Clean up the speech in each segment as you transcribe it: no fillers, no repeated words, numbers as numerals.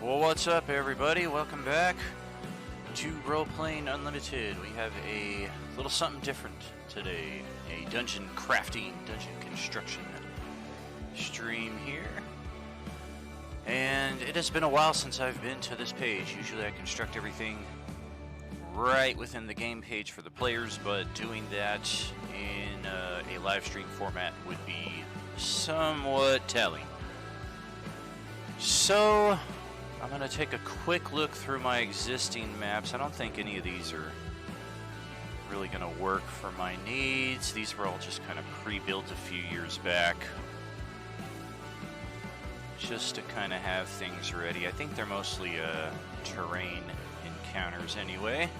Well, what's up, everybody? Welcome back to Role-Playing Unlimited. We have a little something different today. A dungeon crafting, dungeon construction stream here. And it has been a while since I've been to this page. Usually I construct everything right within the game page for the players, but doing that in a live stream format would be somewhat telling. So I'm going to take a quick look through my existing maps. I don't think any of these are really going to work for my needs. These were all just kind of pre-built a few years back, just to kind of have things ready. I think they're mostly terrain encounters anyway.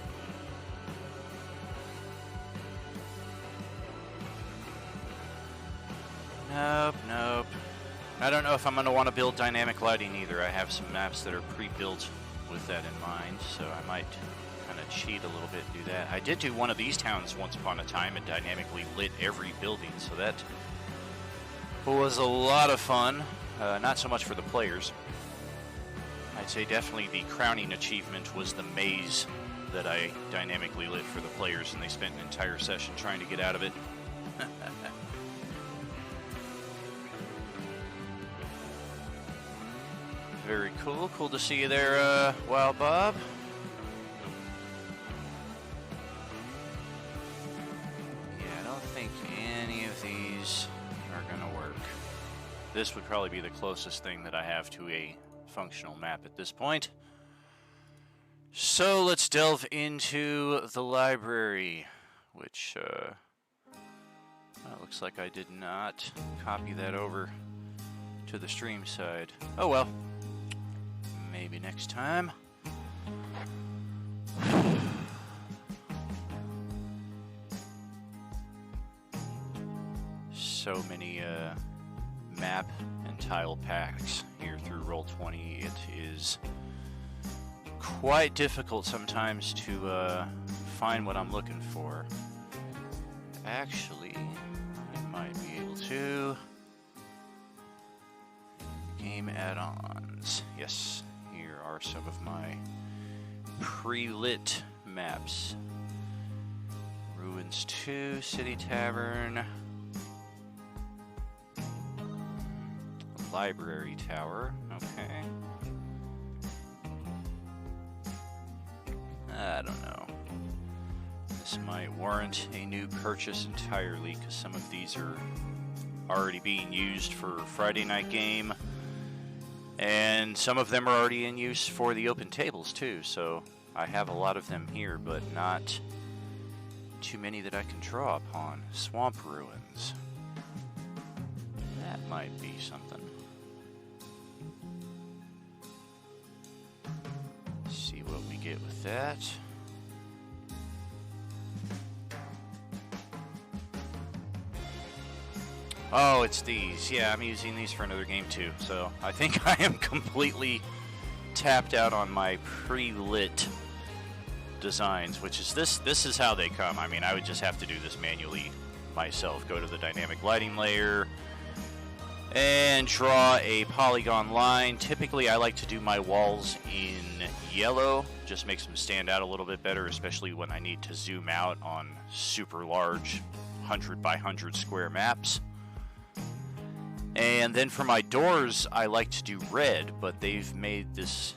Nope. I don't know if I'm going to want to build dynamic lighting either. I have some maps that are pre-built with that in mind, so I might kind of cheat a little bit and do that. I did do one of these towns once upon a time and dynamically lit every building, so that was a lot of fun. Not so much for the players. I'd say definitely the crowning achievement was the maze that I dynamically lit for the players, and they spent an entire session trying to get out of it. Very cool. Cool to see you there, Wild Bob. Yeah, I don't think any of these are going to work. This would probably be the closest thing that I have to a functional map at this point. So let's delve into the library, which looks like I did not copy that over to the stream side. Oh well. Maybe next time. So many map and tile packs here through Roll20. It is quite difficult sometimes to find what I'm looking for. Actually, I might be able to. Game add-ons. Yes. Here are some of my pre-lit maps. Ruins 2, City Tavern, Library Tower, okay. I don't know. This might warrant a new purchase entirely, because some of these are already being used for Friday night game. And some of them are already in use for the open tables too, so I have a lot of them here, but not too many that I can draw upon. Swamp Ruins. That might be something. See what we get with that. Oh, it's these. Yeah, I'm using these for another game too, so I think I am completely tapped out on my pre-lit designs, which is this is how they come. I mean, I would just have to do this manually myself. Go to the dynamic lighting layer and draw a polygon line. Typically, I like to do my walls in yellow. Just makes them stand out a little bit better, especially when I need to zoom out on super large 100 by 100 square maps. And then for my doors, I like to do red, but they've made this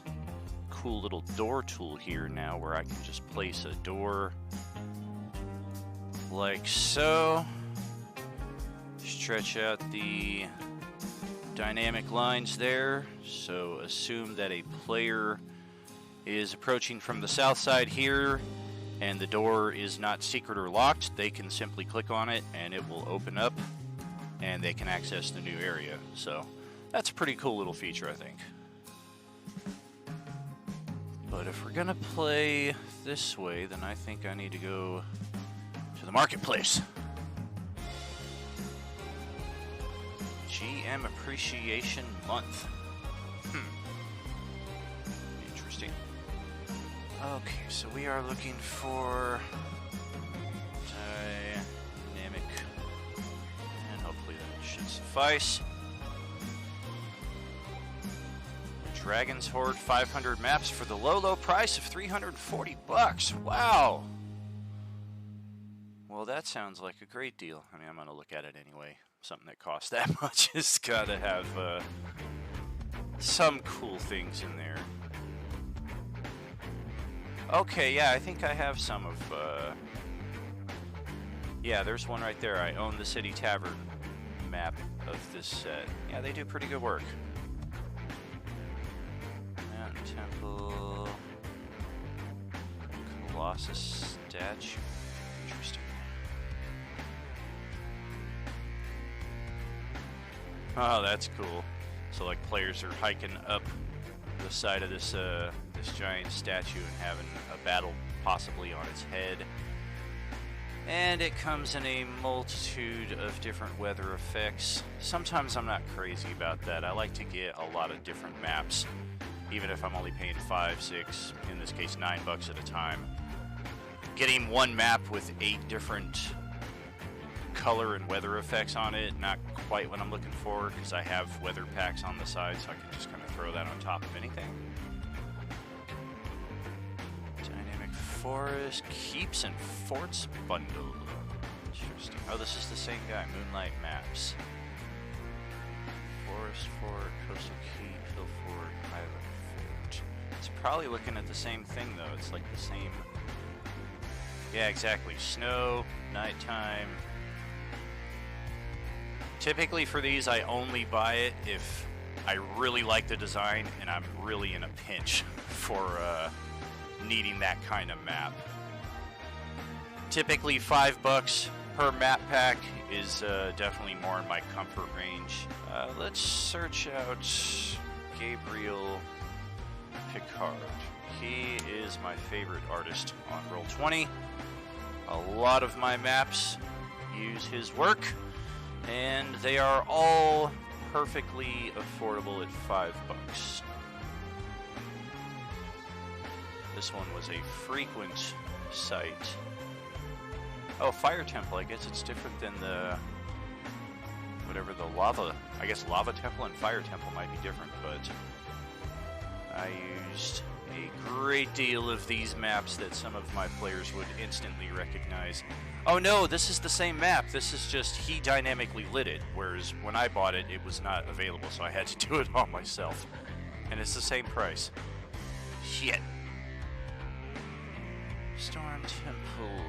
cool little door tool here now where I can just place a door like so. Stretch out the dynamic lines there. So assume that a player is approaching from the south side here and the door is not secret or locked. They can simply click on it and it will open up, and they can access the new area. So that's a pretty cool little feature, I think. But if we're gonna play this way, then I think I need to go to the marketplace. GM Appreciation Month. Interesting. Okay, so we are looking for dynamic, and hopefully that should suffice. Dragon's Horde 500 maps for the low, low price of 340 bucks. Wow. Well, that sounds like a great deal. I mean, I'm going to look at it anyway. Something that costs that much has got to have some cool things in there. Okay, yeah, I think I have some of... yeah, there's one right there. I own the City Tavern map of this set. Yeah, they do pretty good work. Mountain Temple... Colossus statue. Interesting. Oh, that's cool. So, like, players are hiking up the side of this this giant statue and having a battle possibly on its head. And it comes in a multitude of different weather effects. Sometimes I'm not crazy about that. I like to get a lot of different maps, even if I'm only paying 5, 6, in this case $9 at a time. Getting one map with 8 different color and weather effects on it, not quite what I'm looking for, because I have weather packs on the side, so I can just kind of throw that on top of anything. Dynamic Forest Keeps and Forts bundle. Interesting. Oh, this is the same guy. Moonlight Maps. Forest Fort, Coastal Keep, Hill Fort, Island Fort. It's probably looking at the same thing though. It's like the same. Yeah, exactly. Snow, nighttime. Typically for these, I only buy it if I really like the design and I'm really in a pinch for needing that kind of map. Typically $5 per map pack is definitely more in my comfort range. Let's search out Gabriel Picard. He is my favorite artist on Roll20. A lot of my maps use his work, and they are all perfectly affordable at $5. This one was a frequent site. Oh, Fire Temple. I guess it's different than the... whatever the lava... I guess Lava Temple and Fire Temple might be different, but... I used a great deal of these maps that some of my players would instantly recognize. Oh no, this is the same map. This is just he dynamically lit it, whereas when I bought it, it was not available, so I had to do it all myself. And it's the same price. Shit. Storm Temple.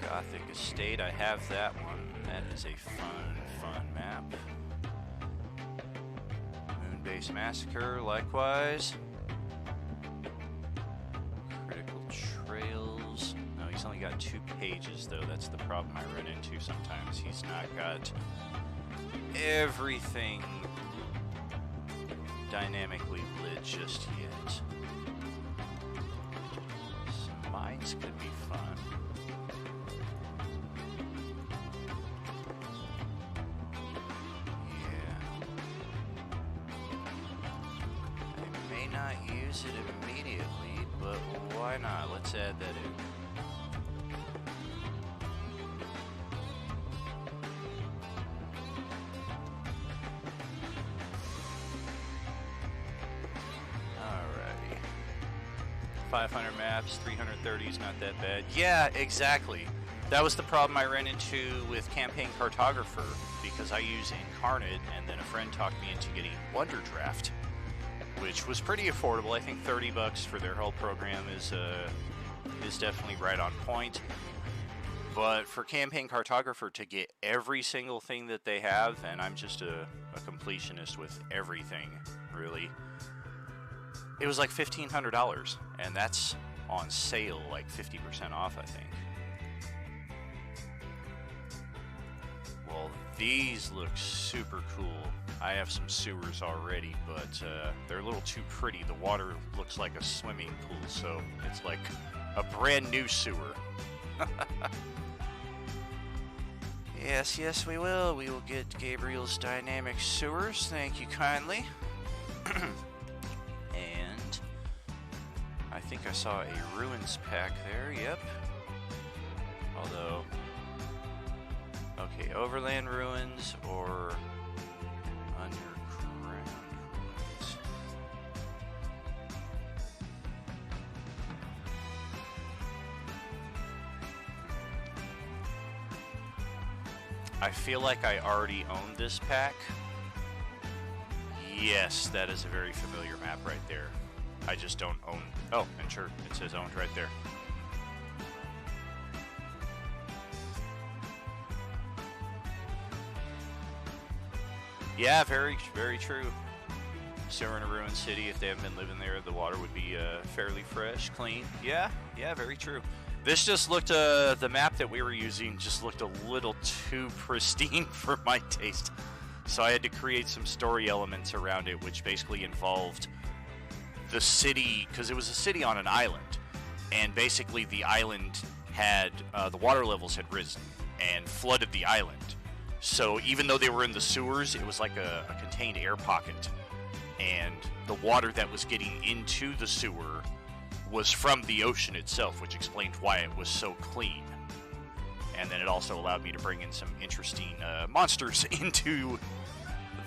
Gothic Estate, I have that one. That is a fun map. Moonbase Massacre, likewise. Critical Trails. No, he's only got 2 pages, though. That's the problem I run into sometimes. He's not got everything dynamically lit just yet. Some mines could be fun. Not use it immediately, but why not? Let's add that in. Alrighty. 500 maps, 330 is not that bad. Yeah, exactly. That was the problem I ran into with Campaign Cartographer, because I use Incarnate, and then a friend talked me into getting Wonder Draft, which was pretty affordable. I think $30 for their whole program is definitely right on point. But for Campaign Cartographer to get every single thing that they have, and I'm just a completionist with everything, really, it was like $1,500, and that's on sale, like 50% off, I think. Well, these look super cool. I have some sewers already, but they're a little too pretty. The water looks like a swimming pool, so it's like a brand new sewer. Yes, we will. We will get Gabriel's Dynamic Sewers. Thank you kindly. And I think I saw a Ruins pack there. Yep. Although... okay, Overland Ruins or I feel like I already own this pack. Yes, that is a very familiar map right there. I just don't own... Oh, and sure, it says owned right there. Yeah, very, very true. Sewer in a ruined city, if they haven't been living there, the water would be fairly fresh, clean. Yeah, very true. This just looked, the map that we were using just looked a little too pristine for my taste. So I had to create some story elements around it, which basically involved the city, because it was a city on an island. And basically the island had, the water levels had risen and flooded the island. So even though they were in the sewers, it was like a contained air pocket. And the water that was getting into the sewer was from the ocean itself, which explained why it was so clean. And then it also allowed me to bring in some interesting monsters into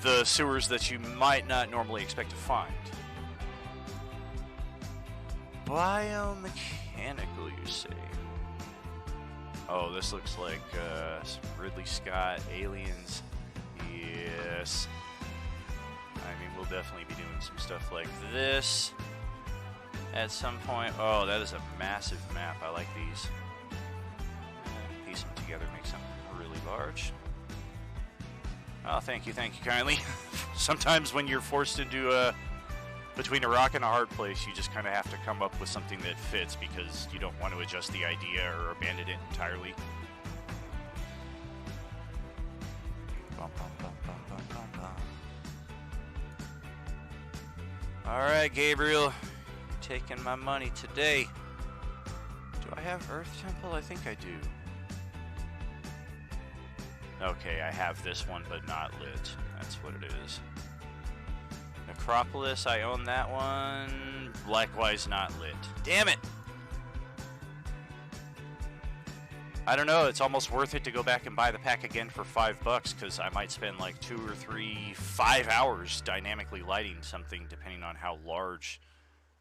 the sewers that you might not normally expect to find. Biomechanical, you say? Oh, this looks like some Ridley Scott Aliens. Yes. I mean, we'll definitely be doing some stuff like this at some point. Oh, that is a massive map. I like these. Piece them together, make something really large. Oh, thank you kindly. Sometimes when you're forced into between a rock and a hard place, you just kind of have to come up with something that fits because you don't want to adjust the idea or abandon it entirely. Alright, Gabriel, you're taking my money today. Do I have Earth Temple? I think I do. Okay, I have this one, but not lit. That's what it is. Necropolis, I own that one. Likewise not lit. Damn it! I don't know, it's almost worth it to go back and buy the pack again for $5, because I might spend like 2 or 3, 5 hours dynamically lighting something, depending on how large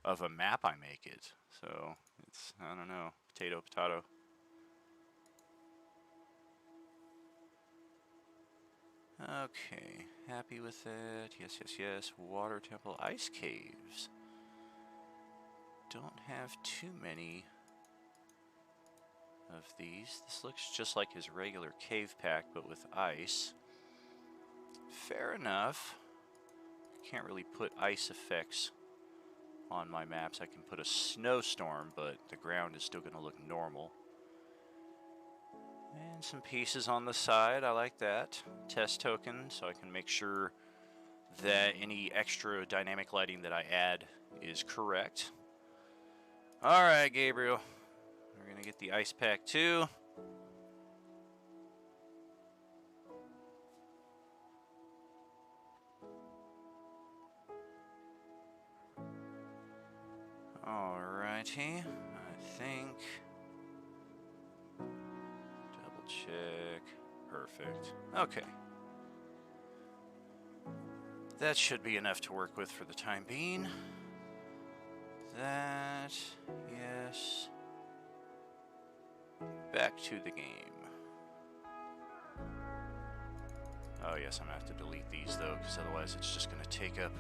of a map I make it. So, it's, I don't know, potato, potato. Okay, happy with that. Yes. Water temple, ice caves. Don't have too many of these. This looks just like his regular cave pack, but with ice. Fair enough. Can't really put ice effects on my maps. I can put a snowstorm, but the ground is still going to look normal. And some pieces on the side, I like that. Test token, so I can make sure that any extra dynamic lighting that I add is correct. Alright, Gabriel. We're going to get the ice pack too. Alrighty, I think... Check. Perfect. Okay. That should be enough to work with for the time being. That, yes. Back to the game. Oh yes, I'm gonna have to delete these though, because otherwise it's just gonna take up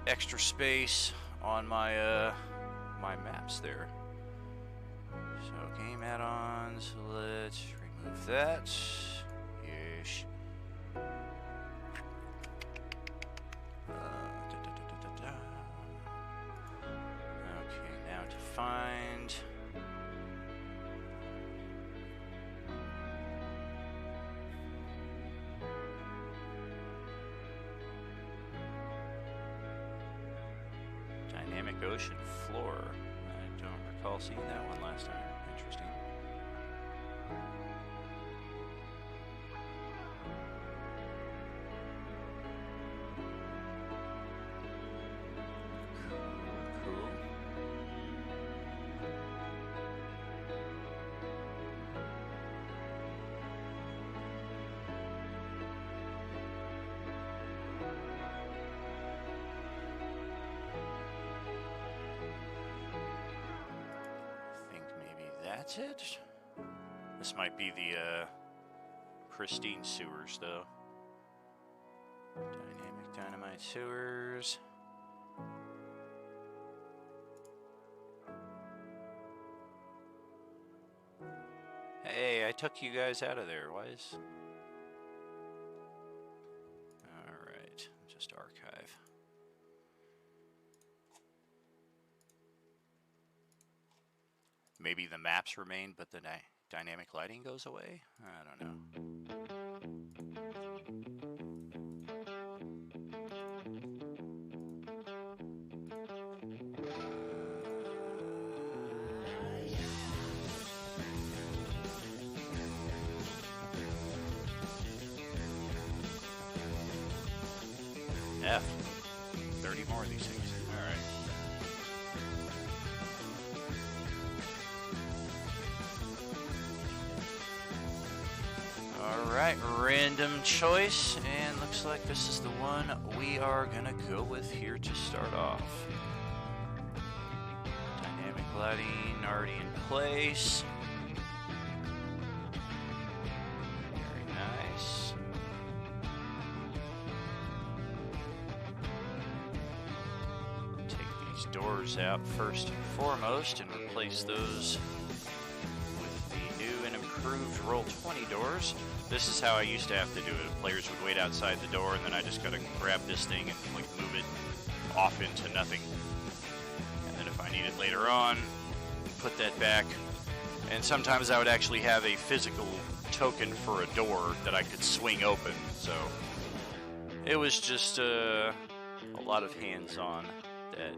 extra space on my my maps there. So game add-ons, let's remove that. Yes. Okay, now to find. Dynamic ocean floor. I don't recall seeing that one last time. Interesting. Cool. That's it. This might be the pristine sewers, though. Dynamic dynamite sewers. Hey, I took you guys out of there. Why is... Alright, just archive. Maybe the maps remain, but the dynamic lighting goes away? I don't know. F. 30 more of these things. Alright. Alright, random choice, and looks like this is the one we are gonna go with here to start off. Dynamic lighting already in place. Very nice. Take these doors out first and foremost and replace those with the new and improved Roll20 doors. This is how I used to have to do it. Players would wait outside the door, and then I just gotta grab this thing and like move it off into nothing. And then if I need it later on, put that back. And sometimes I would actually have a physical token for a door that I could swing open. So it was just a lot of hands-on that,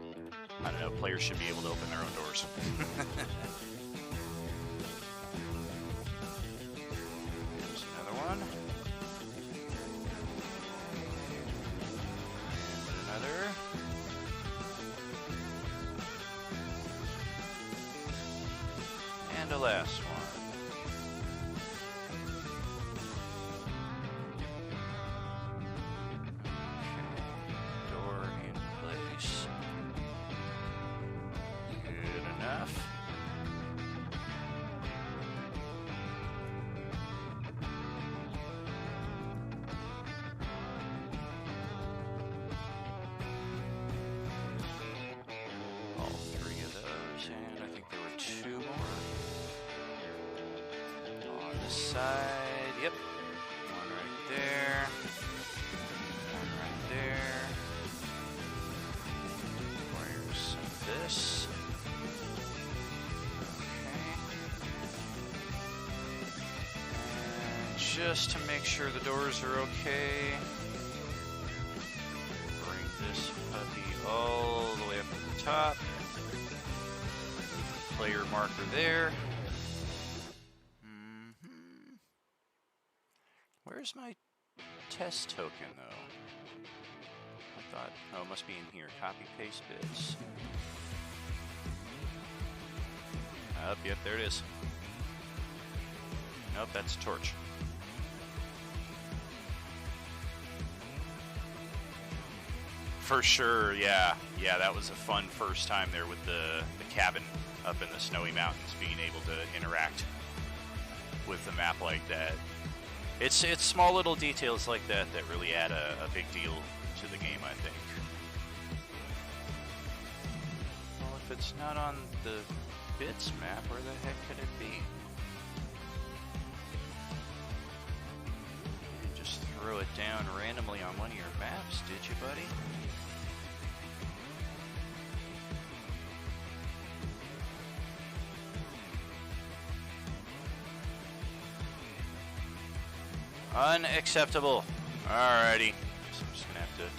I don't know, players should be able to open their own doors. One. Another. And a last one. Door in place. Good enough. Side, yep. One right there. One right there. Where's this? Okay. And just to make sure the doors are okay, bring this puppy all the way up to the top. Player marker there. Where's my test token, though? I thought, oh, it must be in here. Copy, paste bits. Yep, there it is. Nope, that's a torch. For sure, yeah. Yeah, that was a fun first time there with the cabin up in the snowy mountains, being able to interact with the map like that. It's small little details like that that really add a big deal to the game, I think. Well, if it's not on the bits map, where the heck could it be? You didn't just throw it down randomly on one of your maps, did you, buddy? Unacceptable. Alrighty. So I'm just gonna have to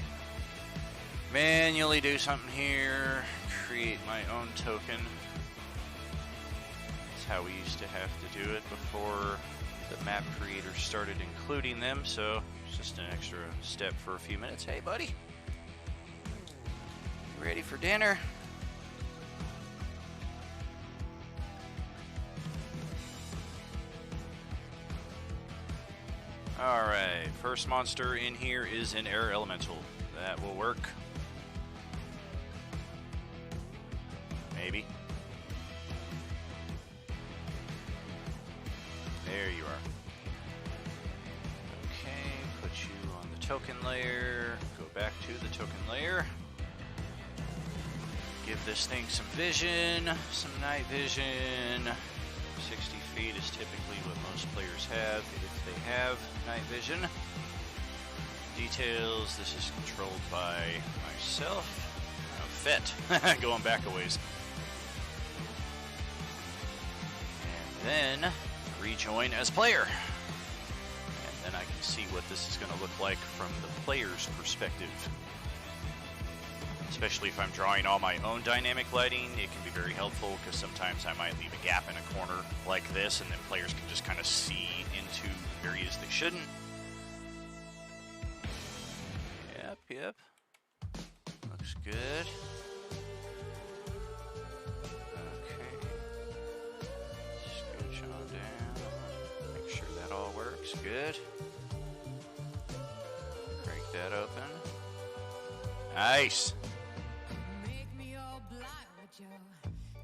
manually do something here. Create my own token. That's how we used to have to do it before the map creator started including them, so it's just an extra step for a few minutes. Hey, buddy. Ready for dinner? Alright, first monster in here is an air elemental. That will work. Maybe. There you are. token layer. Go back to the token layer. Give this thing some vision, some night vision. 60 feet is typically what most players have if they have night vision. Details, this is controlled by myself. Fet, going back a ways. And then rejoin as player. And then I can see what this is going to look like from the player's perspective. Especially if I'm drawing all my own dynamic lighting, it can be very helpful because sometimes I might leave a gap in a corner like this and then players can just kind of see into areas they shouldn't. Yep. Looks good. Okay. Scooch on down. Make sure that all works. Good. Crank that open. Nice.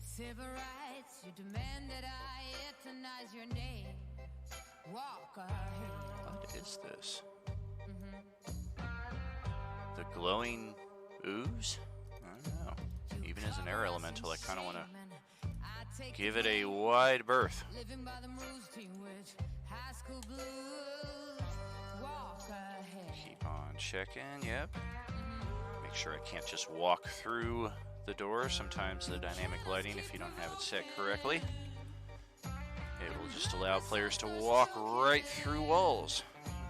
Civil rights, you demand that I euthanize your name. Walk ahead. What is this? The glowing ooze? I don't know. Even as an air elemental, I kind of want to give it a wide berth. Keep on checking, yep. Make sure I can't just walk through the door. Sometimes the dynamic lighting, if you don't have it set correctly, it will just allow players to walk right through walls,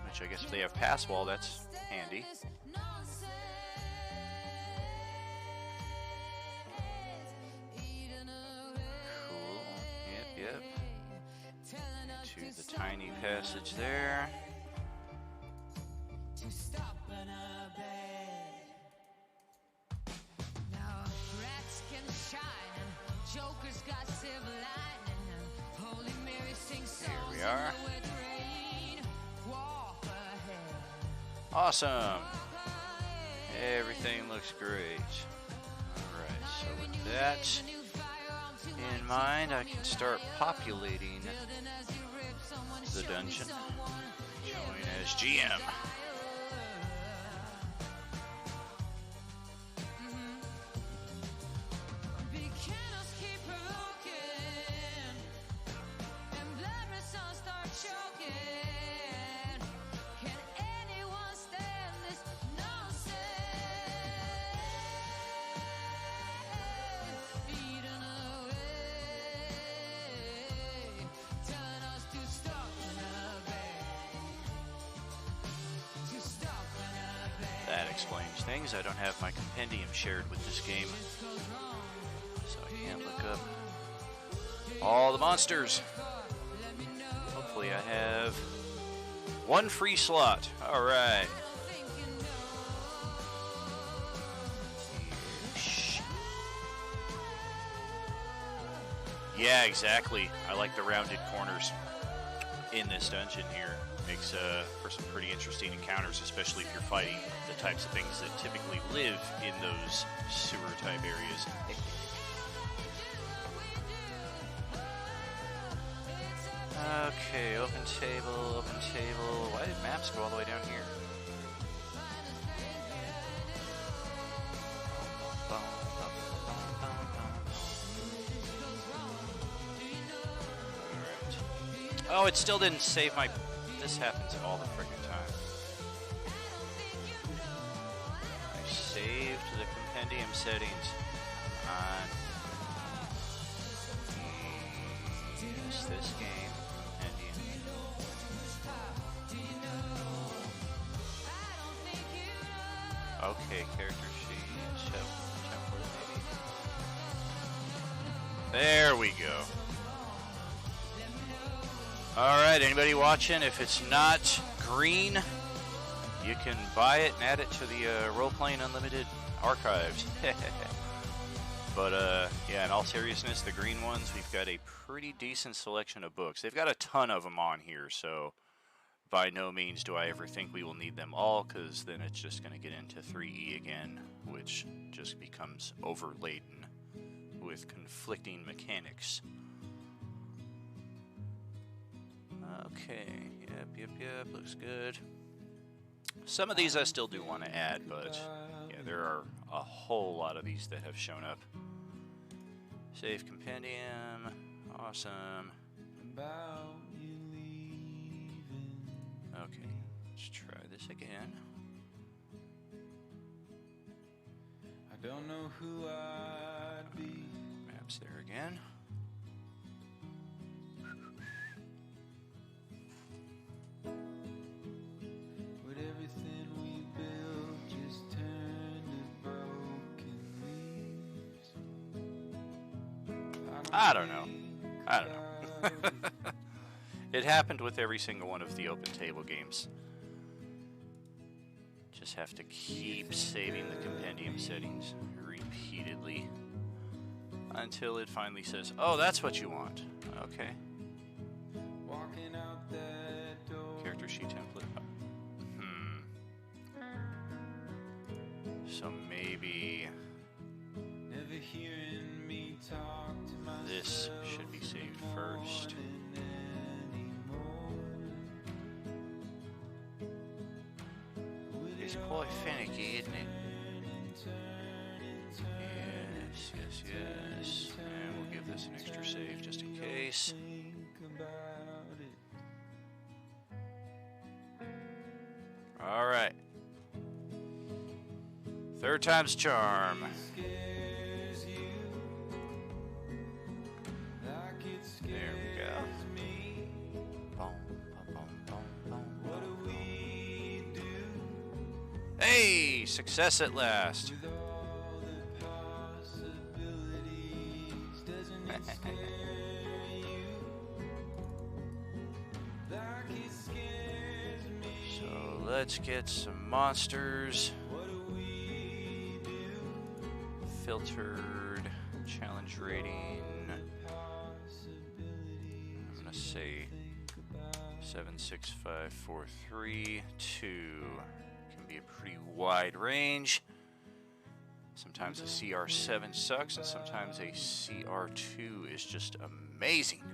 which I guess if they have pass wall, that's handy. Cool. Yep. Into the tiny passage there. Here we are. Awesome. Everything looks great. Alright, so with that in mind, I can start populating the dungeon. Join as GM. That explains things. I don't have my compendium shared with this game, so I can't look up all the monsters. Hopefully I have one free slot. All right. Yeah, exactly. I like the rounded corners in this dungeon here. Makes for some pretty interesting encounters, especially if you're fighting the types of things that typically live in those sewer type areas. Okay, open table. Why did maps go all the way down here? Alright. Oh, it still didn't save my... This happens all the freaking time. I saved the compendium settings on this game. Compendium. Okay, character sheet. Template maybe. There we go. Alright, anybody watching, if it's not green, you can buy it and add it to the Role-Playing Unlimited archives. But, yeah, in all seriousness, the green ones, we've got a pretty decent selection of books. They've got a ton of them on here, so by no means do I ever think we will need them all, because then it's just going to get into 3E again, which just becomes overladen with conflicting mechanics. Okay, yep, looks good. Some of these I still do want to add, but yeah, there are a whole lot of these that have shown up. Save compendium, awesome. Okay, let's try this again. I don't know who I'd be. Maps there again. Would everything we built just turn to broken leaves? I don't know. It happened with every single one of the open table games. Just have to keep saving the compendium settings repeatedly until it finally says, oh, that's what you want. Okay. Walking out that door. Character sheet template. So maybe Never hearing me talk to myself this should be saved first. It's quite finicky, isn't it? Yes, yes, yes. And we'll give this an extra save just in case. Alright. Third time's charm. There we go. Boom, boom, boom, boom, boom. Hey! Success at last. So let's get some monsters. Filtered challenge rating. I'm gonna say 76543 2 can be a pretty wide range. Sometimes a CR7 sucks, and sometimes a CR2 is just amazing.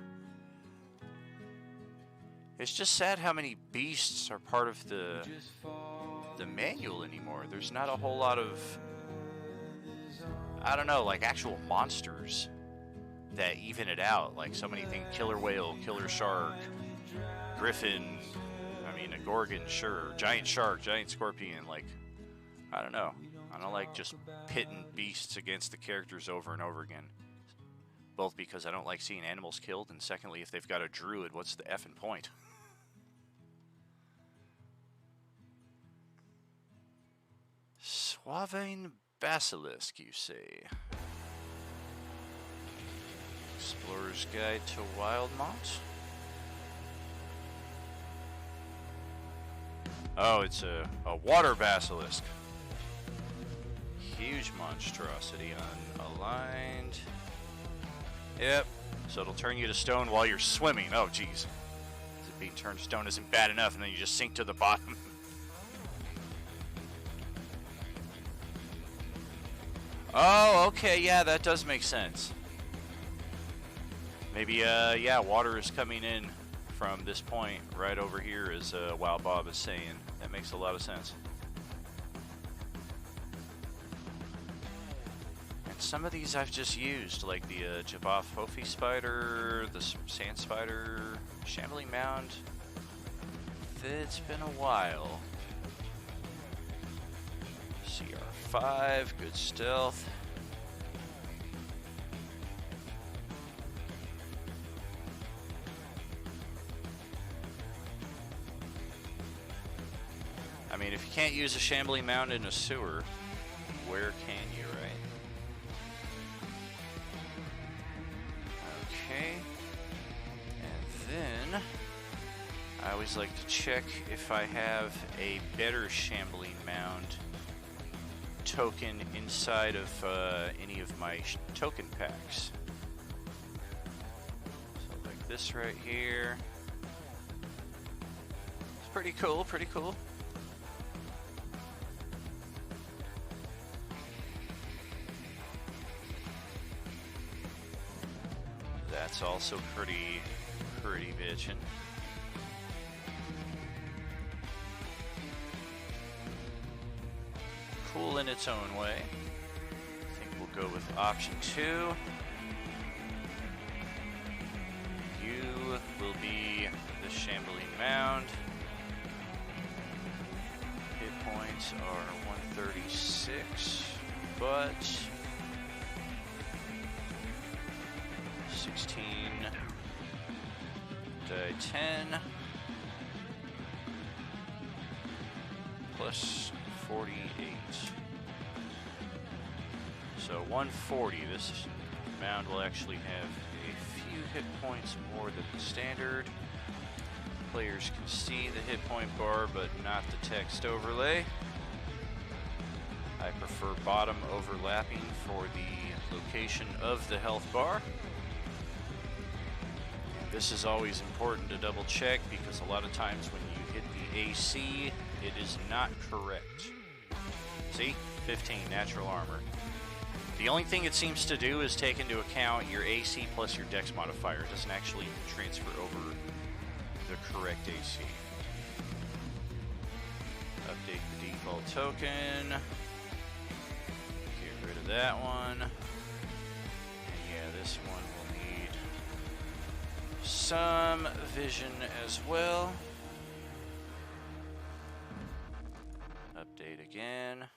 It's just sad how many beasts are part of the manual anymore. There's not a whole lot of, I don't know, like actual monsters that even it out. Like so many things: killer whale, killer shark, griffin. I mean, a gorgon, sure. Giant shark, giant scorpion. Like, I don't know. I don't like just pitting beasts against the characters over and over again. Both because I don't like seeing animals killed, and secondly, if they've got a druid, what's the effing point? Suavine Basilisk, you say? Explorer's Guide to Wildmont? Oh, it's a water basilisk. Huge monstrosity, unaligned. Yep, so it'll turn you to stone while you're swimming. Oh, jeez. Being turned to stone isn't bad enough, and then you just sink to the bottom. Oh, okay, yeah, that does make sense. Maybe, yeah, water is coming in from this point right over here, as Wow Bob is saying. That makes a lot of sense. And some of these I've just used, like the Jaboth Hofi Spider, the Sand Spider, Shambling Mound. It's been a while. CR5, good stealth. I mean, if you can't use a Shambling Mound in a sewer, where can you, right? Okay. And then I always like to check if I have a better Shambling Mound token inside of any of my token packs. So like this right here. It's pretty cool, pretty cool. That's also pretty bitchin'. cool in its own way. I think we'll go with option 2. You will be the Shambling Mound. Hit points are 136, but 16 die 10 plus 48. So 140. This mound will actually have a few hit points more than the standard. Players can see the hit point bar, but not the text overlay. I prefer bottom overlapping for the location of the health bar. This is always important to double check because a lot of times when you hit the AC, it is not correct. See? 15, natural armor. The only thing it seems to do is take into account your AC plus your dex modifier. It doesn't actually transfer over the correct AC. Update the default token. Get rid of that one. And yeah, this one will need some vision as well. Update again.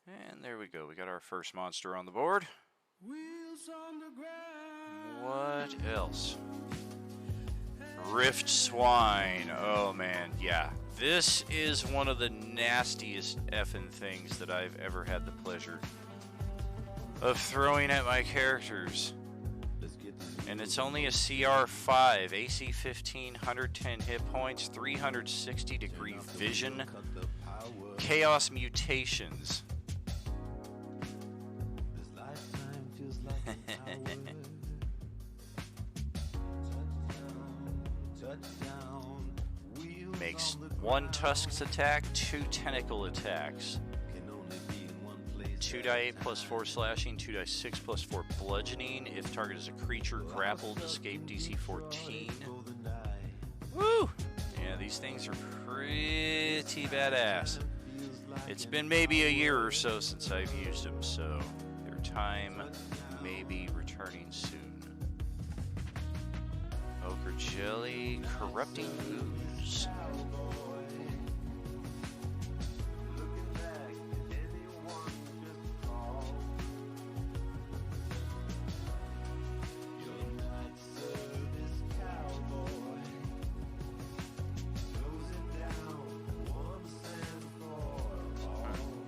And there we go. We got our first monster on the board. Wheels on the ground. What else? Rift Swine. Oh man, yeah. This is one of the nastiest effing things that I've ever had the pleasure of throwing at my characters. And it's only a CR5, AC 15, 110 hit points, 360 degree vision, chaos mutations. Makes 1 Tusk's attack, 2 Tentacle attacks. 2 die 8 plus 4 slashing, 2 die 6 plus 4 bludgeoning. If target is a creature grappled, escape DC 14. Woo! Yeah, these things are pretty badass. It's been maybe a year or so since I've used them, so their time may be returning soon. Ochre Jelly, Corrupting Ooze.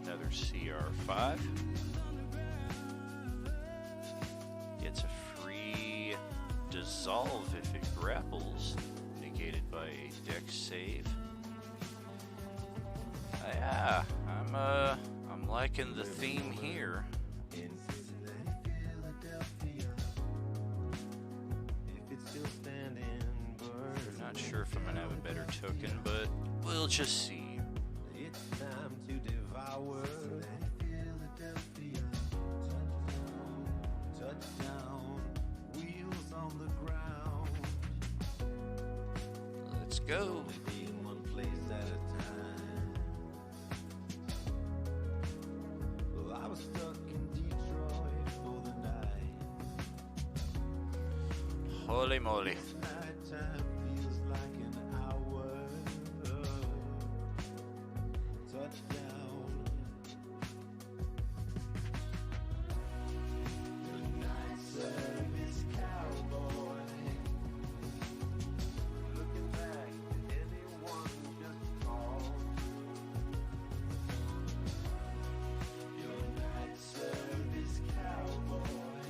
Another CR5. Gets a free dissolve if it grapples, negated by a dex save. Yeah, I'm liking the theme here. Not sure if I'm gonna have a better token, but we'll just see. It's time to devour Philadelphia. Touchdown, wheels on the ground. Let's go. Be in one place at a time. Well, I was stuck in Detroit for the night. Holy moly. Nighttime feels like an hour. Touchdown. The night service cowboy. Looking back at anyone just call. Your night service cowboy.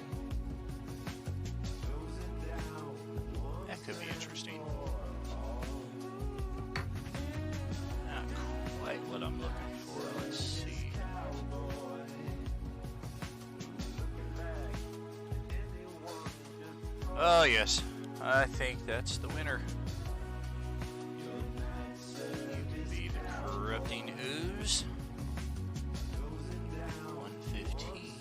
Closing down. That could be interesting. Not quite what I'm looking for. Let's see. Oh yes, I think that's the winner. You can be the Corrupting Ooze. 115.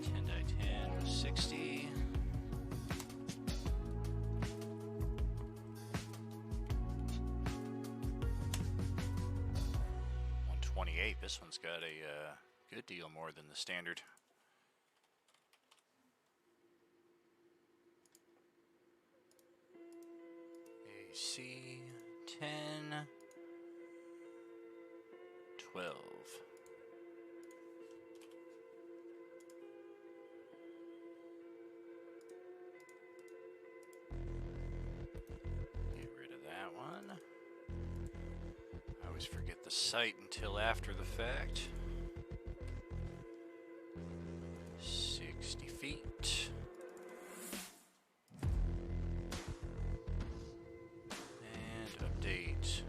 10 die 10, 60. 28. This one's got a good deal more than the standard. AC 10, 12. Get rid of that one. I always forget the sight until after the fact. 60 feet. And update.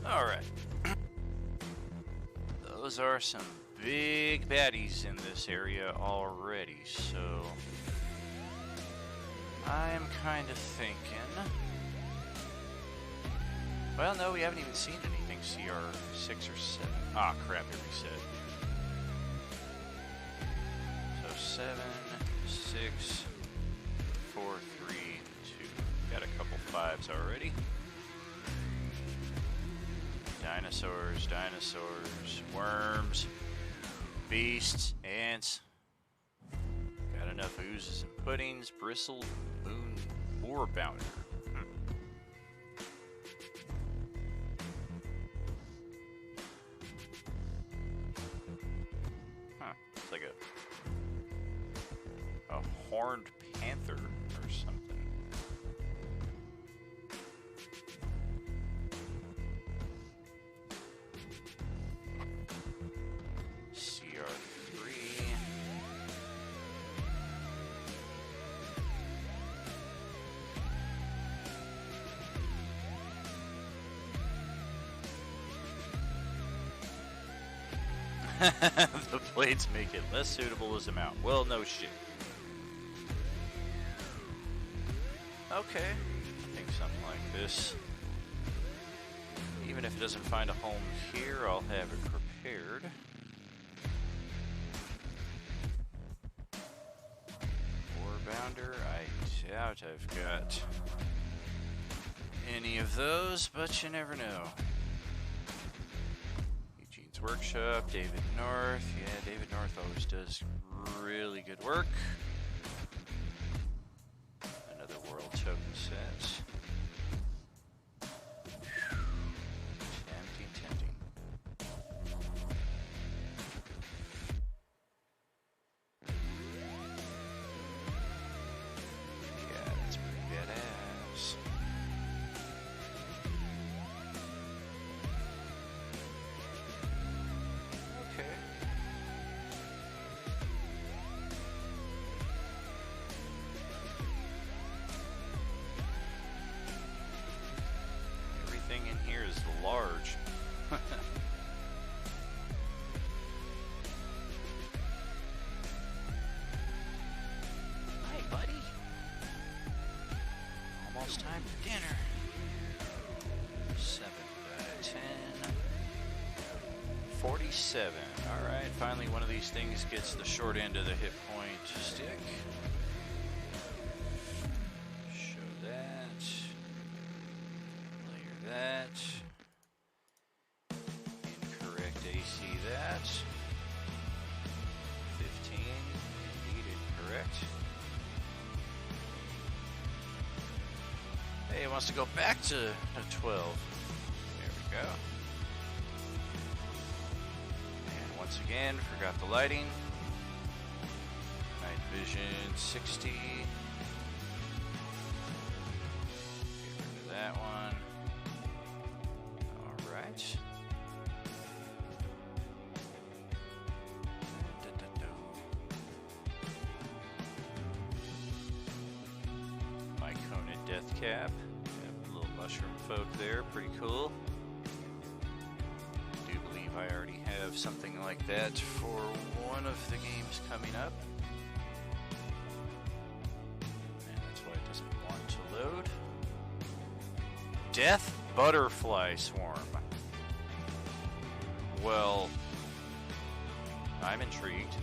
Alright. Those are some big baddies in this area already, so I'm kind of thinking. Well, no, we haven't even seen anything CR6 or 7. Ah, crap, it reset. So 7, 6, 4, 3, 2. Got a couple 5s already. Dinosaurs, dinosaurs, worms, beasts, ants. Got enough oozes and puddings, bristled, boon, boar bounder. Huh, it's like a horned panther or something. The blades make it less suitable as a mount. Well, no shit. Okay, I think something like this. Even if it doesn't find a home here, I'll have it prepared. Boar bounder, I doubt I've got any of those, but you never know. Workshop, David North. Yeah, David North always does really good work. Another world token set. Tempting, tempting. Yeah, that's pretty badass. In here is large. Hi, buddy. Almost time for dinner. 7 by 10. 47. Alright, finally one of these things gets the short end of the hit point stick. That. Incorrect AC that. 15. Indeed incorrect. Hey, it wants to go back to 12. There we go. And once again, forgot the lighting. Night vision 60. Get rid of that one. Death cap. Got a little mushroom folk there. Pretty cool. I do believe I already have something like that for one of the games coming up. And that's why it doesn't want to load. Death Butterfly Swarm. Well, I'm intrigued.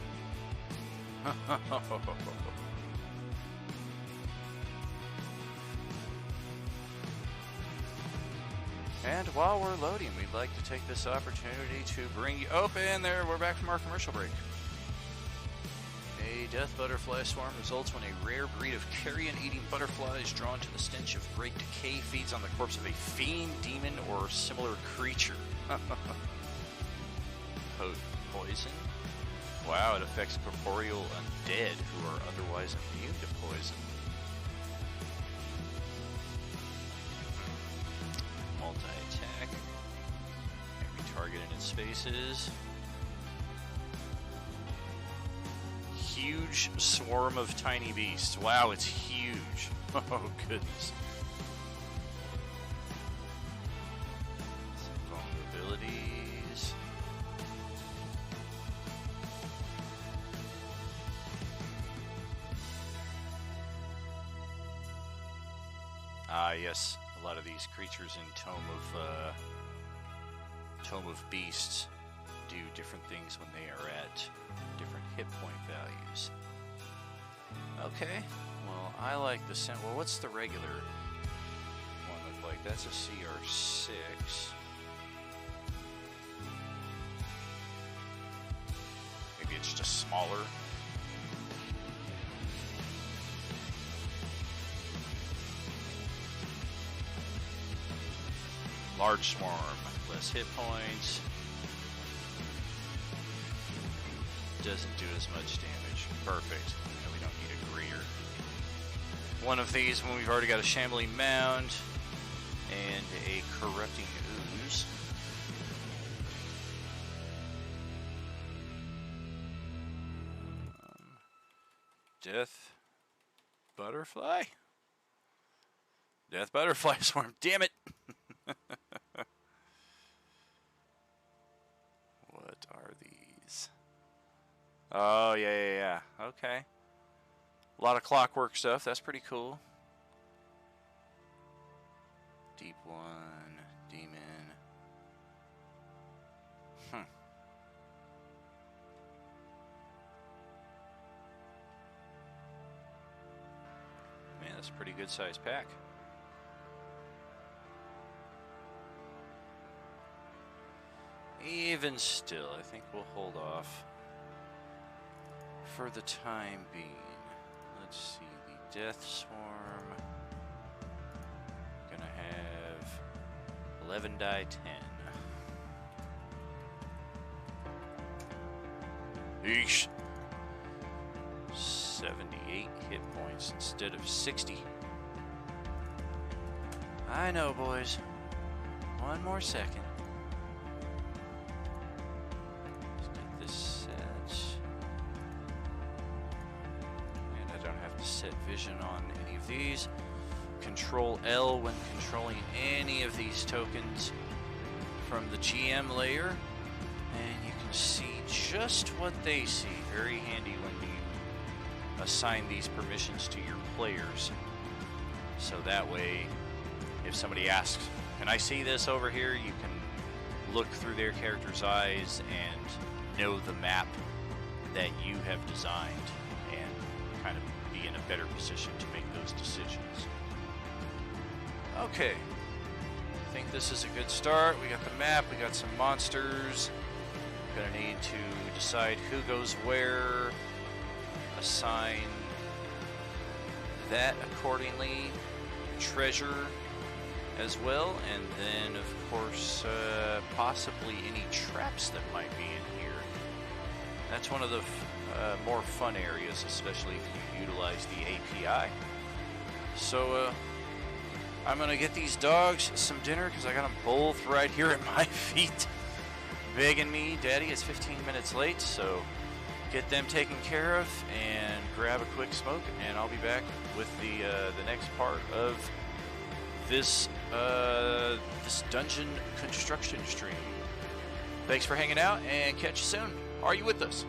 And while we're loading, we'd like to take this opportunity to bring you... Oh, and there, we're back from our commercial break. A death butterfly swarm results when a rare breed of carrion-eating butterflies drawn to the stench of great decay feeds on the corpse of a fiend, demon, or similar creature. Poison? Wow, it affects corporeal undead who are otherwise immune to poison. Multi-attack. Can be targeted in spaces. Huge swarm of tiny beasts. Wow, it's huge. Oh, goodness. Some vulnerabilities. Ah, yes. A lot of these creatures in Tome of Beasts do different things when they are at different hit point values. Okay, well, I like the scent. Well, what's the regular one look like? That's a CR6. Maybe it's just smaller. Large swarm, less hit points. Doesn't do as much damage. Perfect. No, we don't need a greeter. One of these when we've already got a shambling mound and a corrupting ooze. Death butterfly? Death butterfly swarm. Damn it! What are these? Oh, yeah. Okay. A lot of clockwork stuff. That's pretty cool. Deep one. Demon. Man, that's a pretty good sized pack. Even still, I think we'll hold off for the time being. Let's see, the Death Swarm. Gonna have 11 die 10. Eesh. 78 hit points instead of 60. I know, boys. One more second. Let's get this set. And I don't have to set vision on any of these. Control L when controlling any of these tokens from the GM layer. And you can see just what they see. Very handy when you assign these permissions to your players. So that way, if somebody asks, can I see this over here? You can look through their character's eyes and know the map that you have designed and kind of be in a better position to make those decisions. Okay. I think this is a good start. We got the map, we got some monsters. Gonna need to decide who goes where, assign that accordingly, treasure as well, and then of course possibly any traps that might be in here. That's one of the more fun areas, especially if you utilize the API. So I'm gonna get these dogs some dinner because I got them both right here at my feet begging me, Daddy, it's 15 minutes late, so get them taken care of and grab a quick smoke, and I'll be back with the next part of this this dungeon construction stream. Thanks for hanging out, and catch you soon. Are you with us?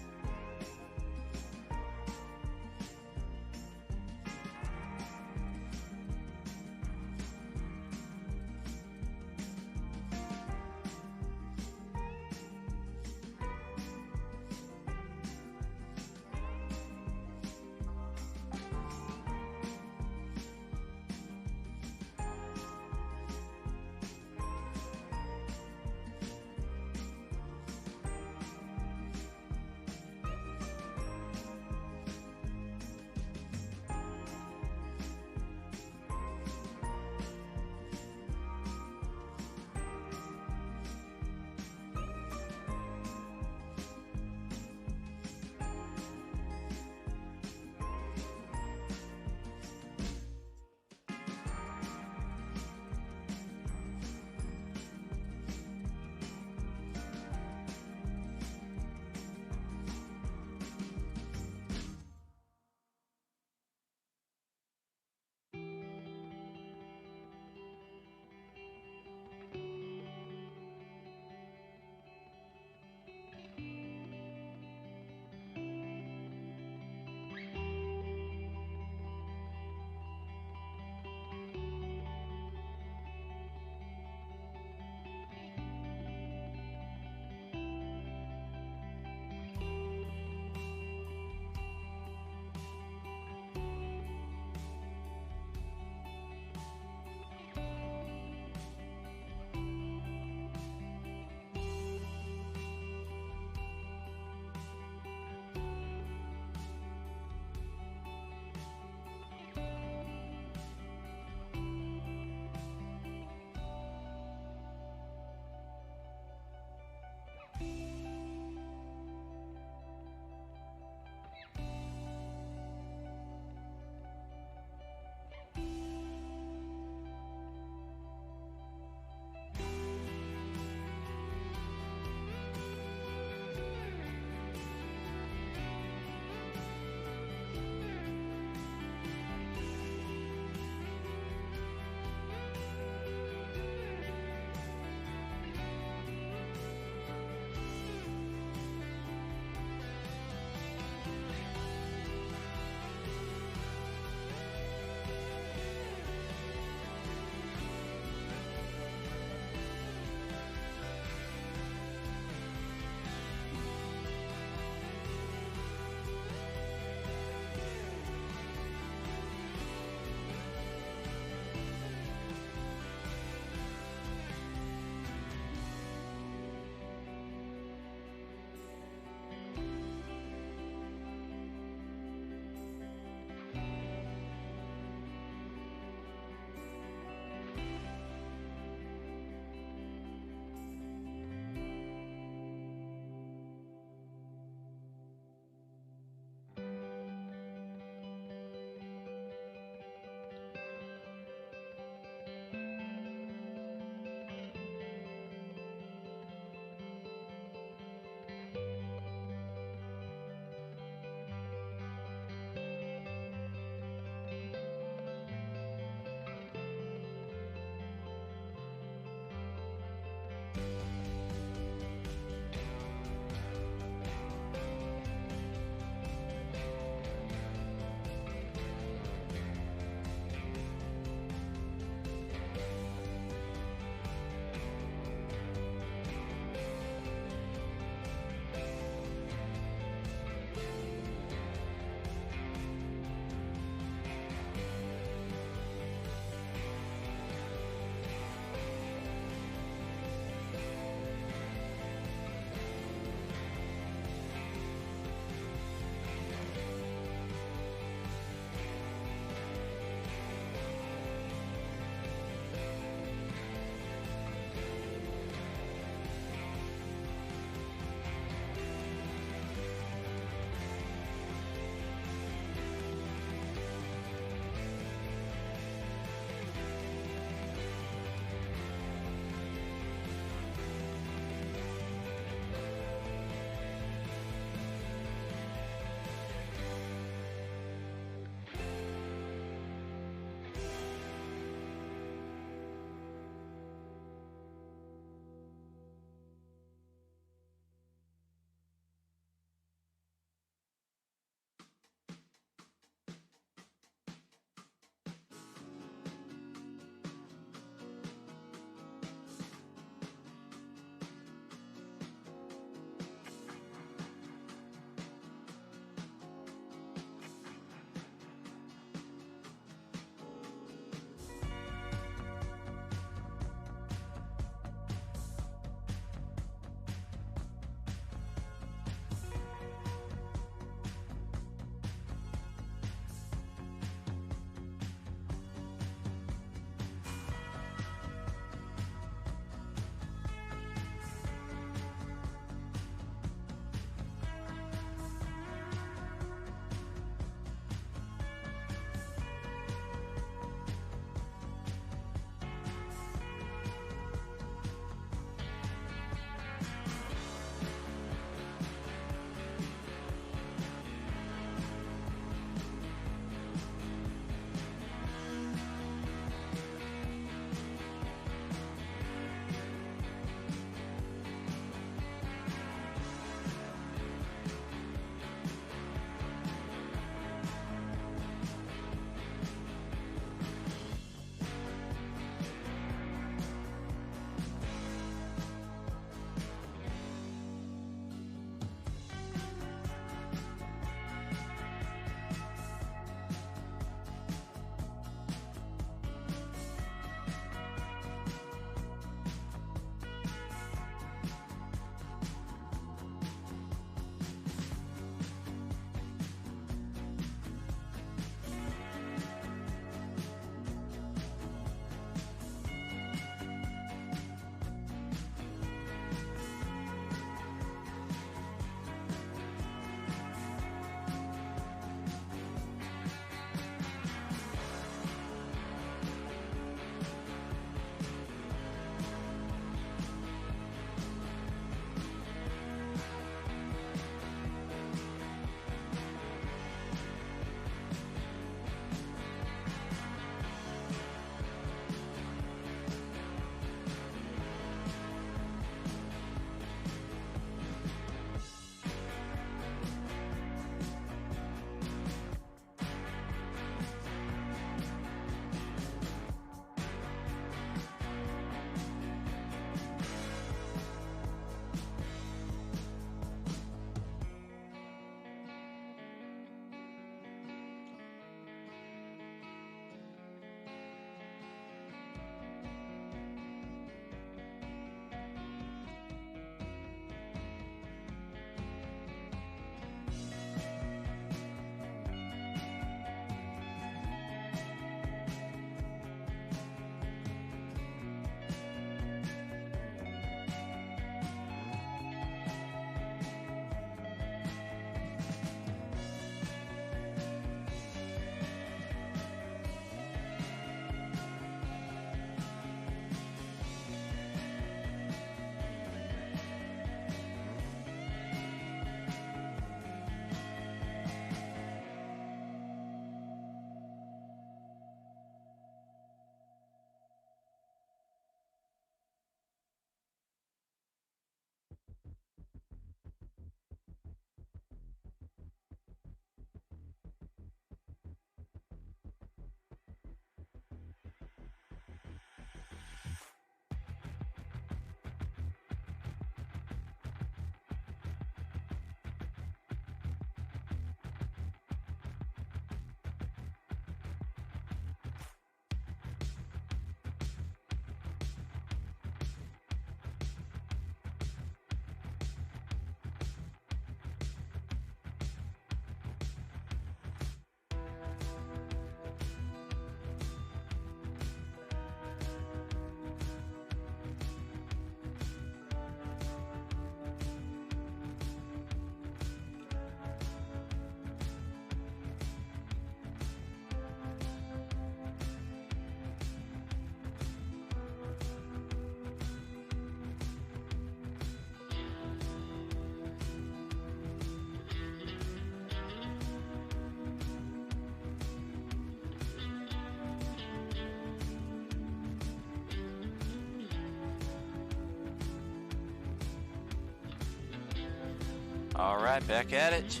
Alright, back at it.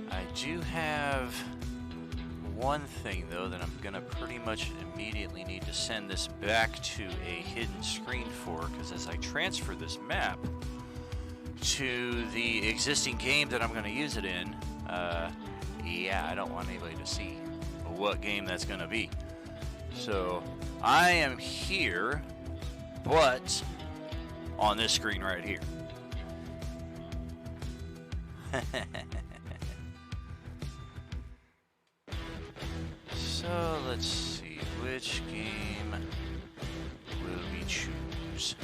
I do have one thing though that I'm gonna pretty much immediately need to send this back to a hidden screen for, because as I transfer this map to the existing game that I'm gonna use it in, yeah, I don't want anybody to see what game that's gonna be. So I am here, but on this screen right here. So let's see, which game will we choose?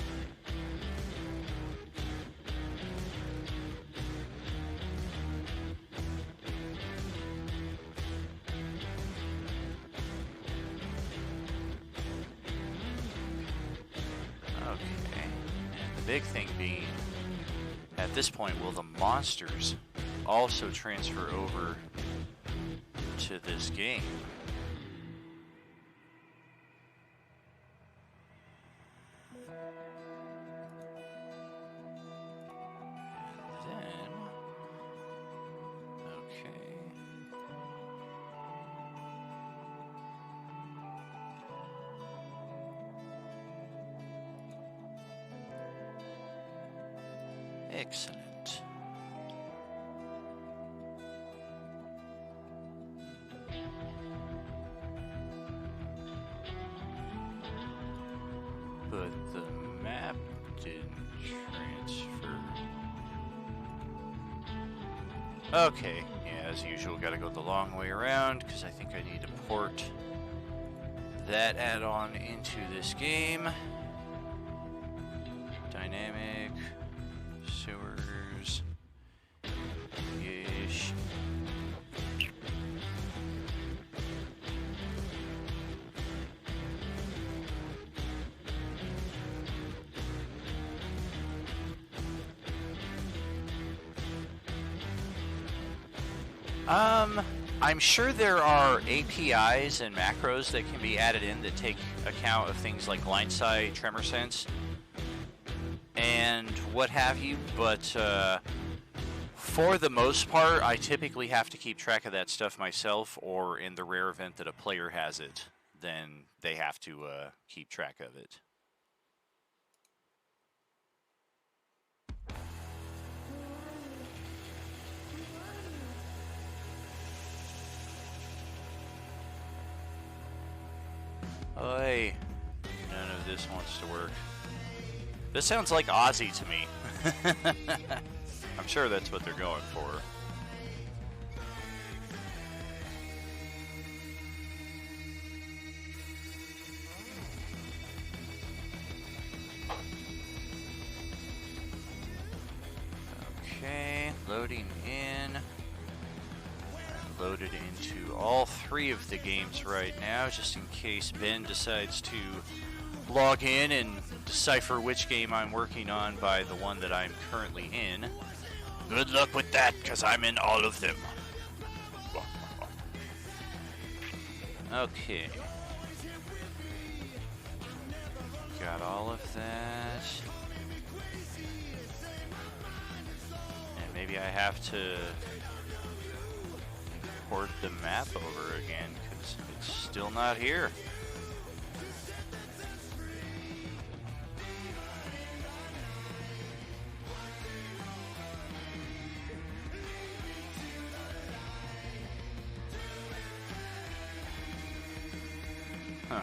Okay, and the big thing being, at this point, will the monsters also transfer over to this game? Excellent. But the map didn't transfer. Okay, yeah, as usual, gotta go the long way around because I think I need to port that add-on into this game. Dynamic. Sewers. Ish. I'm sure there are APIs and macros that can be added in that take account of things like line sight, tremor sense, and what have you, but for the most part, I typically have to keep track of that stuff myself, or in the rare event that a player has it, then they have to keep track of it. Oi, none of this wants to work. This sounds like Ozzy to me. I'm sure that's what they're going for. Okay, loading in. I'm loaded into all three of the games right now, just in case Ben decides to log in and decipher which game I'm working on by the one that I'm currently in. Good luck with that, because I'm in all of them. Okay. Got all of that. And maybe I have to port the map over again, because it's still not here. Oh,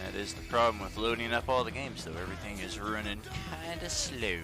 that is the problem with loading up all the games, though. Everything is running kinda slow.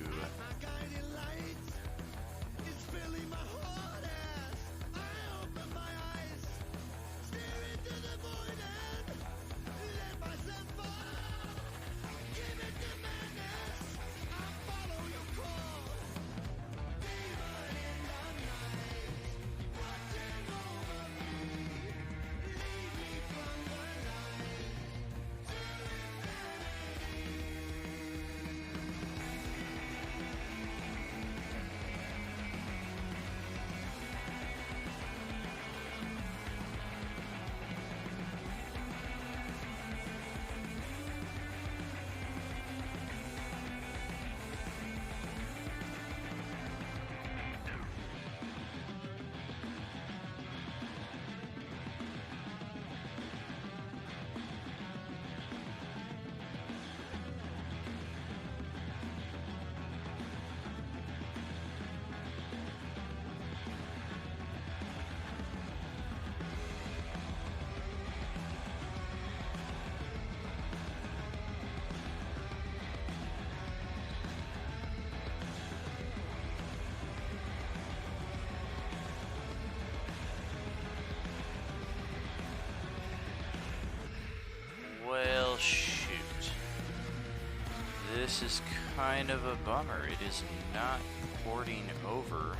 this is kind of a bummer. It is not porting over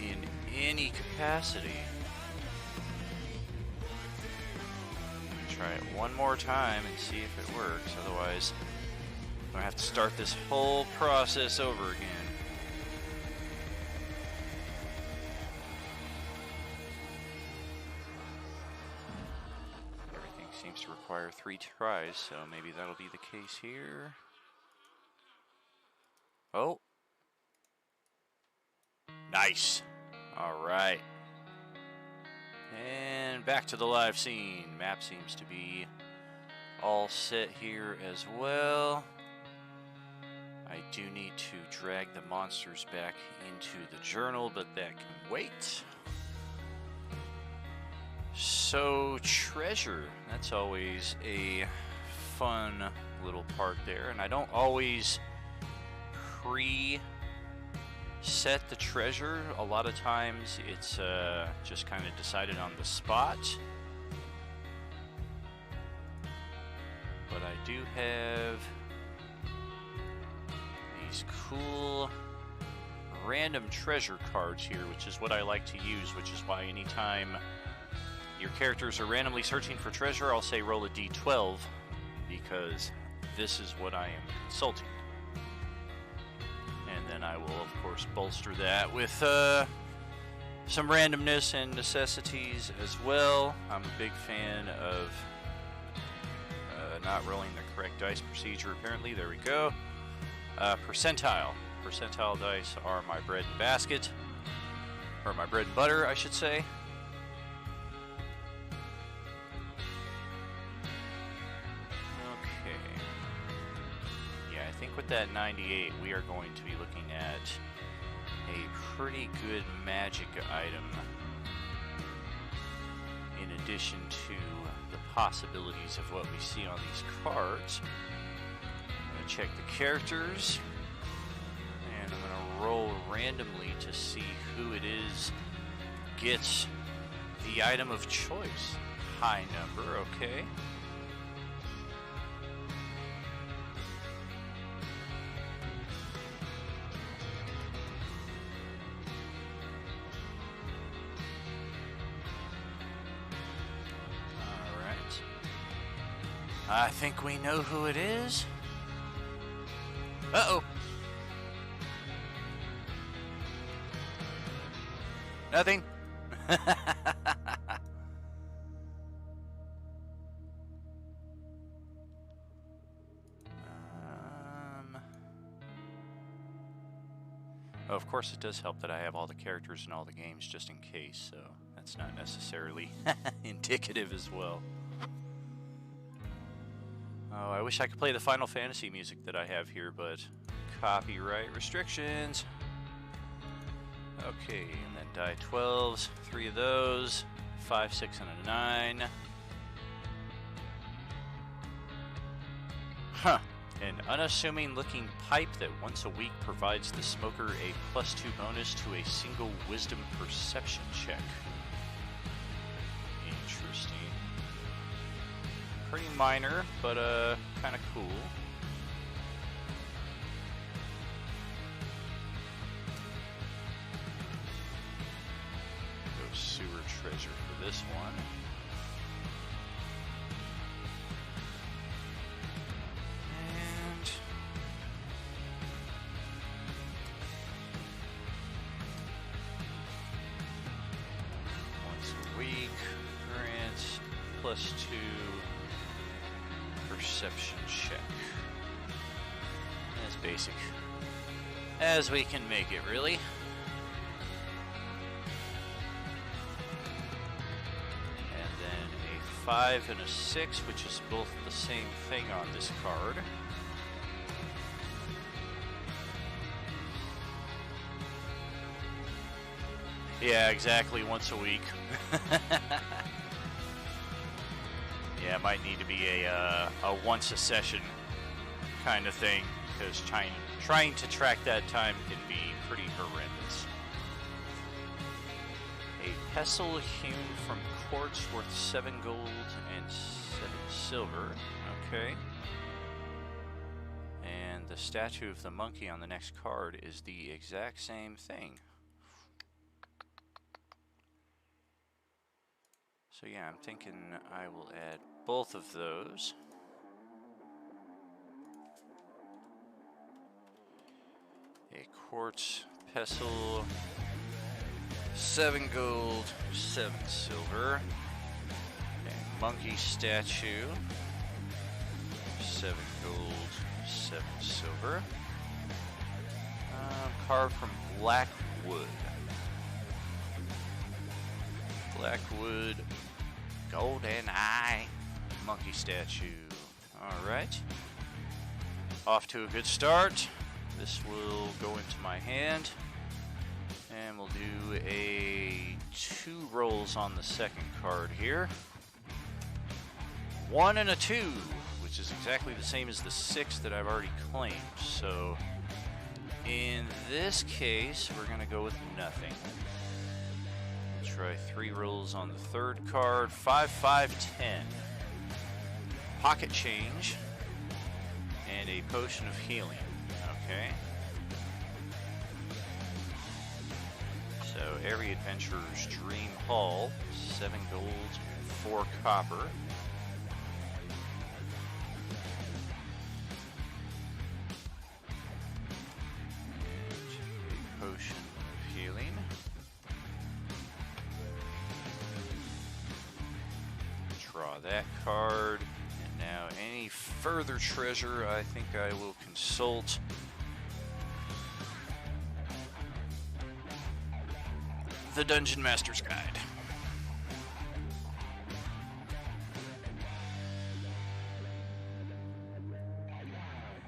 in any capacity. Try it one more time and see if it works. Otherwise, I'm gonna have to start this whole process over again. Everything seems to require 3 tries, so maybe that'll be the case here. Oh. Nice. All right. And back to the live scene. Map seems to be all set here as well. I do need to drag the monsters back into the journal, but that can wait. So, treasure. That's always a fun little part there. And I don't always set the treasure. A lot of times it's just kind of decided on the spot. But I do have these cool random treasure cards here, which is what I like to use, which is why anytime your characters are randomly searching for treasure, I'll say roll a d12, because this is what I am consulting. And then I will, of course, bolster that with some randomness and necessities as well. I'm a big fan of not rolling the correct dice procedure, apparently. There we go. Percentile. Percentile dice are my bread and basket. Or my bread and butter, I should say. I think with that 98, we are going to be looking at a pretty good magic item in addition to the possibilities of what we see on these cards. I'm going to check the characters, and I'm going to roll randomly to see who it is gets the item of choice. High number, okay. I think we know who it is. Uh-oh. Nothing. Oh, of course it does help that I have all the characters in all the games just in case, so that's not necessarily indicative as well. Oh, I wish I could play the Final Fantasy music that I have here, but copyright restrictions. Okay, and then die 12s, 3 of those, 5, 6, and a 9. Huh. An unassuming looking pipe that once a week provides the smoker a +2 bonus to a single wisdom perception check. Interesting. Pretty minor, but kind of cool. Go sewer treasure for this one. And once a week grants +2 perception check. As basic as we can make it, really. And then a 5 and a 6, which is both the same thing on this card. Yeah, exactly, once a week. Yeah, it might need to be a once a session kind of thing, because trying to track that time can be pretty horrendous. A pestle hewn from quartz worth 7 gold and 7 silver. Okay. and the statue of the monkey on the next card is the exact same thing. So yeah, I'm thinking I will add both of those. A quartz pestle, 7 gold, 7 silver. A monkey statue, 7 gold, 7 silver. Carved from black wood. Blackwood, golden eye, monkey statue. Alright. Off to a good start. This will go into my hand. And we'll do a 2 rolls on the second card here. 1 and a 2, which is exactly the same as the 6 that I've already claimed. So in this case, we're going to go with nothing. We'll try 3 rolls on the third card. 5, 5, 10. Pocket change. And a potion of healing. Okay. So every adventurer's dream haul. 7 gold, 4 copper. Potion of healing. Draw that card. And now any further treasure, I think I will consult the Dungeon Master's Guide.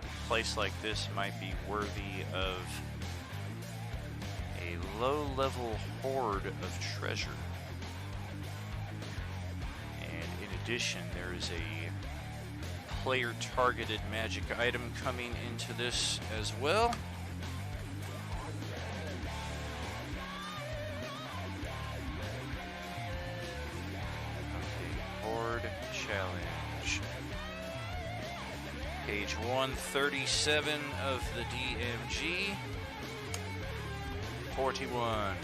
A place like this might be worthy of a low-level hoard of treasure. And in addition, there is a player-targeted magic item coming into this as well. Okay, hoard challenge. Page 137 of the DMG. 41.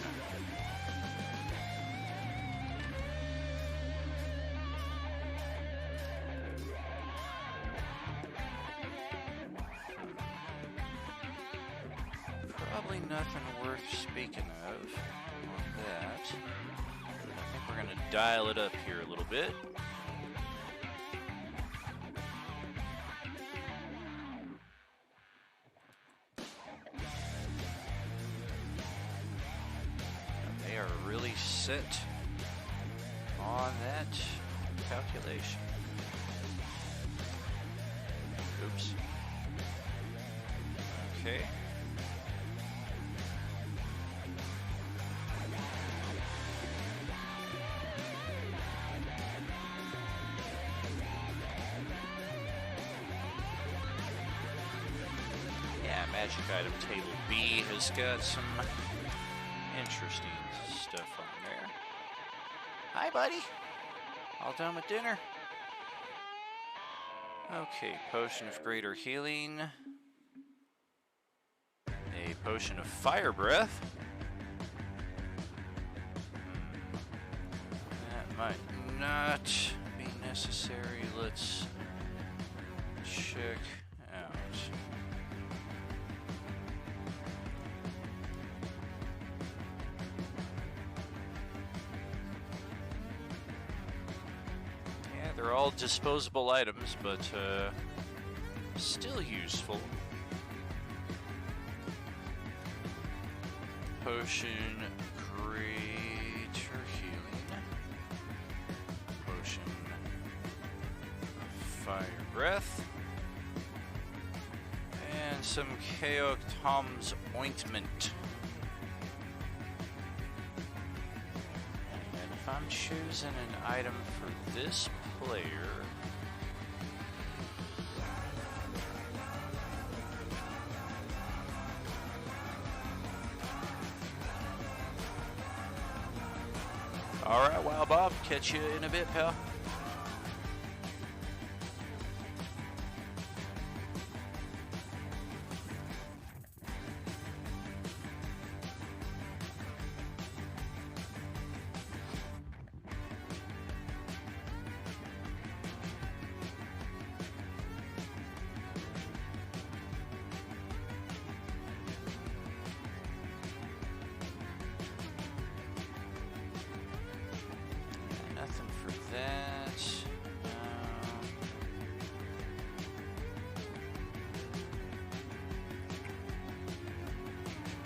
Probably nothing worth speaking of on that. I think we're going to dial it up here a little bit. They are really set on that calculation. Oops. Okay. Yeah, magic item table B has got some interesting stuff on there. Hi, buddy. All done with dinner? Okay, potion of greater healing. A potion of fire breath. That might not be necessary. Let's check out. They're all disposable items, but still useful. Potion greater healing. Potion of fire breath. And some Chaos Tom's ointment. And if I'm choosing an item for this player, all right, Wild Bob, catch you in a bit, pal.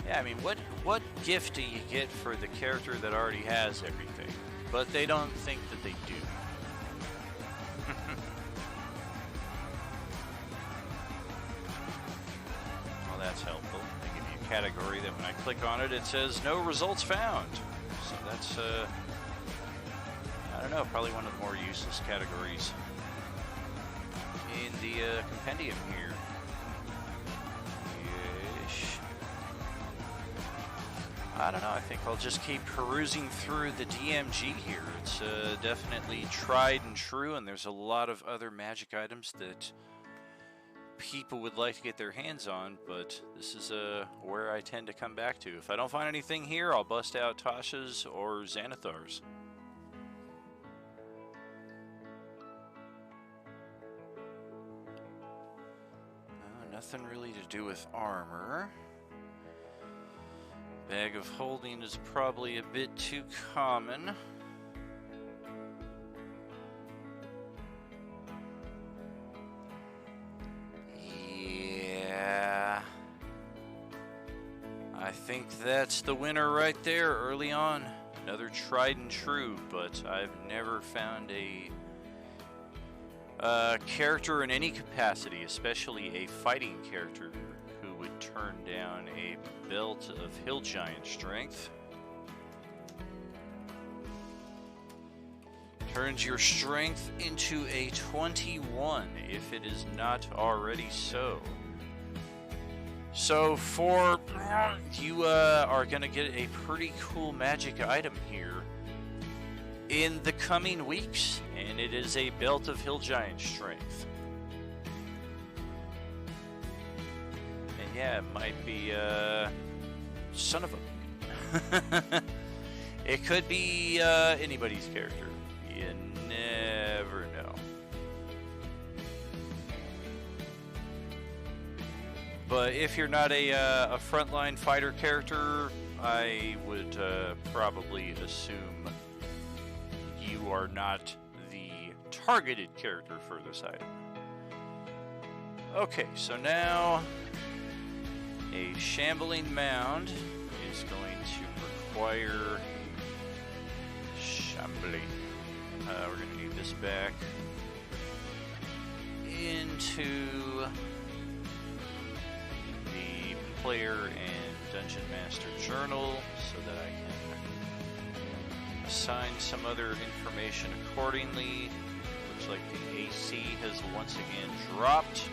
Yeah, I mean, what gift do you get for the character that already has everything? But they don't think that they do. Well, that's helpful. They give you a category that when I click on it, it says no results found. So that's, I don't know, probably one of the more useless categories in the compendium here. Yes. I don't know, I think I'll just keep perusing through the DMG here. It's definitely tried and true, and there's a lot of other magic items that people would like to get their hands on, but this is where I tend to come back to. If I don't find anything here, I'll bust out Tasha's or Xanathar's. Nothing really to do with armor. Bag of Holding is probably a bit too common. Yeah. I think that's the winner right there early on. Another tried and true, but I've never found a character in any capacity, especially a fighting character, who would turn down a belt of Hill Giant strength. Turns your strength into a 21 if it is not already so. So for you are going to get a pretty cool magic item here in the coming weeks, and it is a belt of Hill Giant strength. And yeah, it might be son of a it could be anybody's character. You never know. But if you're not a frontline fighter character, I would probably assume you are not the targeted character for this item. Okay, so now a shambling mound is going to require shambling. We're going to need this back into the player and dungeon master journal so that I can assign some other information accordingly. Looks like the AC has once again dropped.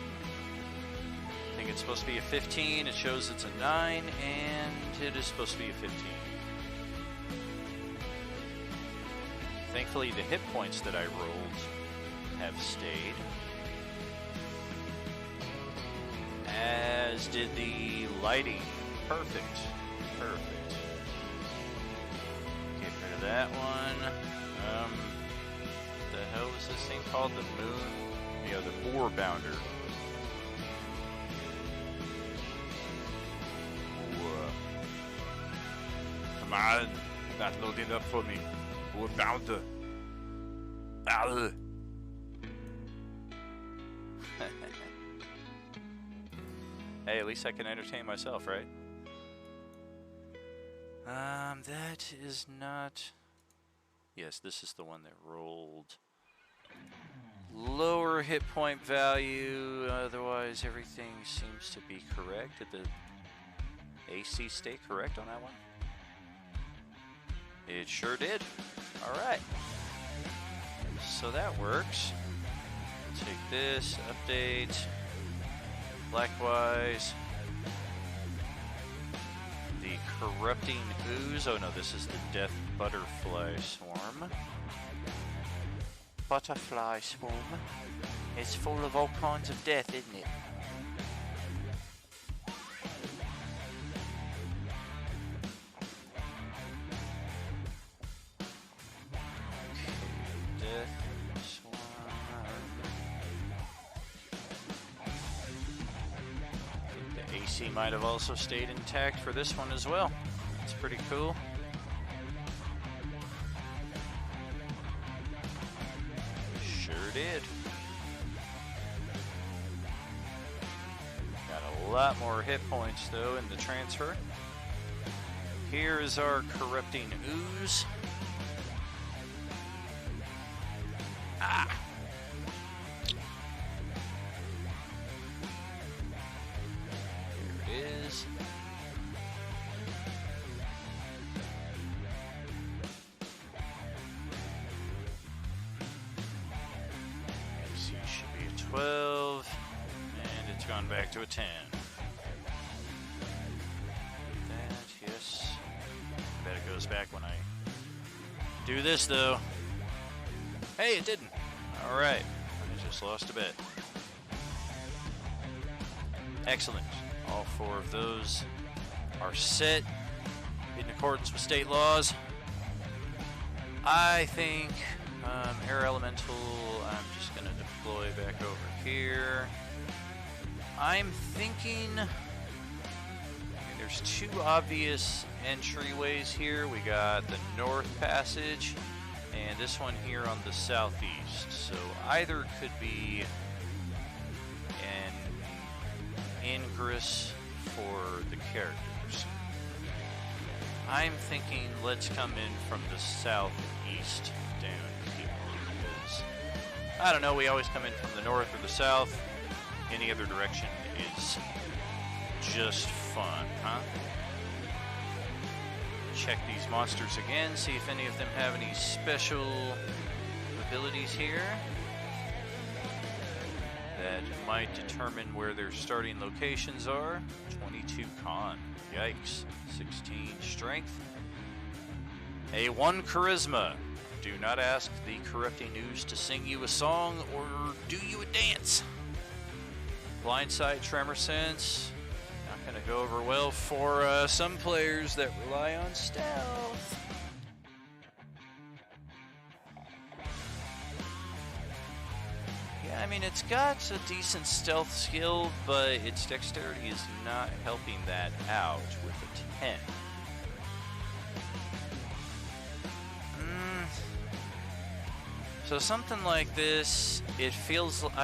I think it's supposed to be a 15. It shows it's a 9, and it is supposed to be a 15. Thankfully, the hit points that I rolled have stayed, as did the lighting. Perfect. Perfect. Get rid of that one. What the hell was this thing called? The moon? Yeah, the Ore Bounder. Come on, not loading up for me. Ore Bounder. Hey, at least I can entertain myself, right? That is not... Yes, this is the one that rolled lower hit point value. Otherwise, everything seems to be correct. Did the AC stay correct on that one? It sure did. All right. So that works. Take this, update. Likewise, the corrupting ooze. Oh no, this is the death butterfly swarm. Butterfly swarm. It's full of all kinds of death, isn't it? AC might have also stayed intact for this one as well. It's pretty cool. Sure did. Got a lot more hit points though in the transfer. Here is our corrupting ooze. Ah! Here it is. AC should be a 12, and it's gone back to a 10. Yes. Bet it goes back when I do this, though. Hey, it didn't. All right. I just lost a bet. Excellent. All 4 of those are set in accordance with state laws. I think Air Elemental, I'm just going to deploy back over here. I'm thinking... There's 2 obvious entryways here. We got the North Passage and this one here on the southeast. So either could be an ingress for the characters. I'm thinking let's come in from the southeast down here because, I don't know, we always come in from the north or the south. Any other direction is just fun, huh? Check these monsters again, see if any of them have any special abilities here that might determine where their starting locations are. 22 con, yikes. 16 strength. A 1 charisma. Do not ask the corrupting ooze to sing you a song or do you a dance. Blindside, tremor sense. Gonna go over well for some players that rely on stealth. Yeah, I mean, it's got a decent stealth skill, but its dexterity is not helping that out with a 10. So something like this, I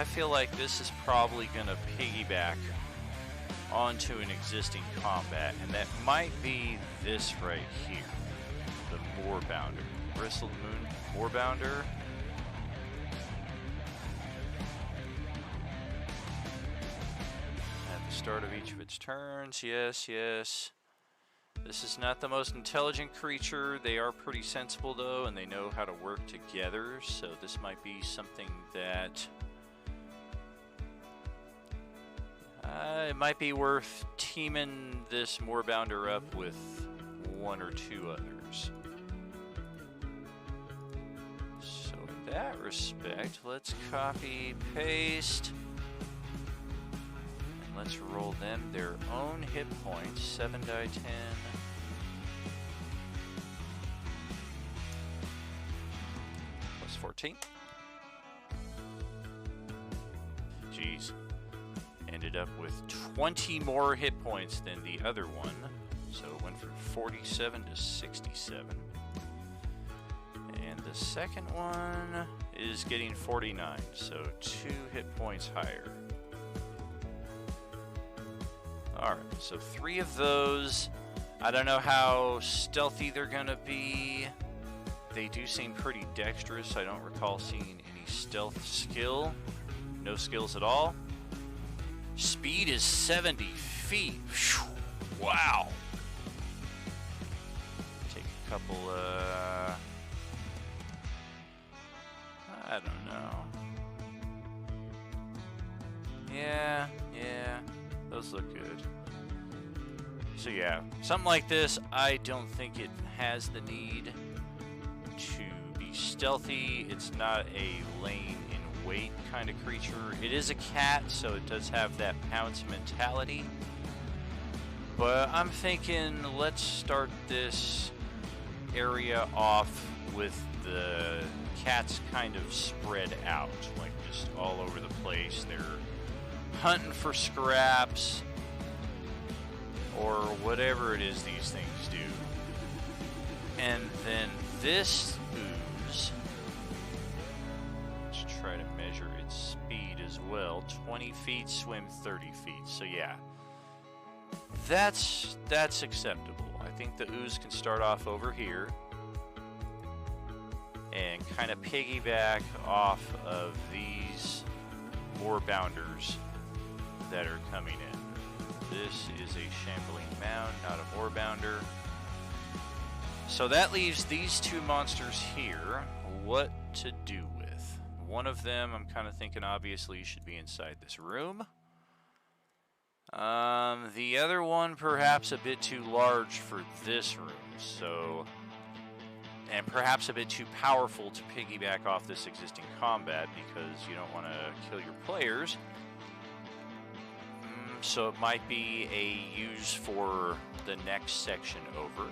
feel like this is probably gonna piggyback onto an existing combat, and that might be this right here, the Moorbounder. Bristled Moon Moorbounder. At the start of each of its turns, yes, yes. This is not the most intelligent creature. They are pretty sensible though, and they know how to work together, so this might be something that it might be worth teaming this Moorbounder up with 1 or 2 others. So in that respect, let's copy, paste, and let's roll them their own hit points, 7 die 10. Plus 14. Jeez. Ended up with 20 more hit points than the other one, so it went from 47 to 67. And the second one is getting 49, so 2 hit points higher. Alright, so 3 of those. I don't know how stealthy they're gonna be. They do seem pretty dexterous. I don't recall seeing any stealth skill. No skills at all. Speed is 70 feet. Whew. Wow. Take a couple, I don't know. Yeah, those look good. So yeah, something like this, I don't think it has the need to be stealthy. It's not a lane in wait kind of creature. It is a cat, so it does have that pounce mentality. But I'm thinking let's start this area off with the cats kind of spread out, like just all over the place. They're hunting for scraps or whatever it is these things do. And then this ooze, let's try to measure its speed as well. 20 feet, swim 30 feet. So yeah, that's acceptable. I I think the ooze can start off over here and kind of piggyback off of these Warbounders that are coming in. This is a Shambling Mound, not a Warbounder. So that leaves these two monsters here. What to do with? One of them, I'm kind of thinking obviously should be inside this room. The other one perhaps a bit too large for this room, so, and perhaps a bit too powerful to piggyback off this existing combat because you don't want to kill your players. So it might be a use for the next section over.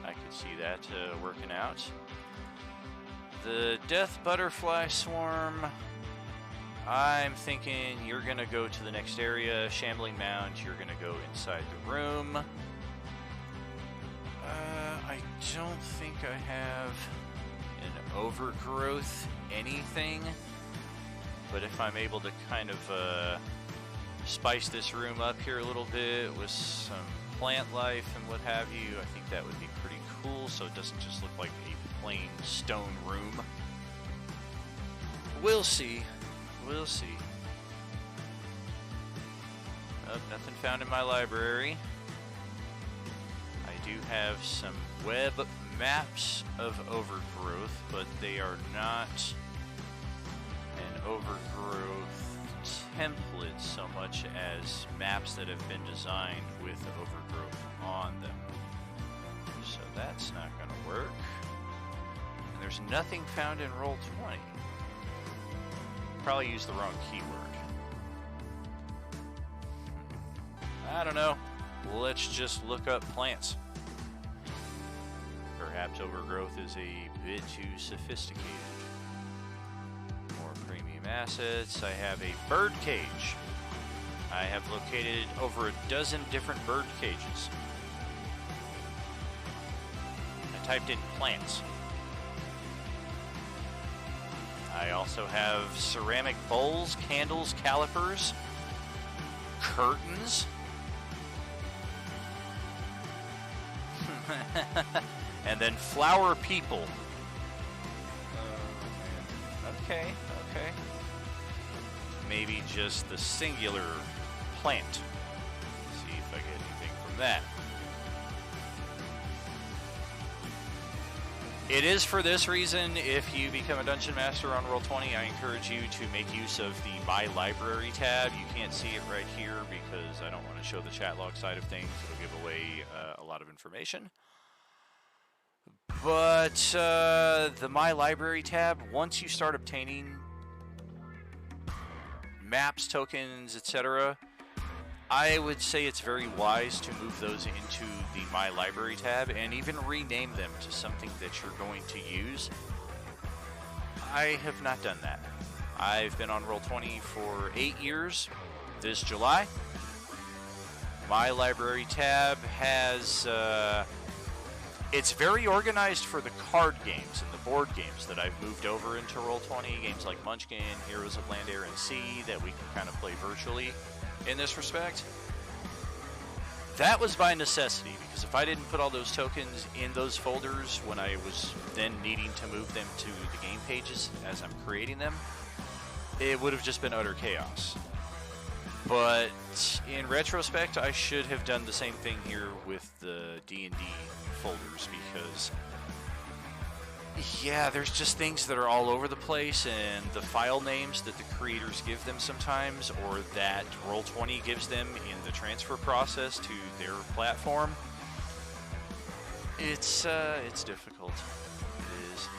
I could see that working out. The Death Butterfly Swarm, I'm thinking you're going to go to the next area. Shambling Mound, you're going to go inside the room. I don't think I have an Overgrowth anything, but if I'm able to kind of spice this room up here a little bit with some plant life and what have you, I think that would be pretty cool, so it doesn't just look like a plain stone room. We'll see. We'll see. Oh, nothing found in my library. I do have some web maps of Overgrowth, but they are not an Overgrowth template so much as maps that have been designed with Overgrowth on them. So that's not going to work. And there's nothing found in Roll20. Probably used the wrong keyword. I don't know. Let's just look up plants. Perhaps Overgrowth is a bit too sophisticated. More premium assets. I have a bird cage. I have located over a dozen different bird cages. I typed in plants. I also have ceramic bowls, candles, calipers, curtains, and then flower people. Okay. Maybe just the singular plant. See if I get anything from that. It is for this reason, if you become a Dungeon Master on Roll20, I encourage you to make use of the My Library tab. You can't see it right here because I don't want to show the chat log side of things. It'll give away a lot of information. But the My Library tab, once you start obtaining maps, tokens, etc., I would say it's very wise to move those into the My Library tab and even rename them to something that you're going to use. I have not done that. I've been on Roll20 for 8 years this July. My Library tab has... it's very organized for the card games and the board games that I've moved over into Roll20. Games like Munchkin, Heroes of Land, Air, and Sea that we can kind of play virtually. In this respect, that was by necessity, because if I didn't put all those tokens in those folders when I was then needing to move them to the game pages as I'm creating them, it would have just been utter chaos. But in retrospect, I should have done the same thing here with the D&D folders, because yeah, there's just things that are all over the place, and the file names that the creators give them sometimes, or that Roll20 gives them in the transfer process to their platform, it's difficult. It is.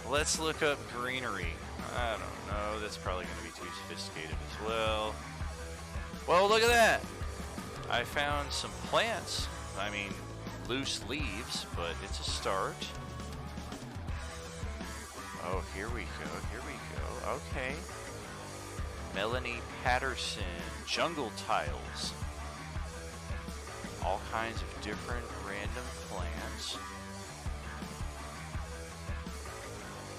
Let's look up greenery. I don't know, that's probably going to be too sophisticated as well. Well, look at that! I found some plants. I mean, loose leaves, but it's a start. Oh, here we go. Okay. Melanie Patterson, jungle tiles. All kinds of different random plants.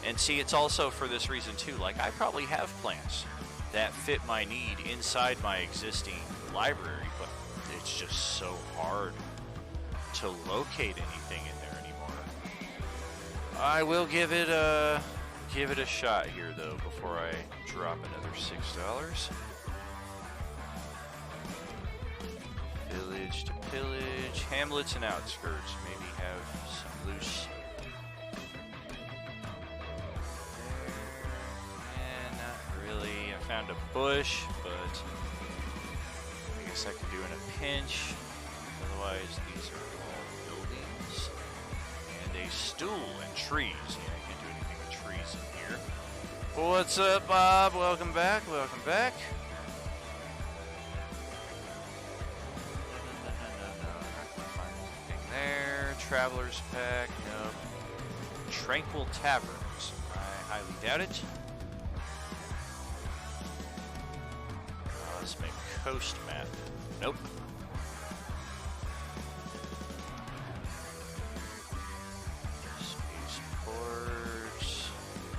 And see, it's also for this reason too, like I probably have plants that fit my need inside my existing library, but it's just so hard to locate anything in there anymore. I will give it a shot here though before I drop another $6. Village to pillage, hamlets and outskirts. Maybe have some loose. And not really. I found a bush, but I guess I could do in a pinch. Otherwise, these are all buildings. And a stool and trees. Yeah, I can't do anything with trees in here. What's up, Bob? Welcome back. Welcome back. There. Traveler's Pack. Nope. Tranquil Taverns. I highly doubt it. Let's make coast map. Nope. Spaceport.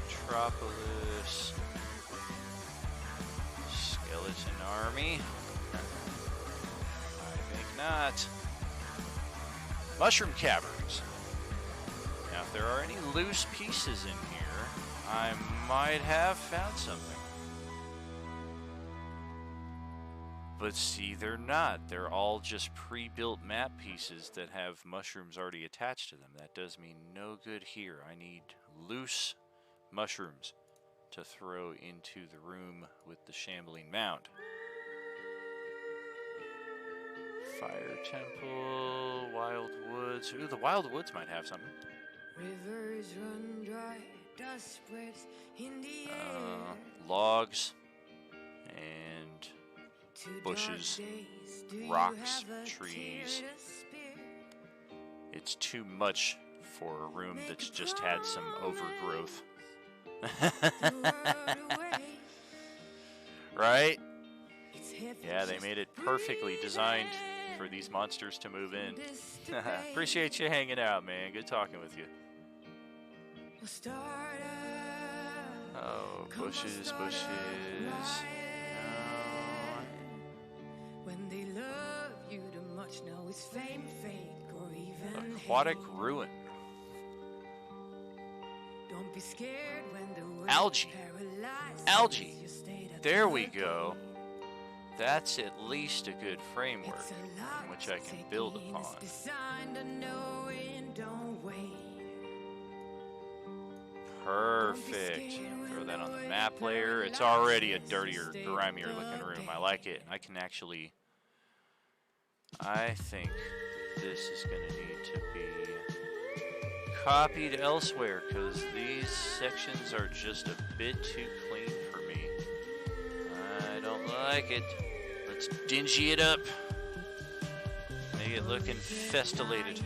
Metropolis. Skeleton Army. I think not. Mushroom Caverns. Now, if there are any loose pieces in here, I might have found something. But see, they're not. They're all just pre-built map pieces that have mushrooms already attached to them. That does me no good here. I need loose mushrooms to throw into the room with the shambling mound. Fire Temple, Wild Woods. Ooh, the Wild Woods might have something. Rivers run dry, dust spreads in the air. Logs and bushes, rocks, trees. It's too much for a room that's just had some overgrowth. Right? Yeah, they made it perfectly designed for these monsters to move in. Appreciate you hanging out, man. Good talking with you. Oh, bushes, bushes. When they love you too much, now it's fame, fake, or even Aquatic ruin. Don't be scared when the world Algae. paralyzes Algae. your state of There we turkey. go. That's at least a good framework It's a lot in which I to can take build in. upon. It's designed to know and don't wait. Perfect. Throw that on the map layer. It's already a dirtier, grimier looking room. I like it. I can actually... I think this is going to need to be copied elsewhere because these sections are just a bit too clean for me. I don't like it. Let's dingy it up. Make it look infestated.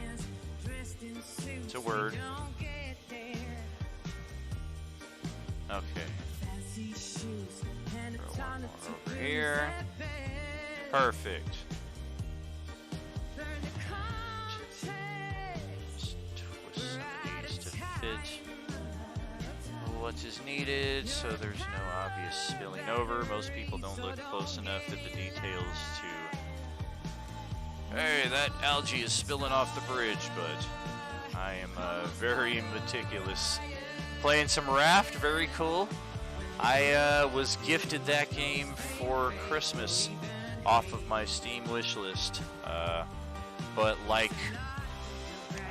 It's a word. Okay. Throw one more over here. Perfect. Just twist these to fit what is needed so there's no obvious spilling over. Most people don't look close enough at the details to... Hey, that algae is spilling off the bridge, but I am very meticulous. Playing some Raft, very cool. I was gifted that game for Christmas off of my Steam wish list. But like,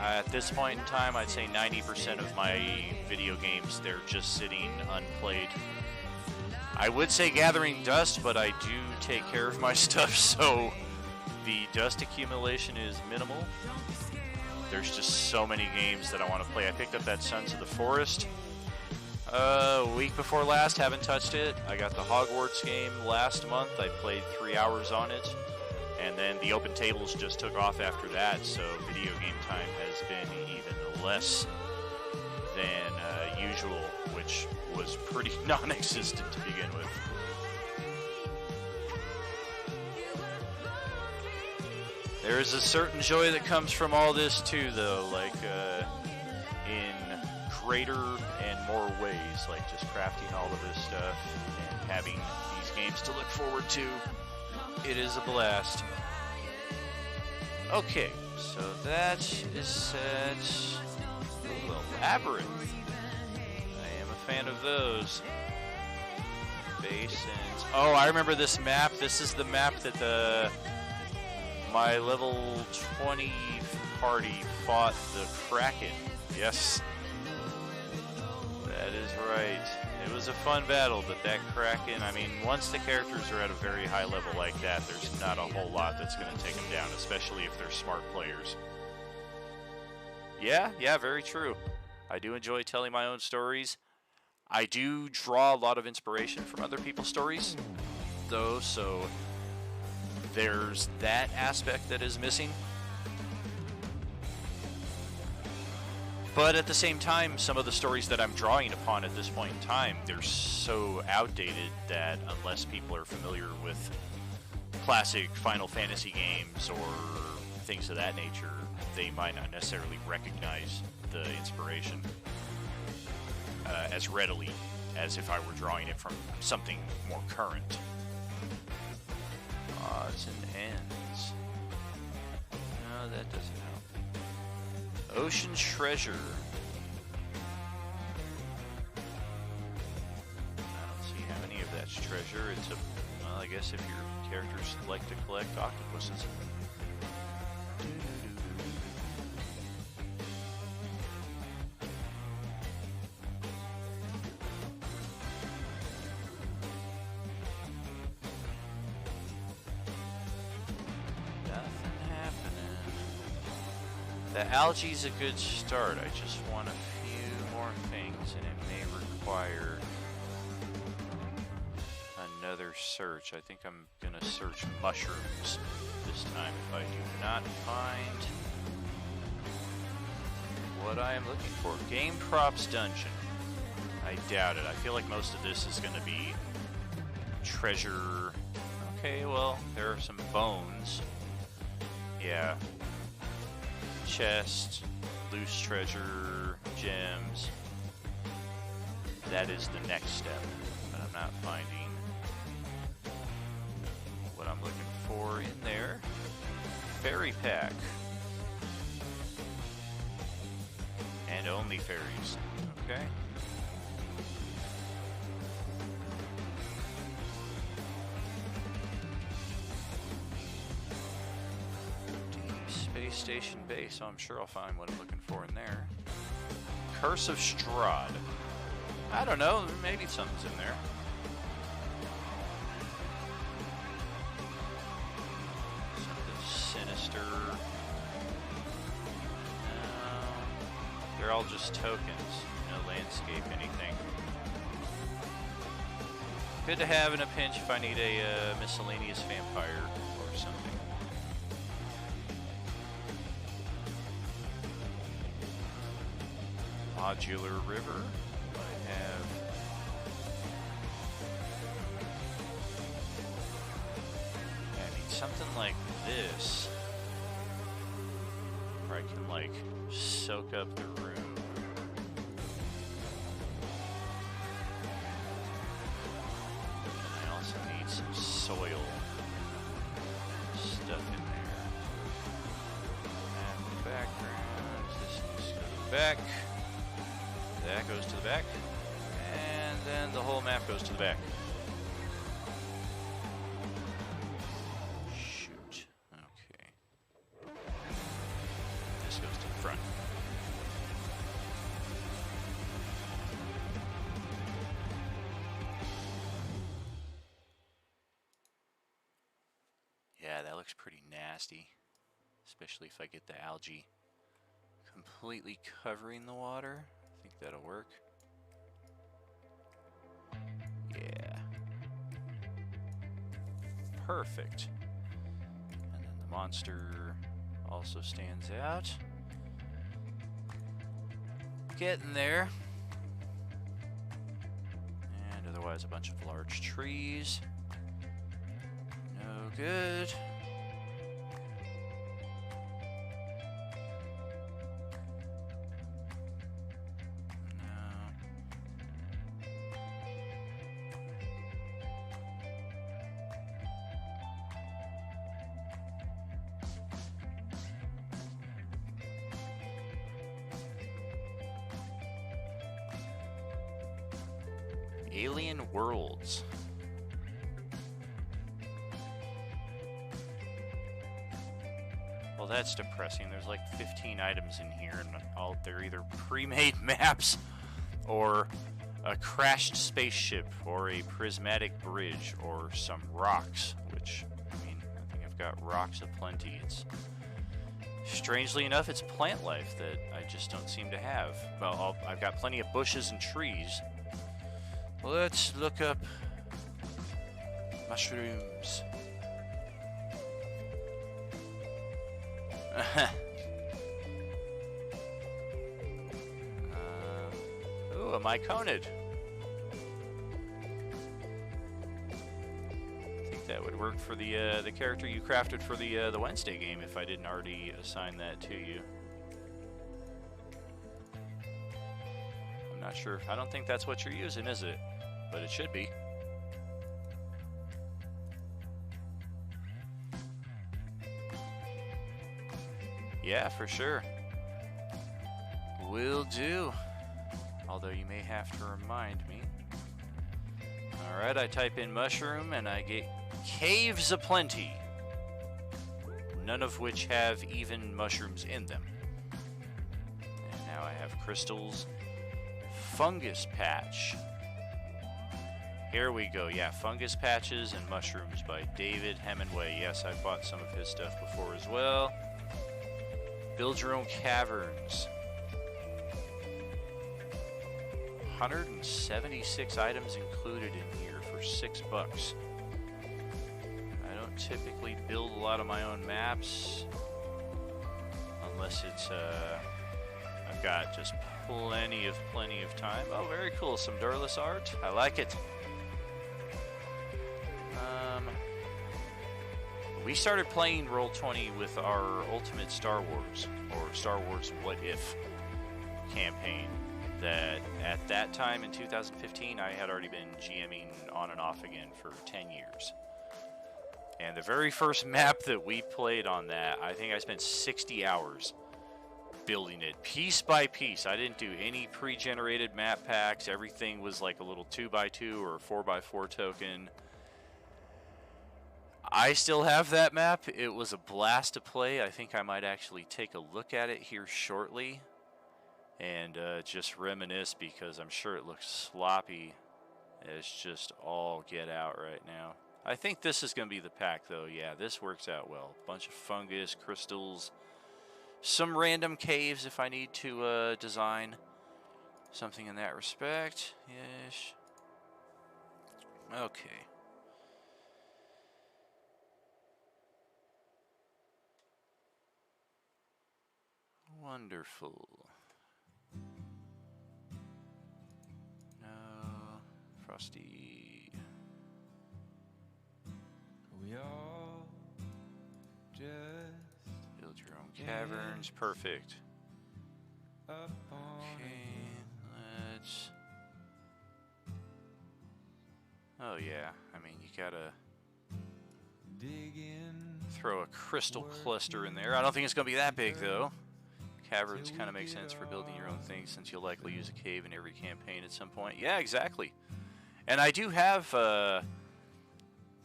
at this point in time, I'd say 90% of my video games, they're just sitting unplayed. I would say Gathering Dust, but I do take care of my stuff, so the dust accumulation is minimal. There's just so many games that I want to play. I picked up that Sons of the Forest a week before last, haven't touched it. I got the Hogwarts game last month. I played 3 hours on it. And then the open tables just took off after that, so video game time has been even less than usual, which was pretty non-existent to begin with. There is a certain joy that comes from all this too, though, like in greater and more ways, like just crafting all of this stuff and having these games to look forward to. It is a blast. Okay, so that is set. Ooh, a labyrinth. I am a fan of those. Basins. Oh, I remember this map. This is the map that my level 20 party fought the Kraken. Yes. That is right. It was a fun battle, but that Kraken, I mean, once the characters are at a very high level like that, there's not a whole lot that's going to take them down, especially if they're smart players. Yeah, very true. I do enjoy telling my own stories. I do draw a lot of inspiration from other people's stories, though, so there's that aspect that is missing. But at the same time, some of the stories that I'm drawing upon at this point in time, they're so outdated that unless people are familiar with classic Final Fantasy games or things of that nature, they might not necessarily recognize the inspiration as readily as if I were drawing it from something more current. Odds and ends. No, that doesn't help. Ocean Treasure. I don't see how any of that's treasure. It's a, well, I guess if your characters like to collect octopuses. The algae's a good start. I just want a few more things, and it may require another search. I think I'm gonna search mushrooms this time if I do not find what I am looking for. Game Props Dungeon. I doubt it. I feel like most of this is gonna be treasure. Okay, well, there are some bones. Yeah. Chest, loose treasure, gems. That is the next step, but I'm not finding what I'm looking for in there. Fairy pack. And only fairies. Okay. Space Station base, so I'm sure I'll find what I'm looking for in there. Curse of Strahd. I don't know, maybe something's in there. Something sinister. No, they're all just tokens. No landscape, anything. Good to have in a pinch if I need a miscellaneous vampire or something. Modular River. I have I need something like this where I can like soak up the room. And I also need some soil stuff in there. And the background, this needs to go to the back. That goes to the back, and then the whole map goes to the back. Shoot. Okay. This goes to the front. Yeah, that looks pretty nasty, especially if I get the algae completely covering the water. I think that'll work. Yeah. Perfect. And then the monster also stands out. Getting there. And otherwise a bunch of large trees. No good. Alien Worlds. Well, that's depressing. There's like 15 items in here, and they're either pre-made maps or a crashed spaceship or a prismatic bridge or some rocks, which, I mean, I think I've got rocks aplenty. It's strangely enough, it's plant life that I just don't seem to have. Well, I've got plenty of bushes and trees. Let's look up mushrooms. Ooh, a myconid. I think that would work for the character you crafted for the Wednesday game if I didn't already assign that to you. I'm not sure. I don't think that's what you're using, is it? But it should be. Yeah, for sure. Will do. Although you may have to remind me. Alright, I type in mushroom and I get caves aplenty. None of which have even mushrooms in them. And now I have crystals. Fungus patch. Here we go. Yeah, fungus patches and mushrooms by David Hemingway. Yes, I bought some of his stuff before as well. Build your own caverns. 176 items included in here for $6. I don't typically build a lot of my own maps unless it's I've got just plenty of time. Oh, very cool. Some Durless art. I like it. We started playing Roll20 with our Ultimate Star Wars, or Star Wars What If campaign, that at that time in 2015 I had already been GMing on and off again for 10 years. And the very first map that we played on that, I think I spent 60 hours building it piece by piece. I didn't do any pre-generated map packs. Everything was like a little 2x2 or 4x4 token. I still have that map. It was a blast to play. I think I might actually take a look at it here shortly and just reminisce, because I'm sure it looks sloppy as just all get out right now. I think this is going to be the pack, though. Yeah, this works out well. Bunch of fungus, crystals, some random caves if I need to design something in that respect. Yes. Okay. Wonderful. No, Frosty. We all just Build your own caverns. Perfect. up on Okay, let's. Oh yeah, I mean you gotta dig in. throw a crystal cluster in there. I don't think it's gonna be that big though. Caverns kind of make sense for building your own thing, since you'll likely use a cave in every campaign at some point. Yeah, exactly. And I do have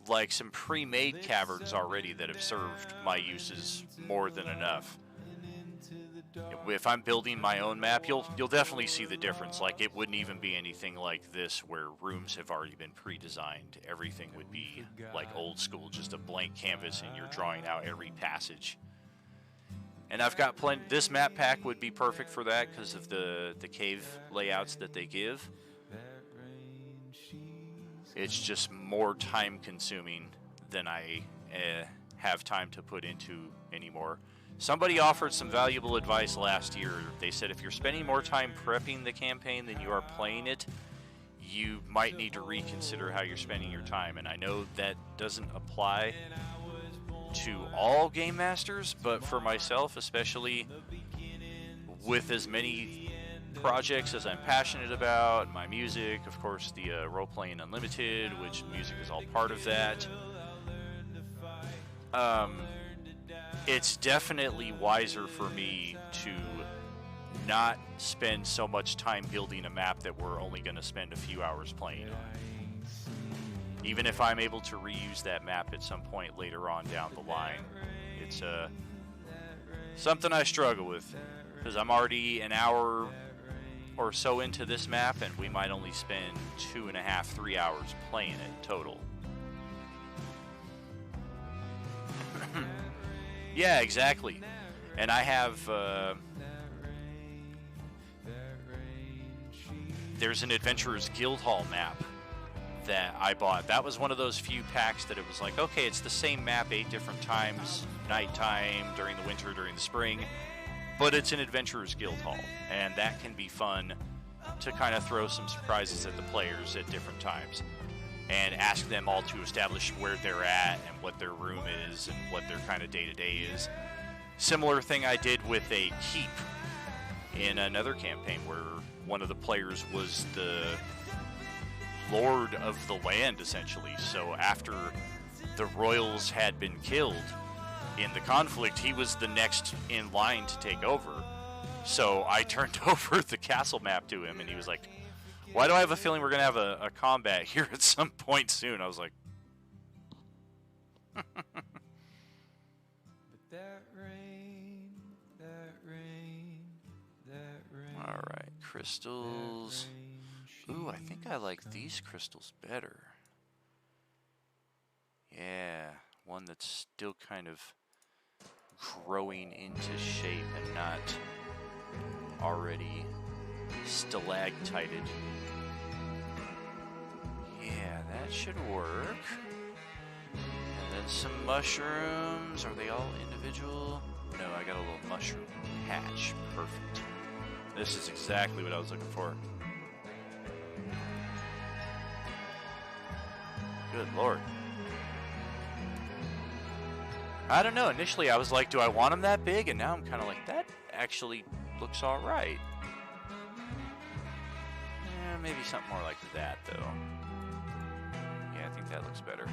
like some pre-made caverns already that have served my uses more than enough. If I'm building my own map, you'll definitely see the difference. Like, it wouldn't even be anything like this where rooms have already been pre-designed. Everything would be like old school, just a blank canvas, and you're drawing out every passage. And I've got plenty. This map pack would be perfect for that because of the cave layouts that they give. It's just more time consuming than I have time to put into anymore. Somebody offered some valuable advice last year. They said if you're spending more time prepping the campaign than you are playing it, you might need to reconsider how you're spending your time. And I know that doesn't apply to all game masters, but for myself, especially with as many projects as I'm passionate about, my music, of course, the Role-Playing Unlimited, which music is all part of that. It's definitely wiser for me to not spend so much time building a map that we're only going to spend a few hours playing on. Even if I'm able to reuse that map at some point later on down the line, it's something I struggle with, because I'm already an hour or so into this map, and we might only spend 2.5, 3 hours playing it total. Yeah, exactly. And I have there's an Adventurers Guildhall map that I bought. That was one of those few packs that it was like, okay, it's the same map 8 different times, nighttime, during the winter, during the spring, but it's an Adventurers Guildhall, and that can be fun to kind of throw some surprises at the players at different times and ask them all to establish where they're at and what their room is and what their kind of day-to-day is. Similar thing I did with a keep in another campaign where one of the players was the lord of the land, essentially. So after the royals had been killed in the conflict, he was the next in line to take over. So I turned over the castle map to him, and he was like, why do I have a feeling we're going to have a combat here at some point soon? I was like... Alright, crystals. Ooh, I think I like these crystals better. Yeah, one that's still kind of growing into shape and not already stalactited. Yeah, that should work. And then some mushrooms. Are they all individual? No, I got a little mushroom patch. Perfect. This is exactly what I was looking for. Good lord. I don't know. Initially, I was like, do I want them that big? And now I'm kind of like, that actually looks all right. Maybe something more like that, though. Yeah, I think that looks better.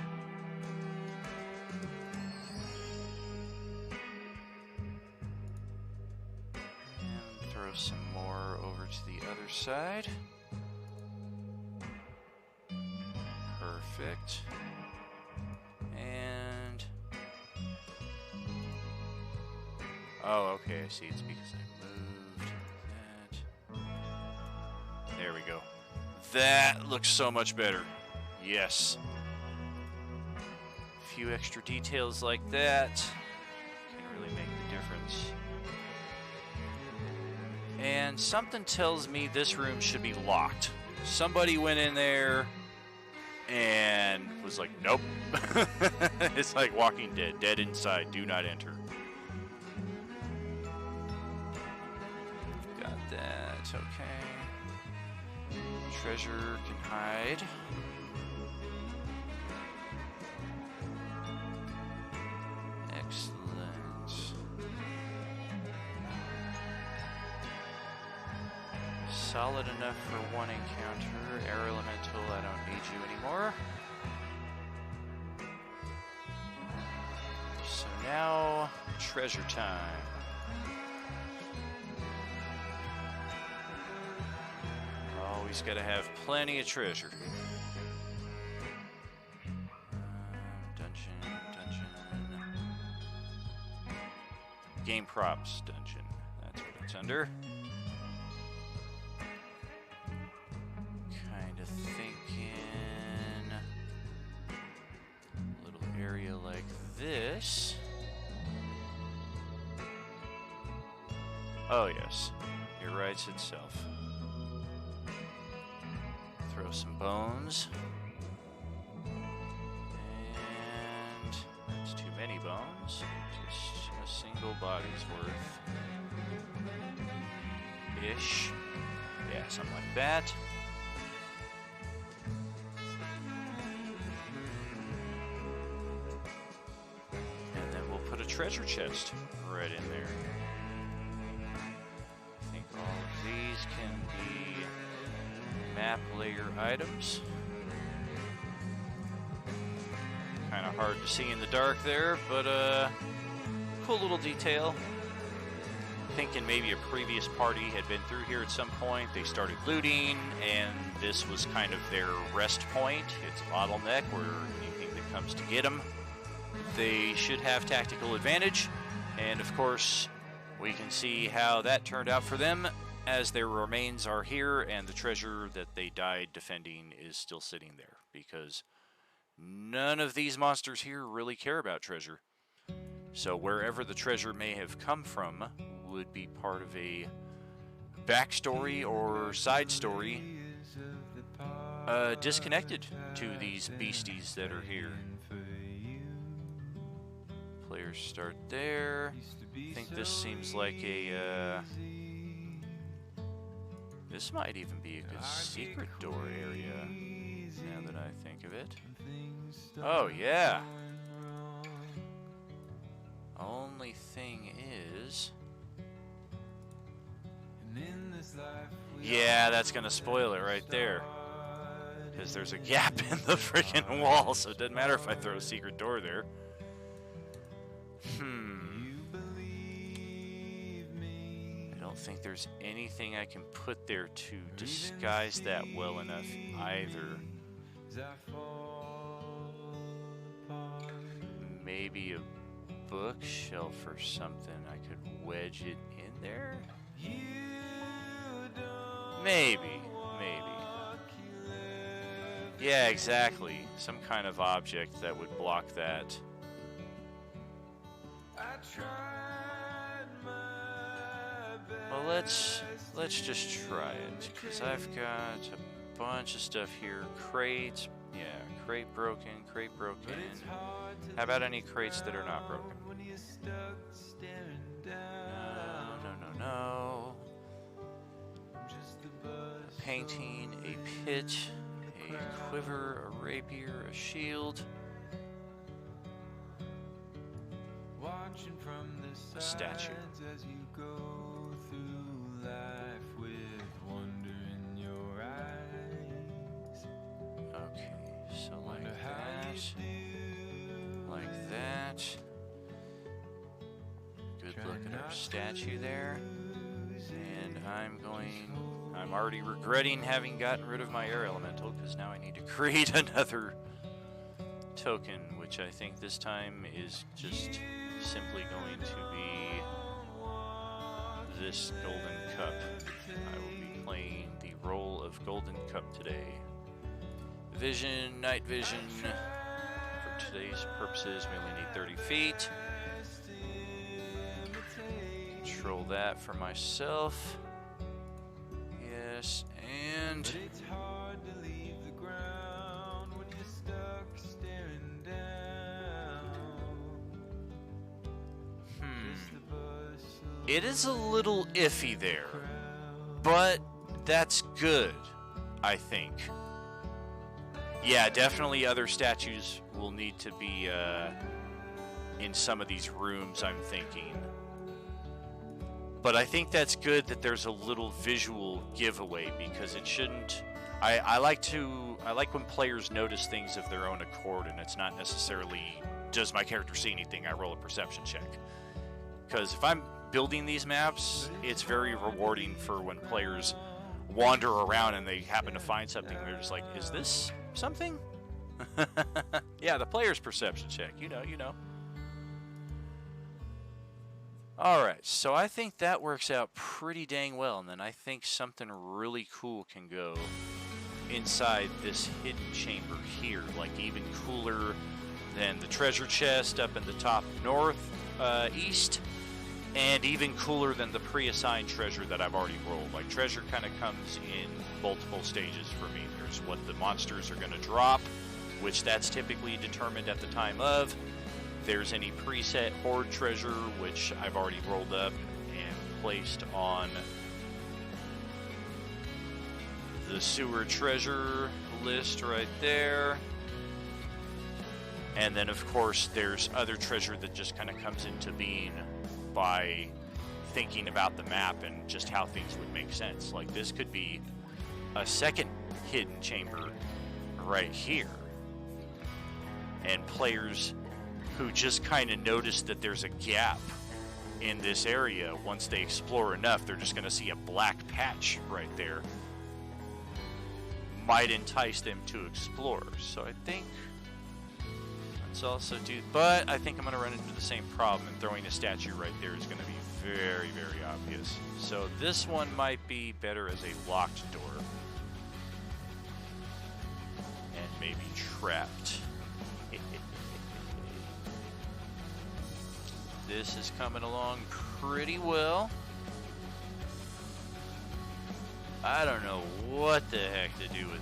And throw some more over to the other side. Perfect. And... oh, okay, I see. It's because I moved that. There we go. That looks so much better. Yes. A few extra details like that can really make the difference. And something tells me this room should be locked. Somebody went in there and was like, nope. It's like Walking Dead. Dead inside. Do not enter. Got that. Okay. Treasure can hide. Excellent. Solid enough for one encounter. Air Elemental, I don't need you anymore. So now, treasure time. Always gotta have plenty of treasure. Dungeon. Game props dungeon. That's what it's under. Kind of thinking a little area like this. Oh yes, it writes itself. Throw some bones. And that's too many bones. Just a single body's worth. Ish. Yeah, something like that. And then we'll put a treasure chest right in there. I think all of these can be map layer items. Kind of hard to see in the dark there, but cool little detail. thinking maybe a previous party had been through here at some point. They started looting, and this was kind of their rest point. It's a bottleneck where anything that comes to get them, they should have tactical advantage. And of course, we can see how that turned out for them, as their remains are here, and the treasure that they died defending is still sitting there, because none of these monsters here really care about treasure. So wherever the treasure may have come from would be part of a backstory or side story disconnected to these beasties that are here. Players start there. I think this seems like a... this might even be a good secret door area, now that I think of it. Oh, yeah. Only thing is... yeah, that's going to spoil it right there. Because there's a gap in the freaking wall, so it doesn't matter if I throw a secret door there. I don't think there's anything I can put there to disguise that well enough either. Maybe a bookshelf or something. I could wedge it in there? Maybe. Yeah, exactly. Some kind of object that would block that. Well, let's just try it, because I've got a bunch of stuff here. Crates, yeah, crate broken. How about any crates that are not broken? No. A painting, a pit, a quiver, a rapier, a shield. A statue. Okay, so like that. Good look at our statue there. And I'm already regretting having gotten rid of my air elemental, because now I need to create another token, which I think this time is just simply going to be this Golden Cup. I will be playing the role of Golden Cup today. Vision, night vision. For today's purposes, we only need 30 feet. Control that for myself. Yes, and... it is a little iffy there, but that's good, I think. Yeah, definitely other statues will need to be in some of these rooms, I'm thinking. But I think that's good that there's a little visual giveaway, because it shouldn't... I like when players notice things of their own accord, and it's not necessarily, does my character see anything? I roll a perception check. Because if I'm building these maps, it's very rewarding for when players wander around and they happen to find something. They're just like, is this something? Yeah, the player's perception check. You know. Alright, so I think that works out pretty dang well, and then I think something really cool can go inside this hidden chamber here, like even cooler than the treasure chest up in the top east, and even cooler than the pre-assigned treasure that I've already rolled. Like, treasure kind of comes in multiple stages for me. There's what the monsters are going to drop, which that's typically determined at the time of. There's any preset hoard treasure, which I've already rolled up and placed on the sewer treasure list right there. And then, of course, there's other treasure that just kind of comes into being by thinking about the map and just how things would make sense. Like, this could be a second hidden chamber right here. And players who just kind of notice that there's a gap in this area. Once they explore enough, they're just going to see a black patch right there. Might entice them to explore. So I think let's also do, but I think I'm going to run into the same problem, and throwing a statue right there is going to be very, very obvious. So this one might be better as a locked door. And maybe trapped. This is coming along pretty well. I don't know what the heck to do with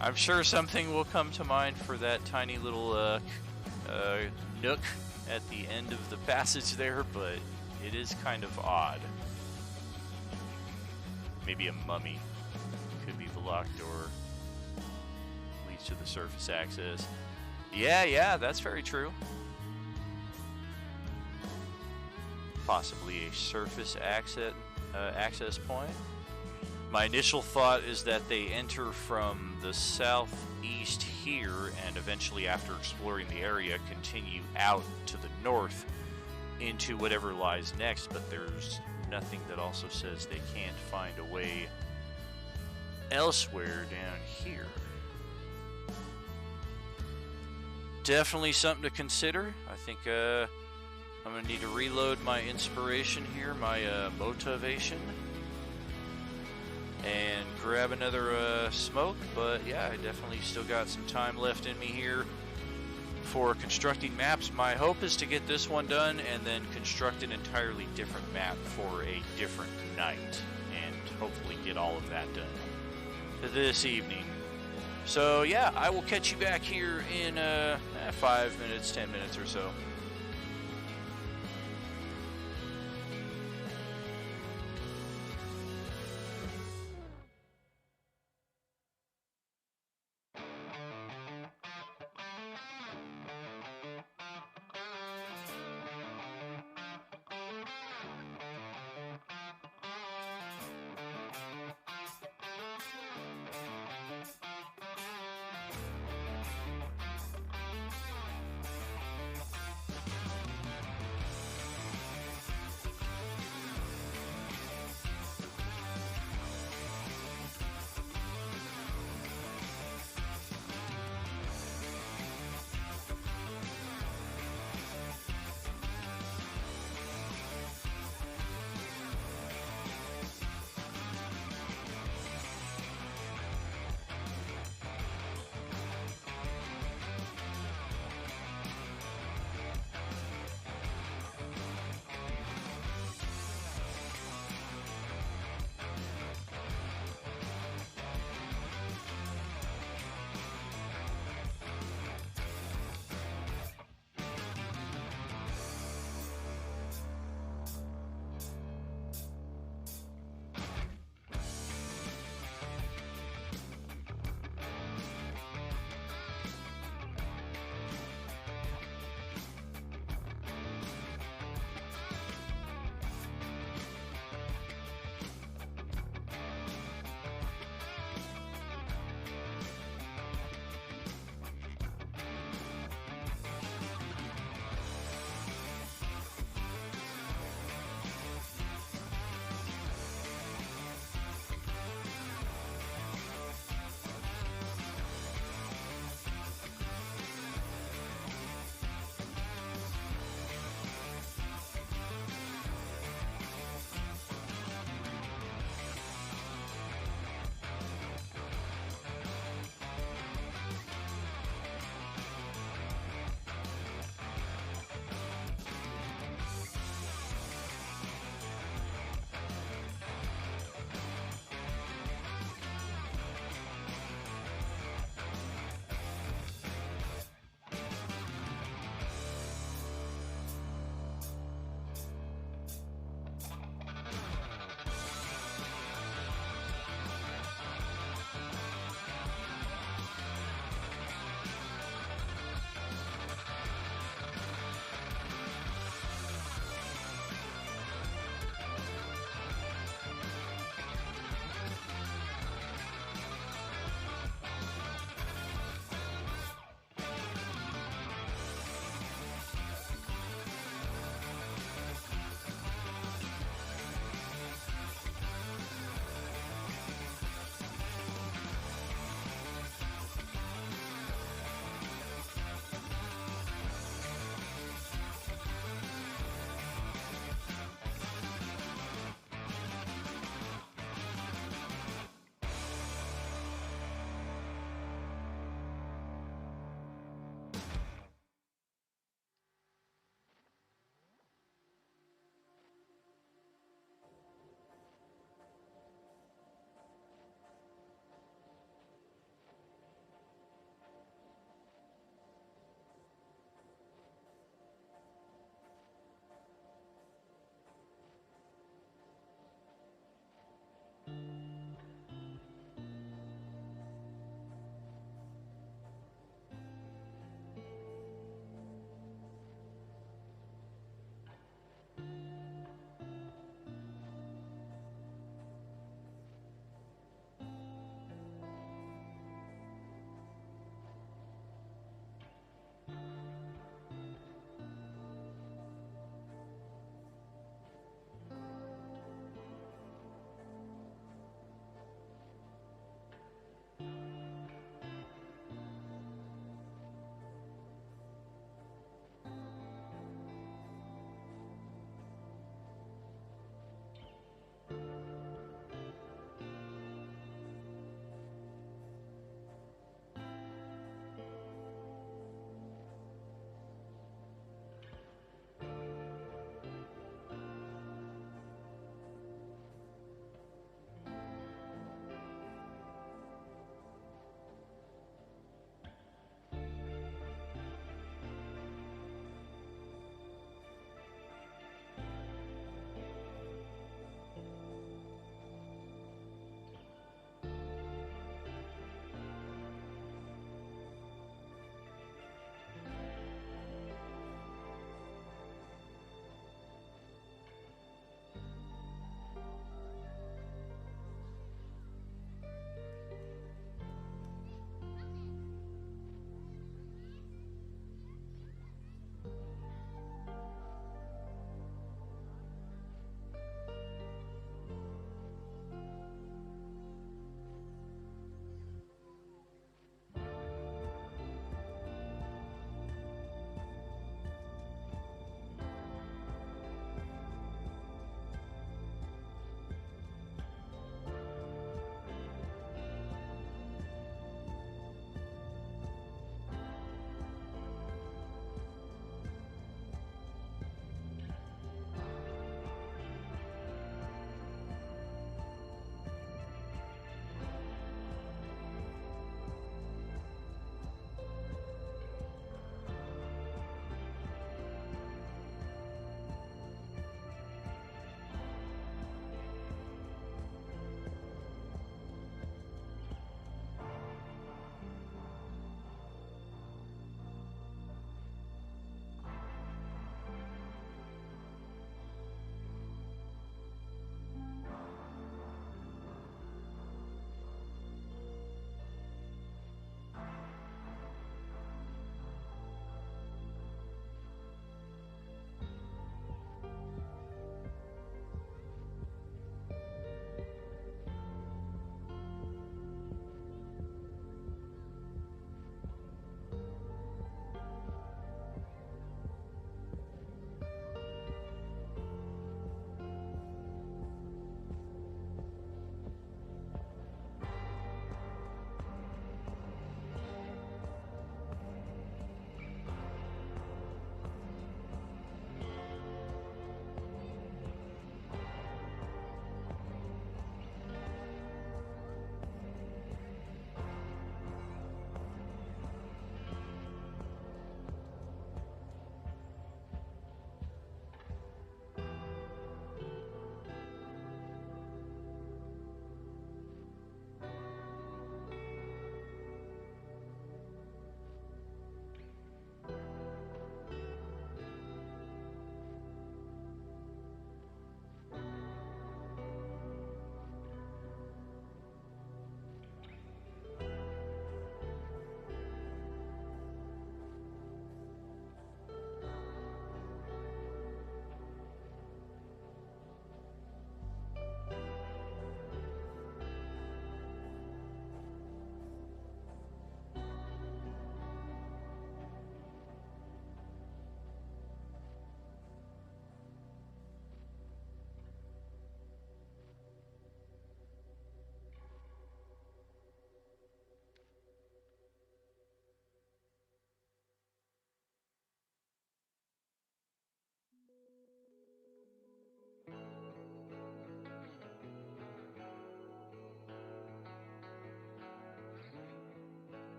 I'm sure something will come to mind for that tiny little nook at the end of the passage there, but it is kind of odd. Maybe a mummy. Could be the locked door. Leads to the surface access. Yeah, that's very true. Possibly a surface access point. My initial thought is that they enter from the southeast here, and eventually, after exploring the area, continue out to the north into whatever lies next, but there's nothing that also says they can't find a way elsewhere down here. Definitely something to consider. I think I'm going to need to reload my inspiration here, my motivation, and grab another smoke. But yeah, I definitely still got some time left in me here for constructing maps. My hope is to get this one done and then construct an entirely different map for a different night, and hopefully get all of that done this evening. So yeah, I will catch you back here in 5 minutes, 10 minutes or so.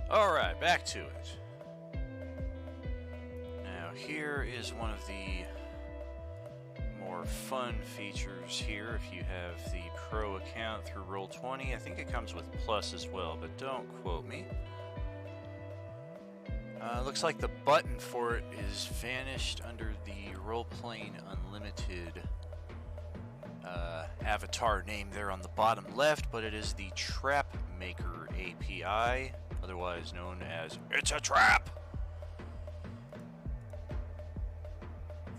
Alright, back to it. Now, here is one of the more fun features here. If you have the Pro account through Roll20, I think it comes with Plus as well, but don't quote me. Looks like the button for it is vanished under the Roleplaying Unlimited avatar name there on the bottom left, but it is the Trap Maker API, otherwise known as It's a Trap!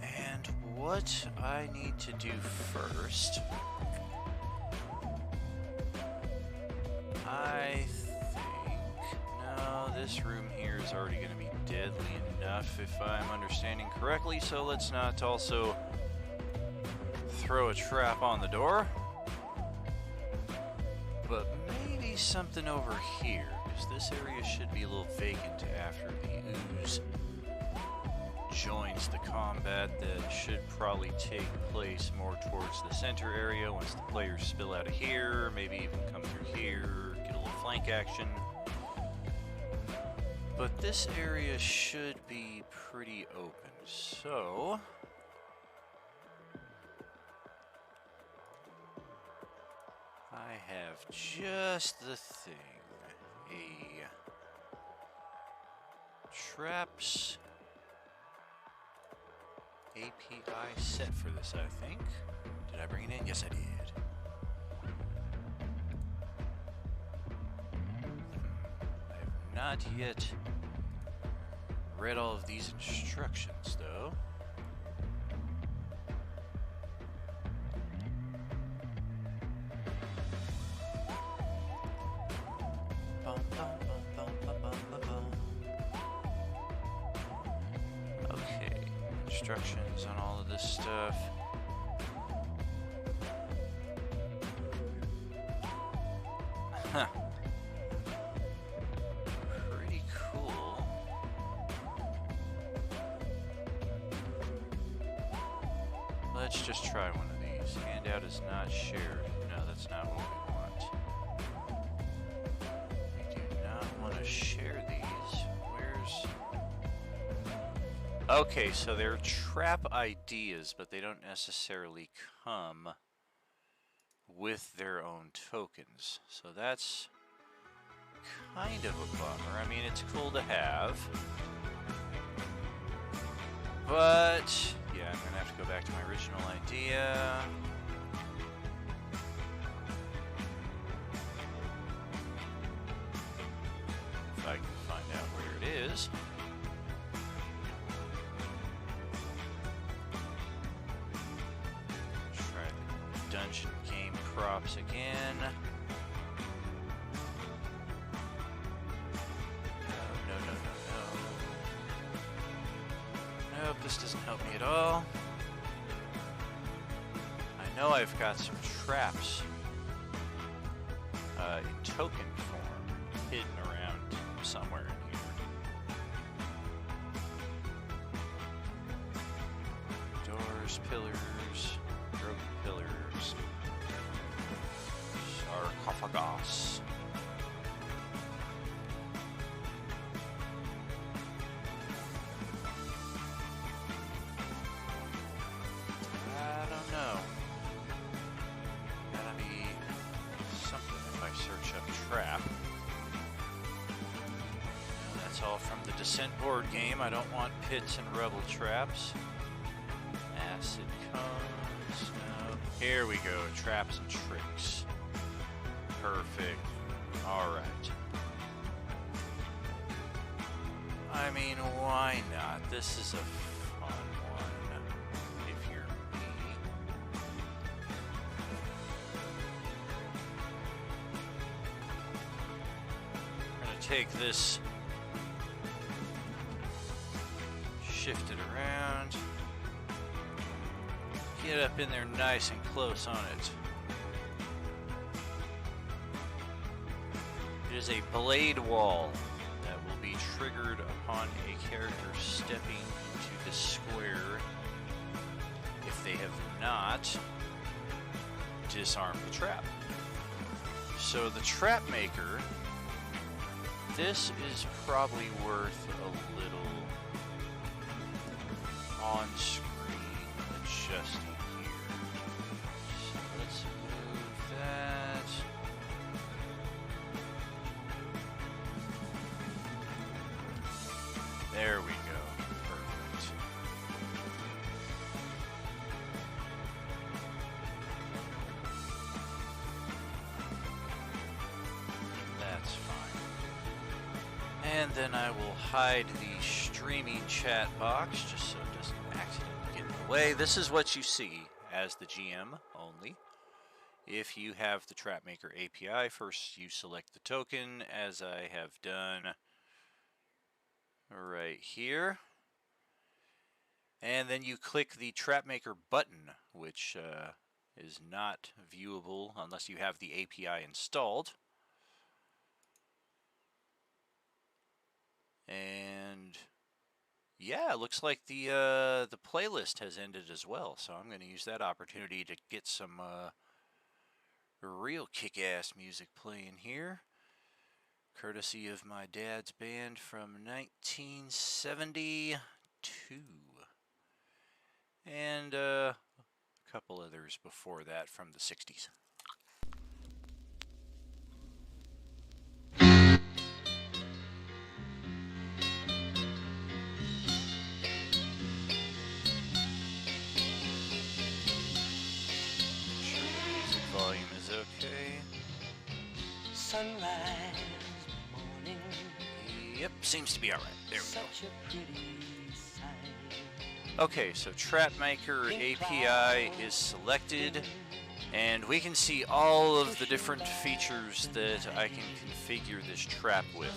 And what I need to do first, I think, no, this room here is already going to be deadly enough if I'm understanding correctly, so let's not also throw a trap on the door. But maybe something over here, because this area should be a little vacant after the ooze joins the combat that should probably take place more towards the center area once the players spill out of here, maybe even come through here, get a little flank action. But this area should be pretty open, so I have just the thing. A traps API set for this, I think. Did I bring it in? Yes, I did. I have not yet read all of these instructions, though. Okay, instructions on all of this stuff. Huh. Pretty cool. Let's just try one of these. Handout is not shared. No, that's not what we want. We do not want to share these. Where's... Okay, so they're trap ideas, but they don't necessarily come with their own tokens. So that's kind of a bummer. I mean, it's cool to have. But, yeah, I'm going to have to go back to my original idea. If I can find out where it is. Try the dungeon game props again. Nope, this doesn't help me at all. I know I've got some traps in token form hidden around somewhere in here. Doors, pillars, broken pillars, sarcophagus. Descent board game. I don't want pits and rebel traps. Acid cones. No. Here we go. Traps and tricks. Perfect. Alright. I mean, why not? This is a fun one. If you're me. I'm gonna take this, shift it around, get up in there nice and close on it. It is a blade wall that will be triggered upon a character stepping into the square if they have not disarmed the trap. So the trap maker this is probably worth a little on screen adjusting here. So let's move that. There we go. Perfect. That's fine. And then I will hide the streaming chat box just so it doesn't accidentally get in the way. This is what you see as the GM only. If you have the TrapMaker API, first you select the token, as I have done right here. And then you click the TrapMaker button, which is not viewable unless you have the API installed. And yeah, it looks like the playlist has ended as well. So I'm going to use that opportunity to get some real kick-ass music playing here, courtesy of my dad's band from 1972, and a couple others before that from the 60s. Volume is okay. Sunrise morning. Yep, seems to be alright. There we go. Such a pretty sight. Okay, so TrapMaker API is selected, and we can see all of the different features that I can configure this trap with.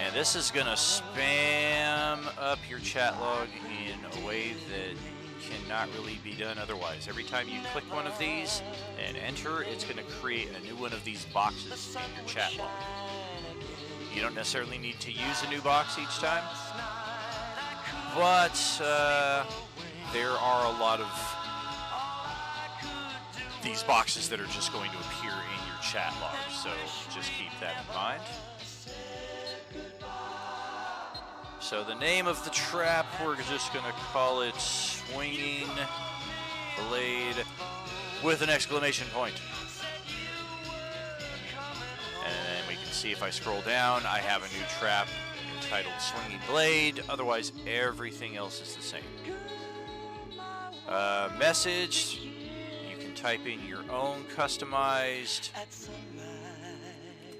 And this is going to spam up your chat log in a way that cannot really be done otherwise. Every time you click one of these and enter, it's going to create a new one of these boxes in your chat log. You don't necessarily need to use a new box each time, but there are a lot of these boxes that are just going to appear in your chat log, so just keep that in mind. So the name of the trap, we're just going to call it Swinging Blade with an exclamation point. And then we can see if I scroll down, I have a new trap entitled Swinging Blade. Otherwise, everything else is the same. Message, you can type in your own customized,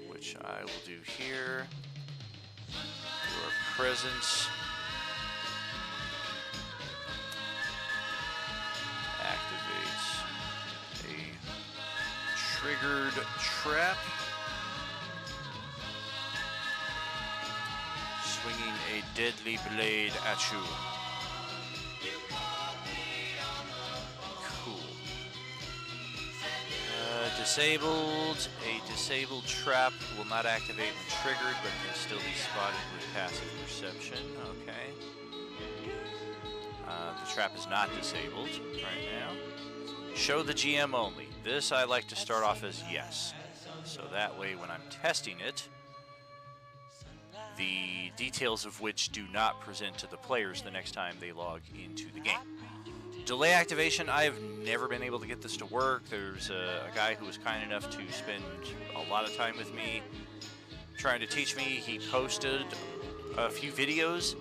which I will do here. Your presence. Activates a triggered trap. Swinging a deadly blade at you. Cool. Disabled. A disabled trap will not activate when triggered, but can still be spotted with passive perception. Okay. The trap is not disabled right now. Show the GM only. This I like to start off as yes. So that way when I'm testing it, the details of which do not present to the players the next time they log into the game. Delay activation, I have never been able to get this to work. There's a guy who was kind enough to spend a lot of time with me trying to teach me. He posted a few videos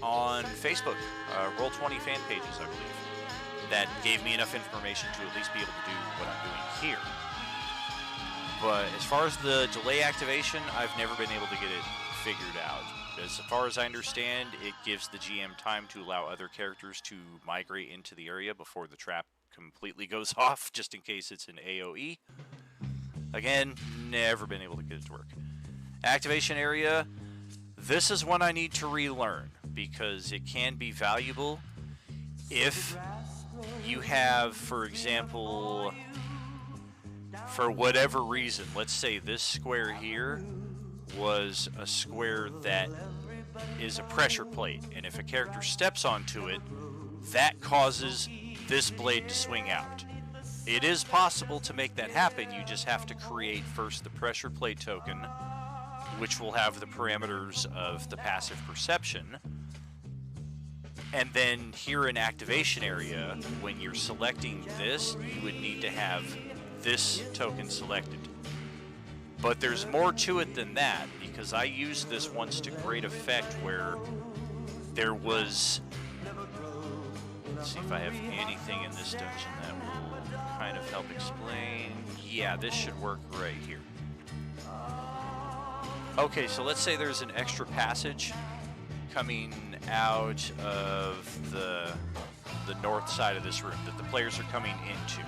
on Facebook, Roll20 fan pages, I believe, that gave me enough information to at least be able to do what I'm doing here. But as far as the delay activation, I've never been able to get it figured out. As far as I understand, it gives the GM time to allow other characters to migrate into the area before the trap completely goes off, just in case it's an AoE. Again, never been able to get it to work. Activation area, this is one I need to relearn, because it can be valuable if you have, for example, for whatever reason, let's say this square here was a square that is a pressure plate, and if a character steps onto it, that causes this blade to swing out. It is possible to make that happen. You just have to create first the pressure plate token, which will have the parameters of the passive perception. And then here in activation area, when you're selecting this, you would need to have this token selected. But there's more to it than that, because I used this once to great effect where there was... Let's see if I have anything in this dungeon that will kind of help explain. Yeah, this should work right here. Okay, so let's say there's an extra passage coming out of the north side of this room that the players are coming into.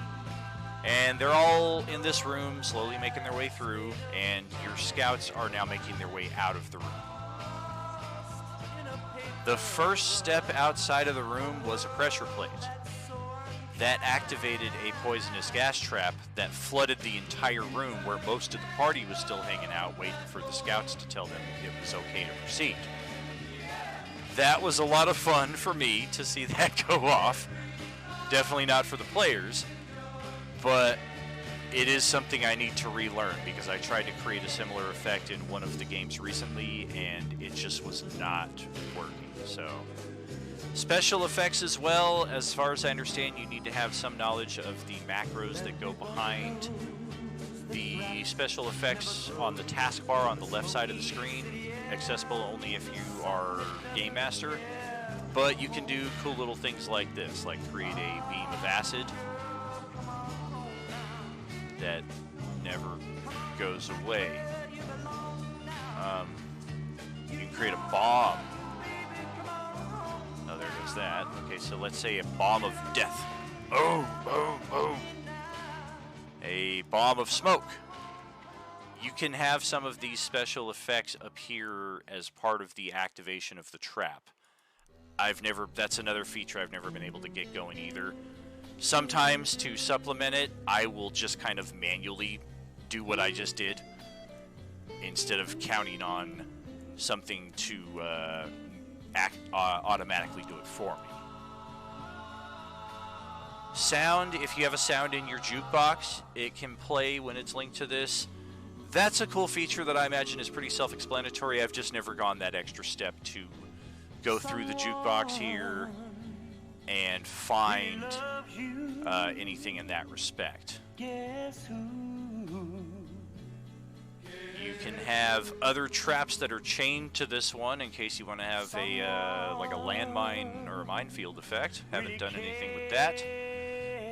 And they're all in this room, slowly making their way through, and your scouts are now making their way out of the room. The first step outside of the room was a pressure plate. That activated a poisonous gas trap that flooded the entire room where most of the party was still hanging out, waiting for the scouts to tell them it was okay to proceed. That was a lot of fun for me to see that go off. Definitely not for the players, but it is something I need to relearn because I tried to create a similar effect in one of the games recently and it just was not working. So, special effects as well, as far as I understand, you need to have some knowledge of the macros that go behind the special effects on the taskbar on the left side of the screen, accessible only if you are Game Master. But you can do cool little things like this, like create a beam of acid that never goes away. You can create a bomb. Oh, there goes that. Okay, so let's say a bomb of death. Boom, boom, boom. A bomb of smoke. You can have some of these special effects appear as part of the activation of the trap. That's another feature I've never been able to get going either. Sometimes to supplement it, I will just kind of manually do what I just did instead of counting on something to automatically do it for me. Sound, if you have a sound in your jukebox, it can play when it's linked to this. That's a cool feature that I imagine is pretty self-explanatory. I've just never gone that extra step to go through the jukebox here and find anything in that respect. You can have other traps that are chained to this one in case you want to have a like a landmine or a minefield effect. Haven't done anything with that.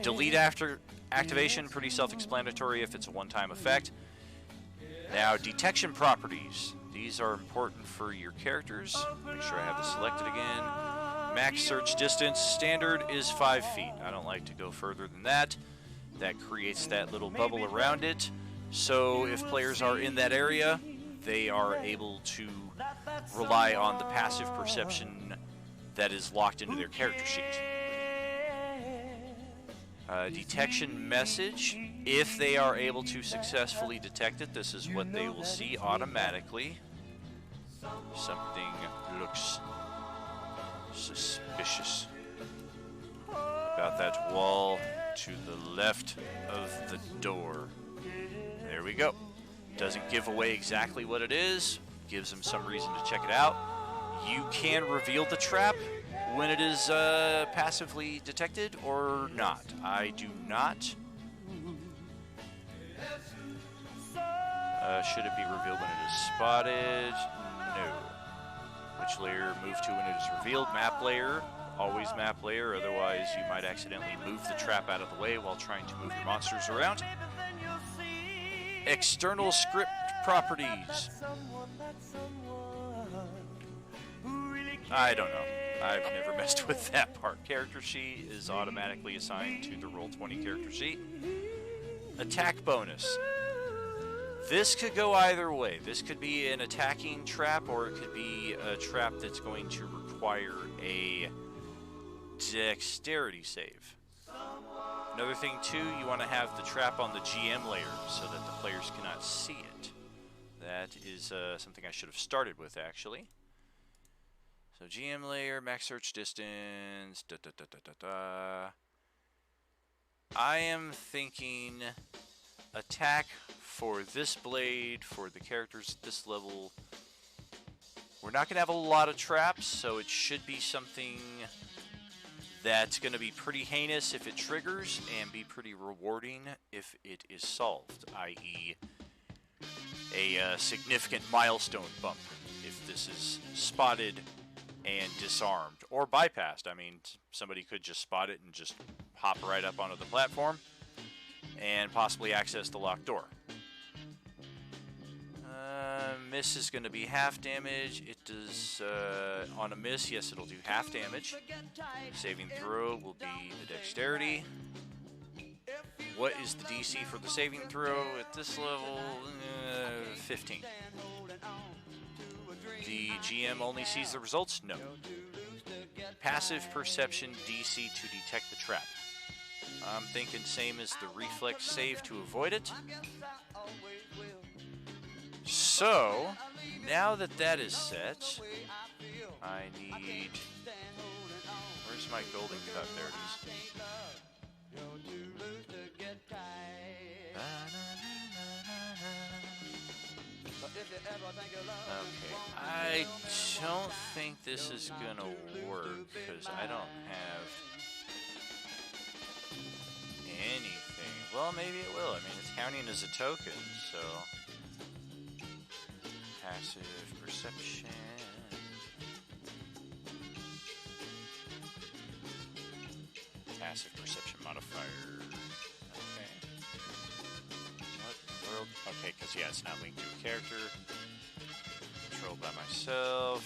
Delete after activation, pretty self-explanatory if it's a one-time effect. Now, detection properties. These are important for your characters. Make sure I have this selected again. Max search distance standard is 5 feet. I don't like to go further than that. That creates that little bubble around it. So if players are in that area, they are able to rely on the passive perception that is locked into their character sheet. Detection message. If they are able to successfully detect it, this is what they will see automatically. Something looks suspicious about that wall to the left of the door. There we go. Doesn't give away exactly what it is. Gives them some reason to check it out. You can reveal the trap when it is passively detected or not. I do not. Should it be revealed when it is spotted? No. Which layer move to when it is revealed? Map layer. Always map layer, otherwise you might accidentally move the trap out of the way while trying to move your monsters around. External script properties. I don't know. I've never messed with that part. Character sheet is automatically assigned to the Roll20 character sheet. Attack bonus. This could go either way. This could be an attacking trap, or it could be a trap that's going to require a dexterity save. Another thing too, you want to have the trap on the GM layer so that the players cannot see it. That is something I should have started with actually. So GM layer, max search distance, I am thinking attack for this blade, for the characters at this level, we're not going to have a lot of traps, so it should be something that's going to be pretty heinous if it triggers and be pretty rewarding if it is solved, i.e. a significant milestone bump if this is spotted and disarmed or bypassed. I mean, somebody could just spot it and just hop right up onto the platform and possibly access the locked door. Miss is going to be half damage. It does, on a miss, yes, it'll do half damage. Saving throw will be the dexterity. What is the DC for the saving throw at this level? 15. The GM only sees the results? No. Passive perception DC to detect the trap. I'm thinking same as the reflex save to avoid it. So, now that that is set, I need... Where's my golden cup? There it is. Okay, I don't think this is gonna work, because I don't have anything. Well, maybe it will. I mean, it's counting as a token, so... Passive perception. Passive perception modifier. Okay. What in the world? Okay, because yeah, it's not linked to a character. Controlled by myself.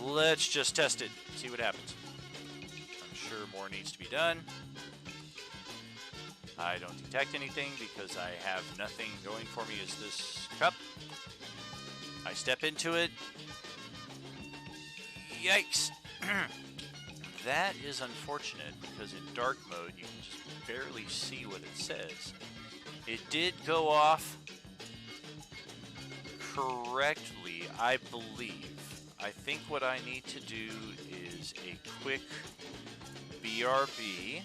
Let's just test it. See what happens. I'm sure more needs to be done. I don't detect anything because I have nothing going for me as this cup. I step into it. Yikes. That is unfortunate because in dark mode you can just barely see what it says. It did go off correctly, I believe. I think what I need to do is a quick BRB,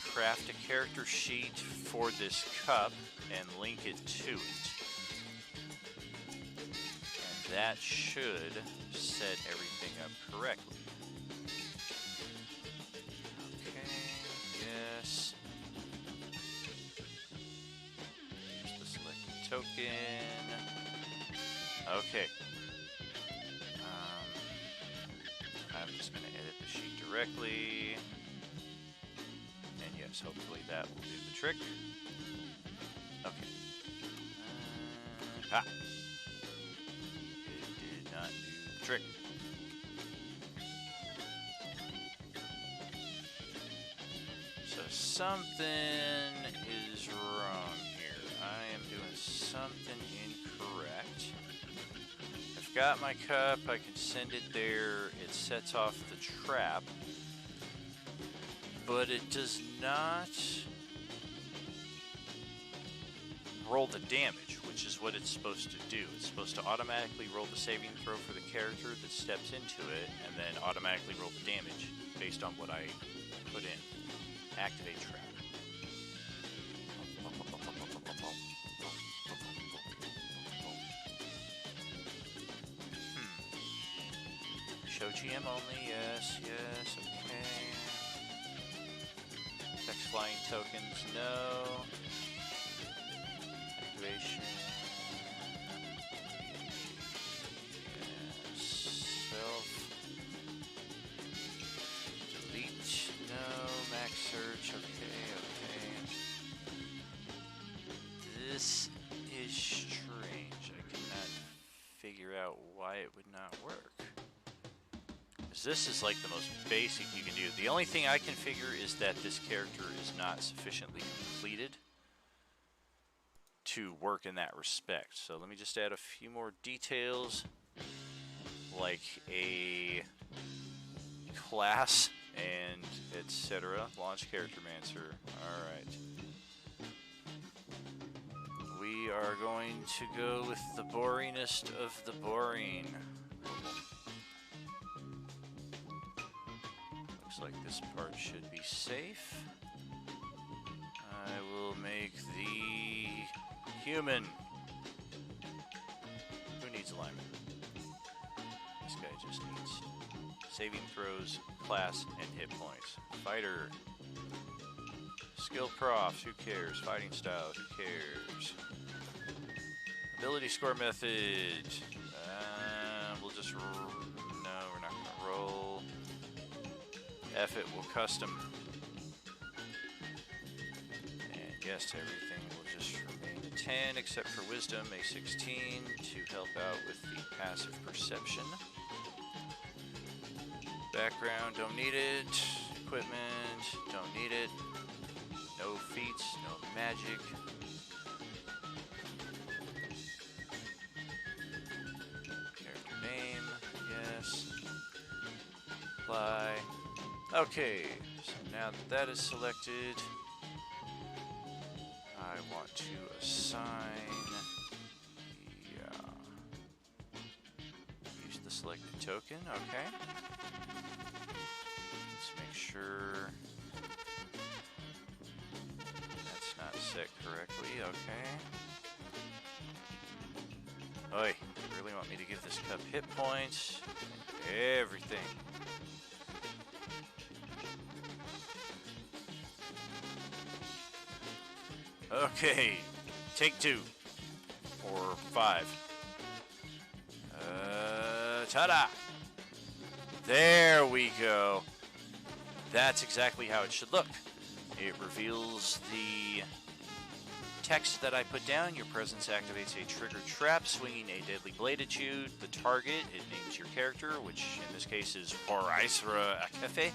craft a character sheet for this cup, and link it to it. And that should set everything up correctly. Okay, yes. Use the selected token. Okay. I'm just going to edit the sheet directly. And yes, hopefully that will do the trick. Okay. Ha! It did not do the trick. So something is wrong here. I am doing something incorrect. I've got my cup, I can send it there, it sets off the trap, but it does not roll the damage, which is what it's supposed to do. It's supposed to automatically roll the saving throw for the character that steps into it, and then automatically roll the damage based on what I put in. Activate trap. Show GM only, yes, yes, okay. Text flying tokens, no. Activation. Yes. Self. Delete, no. Max search, okay, okay. This is strange. I cannot figure out why it would not work. This is like the most basic you can do. The only thing I can figure is that this character is not sufficiently completed to work in that respect. So let me just add a few more details, like a class and etc. Launch character mancer. Alright. We are going to go with the boringest of the boring. Looks like this part should be safe. I will make the human. Who needs alignment? This guy just needs saving throws, class, and hit points. Fighter. Skill profs, who cares? Fighting style, who cares? Ability score method. We'll just no, we're not gonna roll. F it, we'll custom. And yes, everything will just remain a 10 except for wisdom, a 16 to help out with the passive perception. Background, don't need it. Equipment, don't need it. No feats, no magic. Character name, yes. Apply. Okay, so now that that is selected, I want to assign the, use the selected token, okay. Let's make sure that's not set correctly, okay. Oi, you really want me to give this cup hit points? Everything. Okay, take 2 or 5. Ta-da! There we go. That's exactly how it should look. It reveals the text that I put down. Your presence activates a triggered trap, swinging a deadly blade at you. The target, it names your character, which in this case is Horaisra Akefe.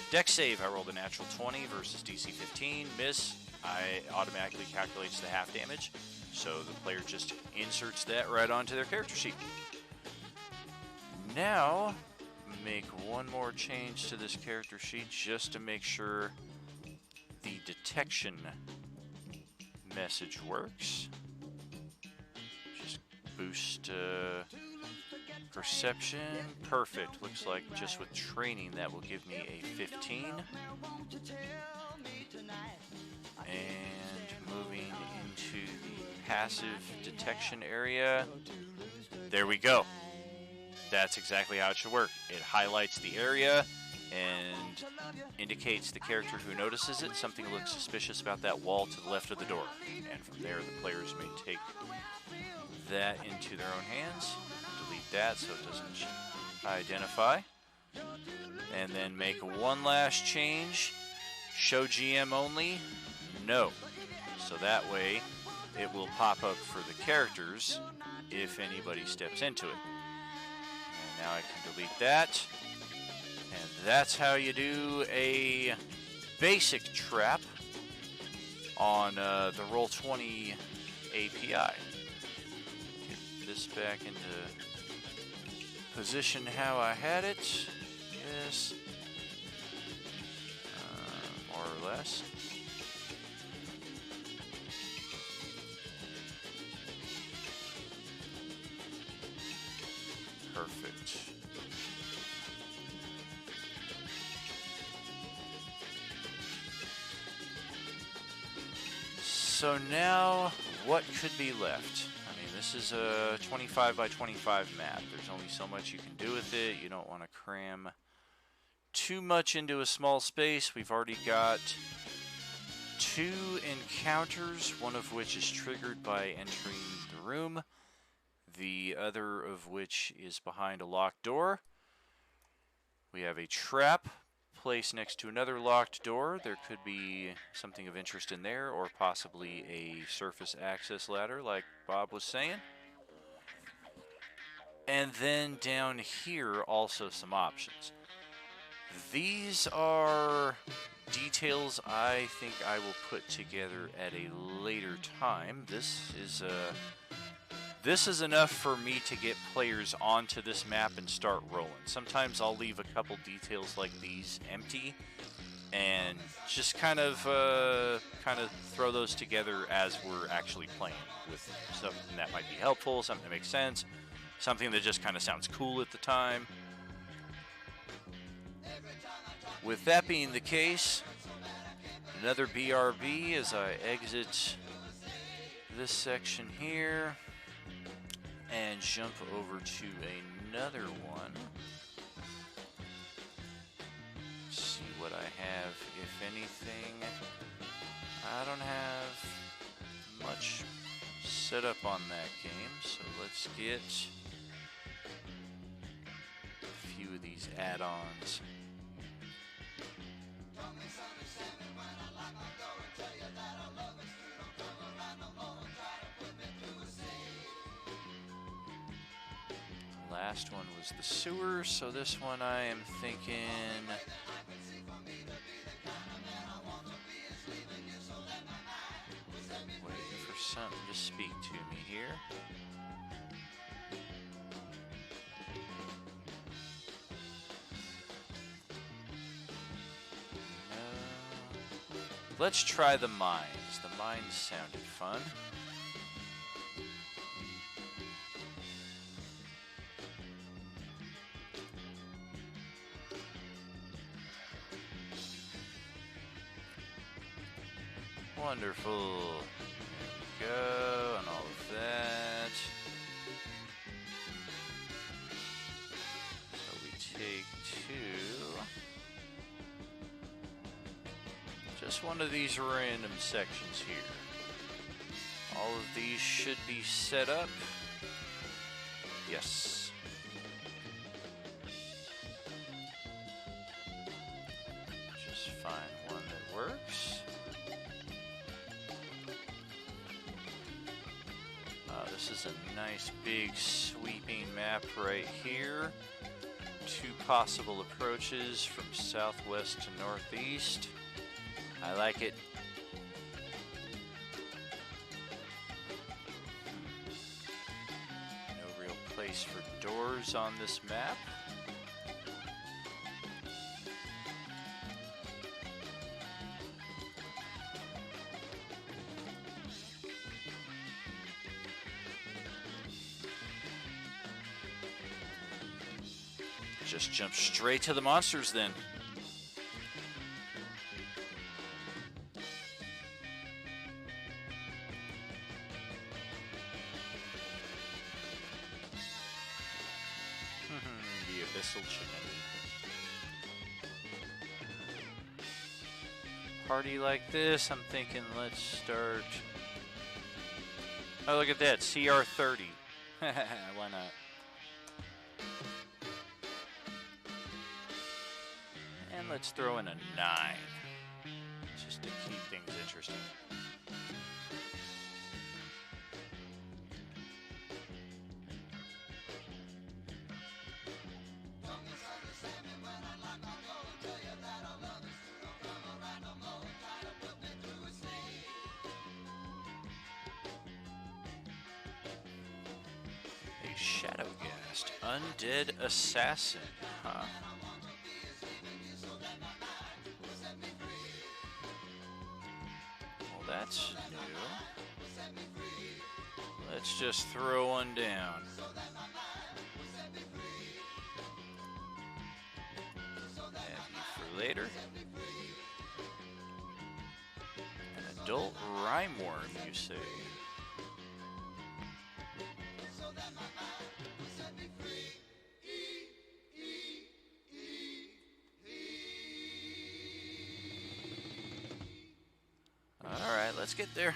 Dex save, I rolled a natural 20 versus DC 15. Miss, I automatically calculates the half damage. So the player just inserts that right onto their character sheet. Now, make one more change to this character sheet just to make sure the detection message works. Just boost perception. Perfect. Looks like just with training that will give me a 15. And moving into the passive detection area. There we go. That's exactly how it should work. It highlights the area and indicates the character who notices it. Something looks suspicious about that wall to the left of the door. And from there, the players may take that into their own hands. Delete that so it doesn't identify. And then make one last change. Show GM only. No. So that way, it will pop up for the characters if anybody steps into it. And now I can delete that. And that's how you do a basic trap on the Roll20 API. Get this back into position how I had it. Yes. More or less. Perfect. So now, what could be left? I mean, this is a 25 by 25 map. There's only so much you can do with it. You don't want to cram too much into a small space. We've already got 2 encounters, one of which is triggered by entering the room, the other of which is behind a locked door. We have a trap placed next to another locked door. There could be something of interest in there, or possibly a surface access ladder like Bob was saying. And then down here, also some options. These are details I think I will put together at a later time. This is enough for me to get players onto this map and start rolling. Sometimes I'll leave a couple details like these empty and just kind of throw those together as we're actually playing with something that might be helpful, something that makes sense, something that just kind of sounds cool at the time. With that being the case, Another BRB as I exit this section here and jump over to another one. See what I have, if anything. I don't have much set up on that game, so let's get a few of these add-ons. Last one was the sewer, so this one I am thinking waiting for something to speak to me here. Let's try the mines. The mines sounded fun. Wonderful. There we go, and all of that. So we take 2. Just one of these random sections here. All of these should be set up. Yes. Just find one that works. This is a nice big sweeping map right here. 2 possible approaches from southwest to northeast. I like it. No real place for doors on this map. Just jump straight to the monsters then. The Abyssal Chicken. Party like this, I'm thinking let's start. Oh, look at that, CR30. Why not? And let's throw in a 9, just to keep things interesting. A Shadowghast, Undead Assassin, huh? That's new. Let's just throw one down. Happy for later. An adult rhyme worm, you say? Alright, let's get there.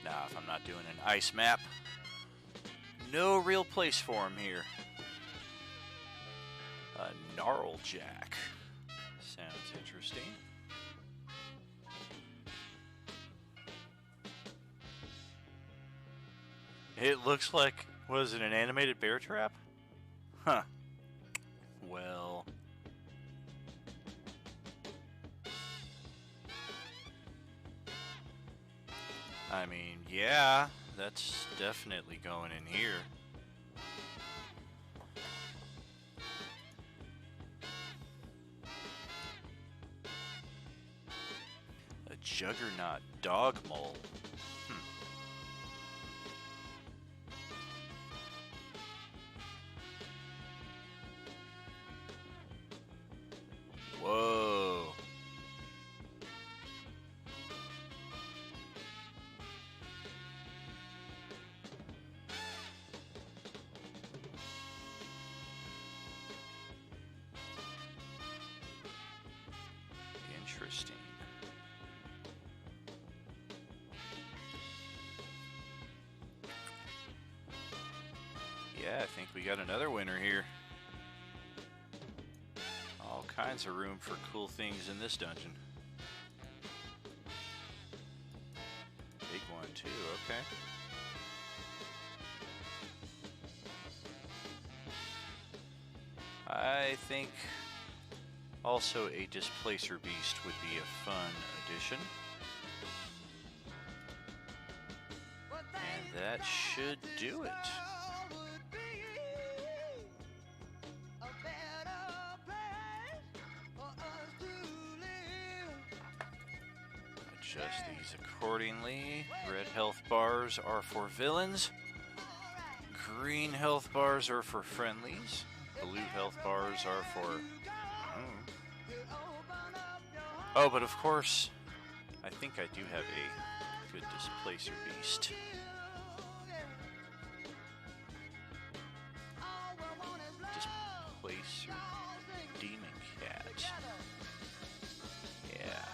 Now, if I'm not doing an ice map, no real place for him here. A Gnarljack. Sounds interesting. It looks like, was it an animated bear trap? Huh. Well. I mean, yeah, that's definitely going in here. Juggernaut Dog Mole. Whoa. Interesting. Yeah, I think we got another winner here. All kinds of room for cool things in this dungeon. Big one too, okay. I think also a Displacer Beast would be a fun addition. And that should do it. Adjust these accordingly. Red health bars are for villains. Green health bars are for friendlies. Blue health bars are for... Oh, but of course, I think I do have a good Displacer Beast. Displacer Demon Cat. Yeah.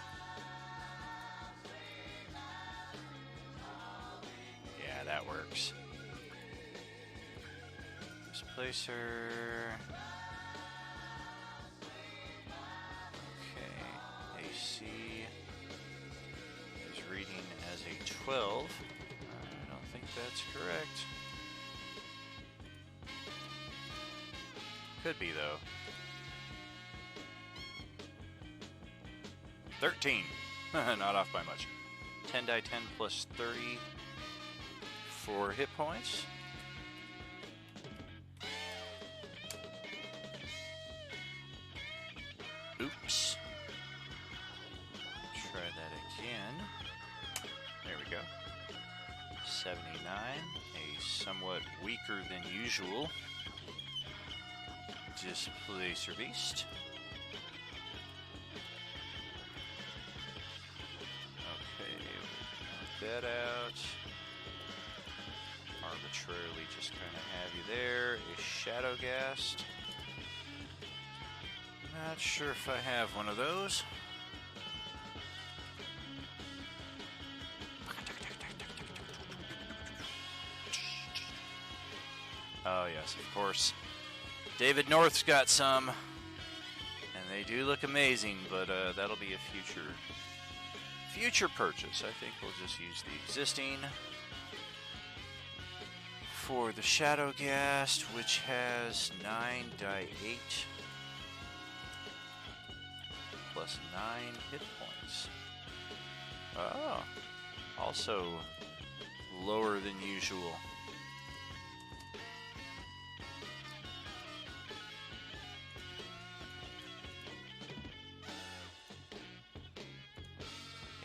Yeah, that works. Displacer. Okay. AC is reading as a 12. I don't think that's correct. Could be, though. 13. Not off by much. 10 die 10 plus 30 for hit points. Oops. Try that again. There we go. 79. A somewhat weaker than usual Displacer Beast. Okay, we'll knock that out. Arbitrarily just kind of have you there. A Shadowghast. Not sure if I have one of those. Oh yes, of course. David North's got some, and they do look amazing, but that'll be a future purchase. I think we'll just use the existing for the Shadowghast, which has 9 die 8 plus 9 hit points. Oh, also lower than usual.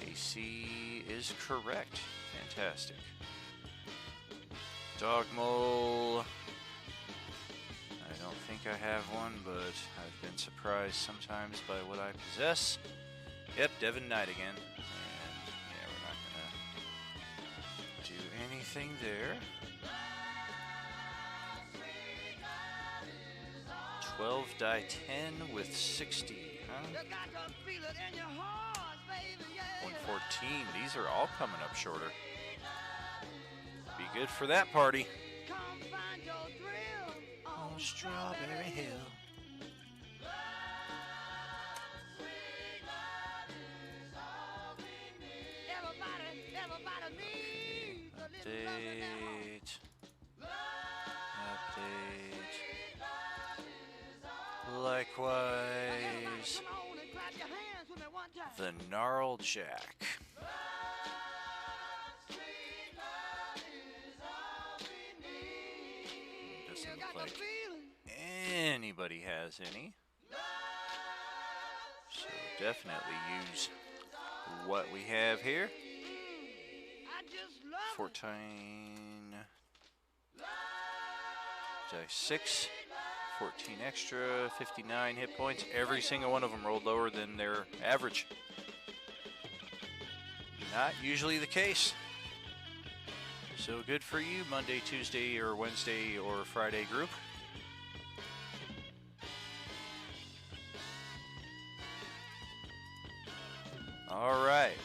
AC is correct. Fantastic. Dog Mole. I don't think I have one, but I've been surprised sometimes by what I possess. Yep, Devon Knight again. And yeah, we're not gonna do anything there. 12 die 10 with 60, huh? 114. These are all coming up shorter. Be good for that party. On Strawberry Hill. Update. Likewise, the Gnarl Jack. Doesn't look like anybody has any. So definitely use what we have here. 14 dice 6, 14 extra, 59 hit points. Every single one of them rolled lower than their average. Not usually the case. So good for you, Monday, Tuesday, or Wednesday, or Friday group. All right,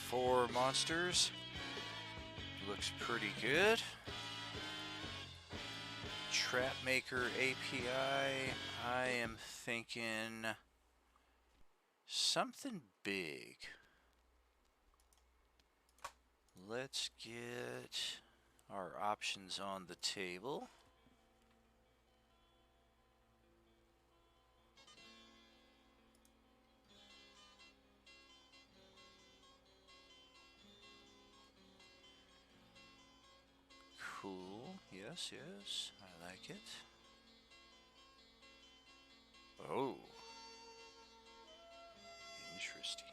4 monsters. Looks pretty good. Trapmaker API. I am thinking something big. Let's get our options on the table. Cool. Yes, yes. I like it. Oh. Interesting.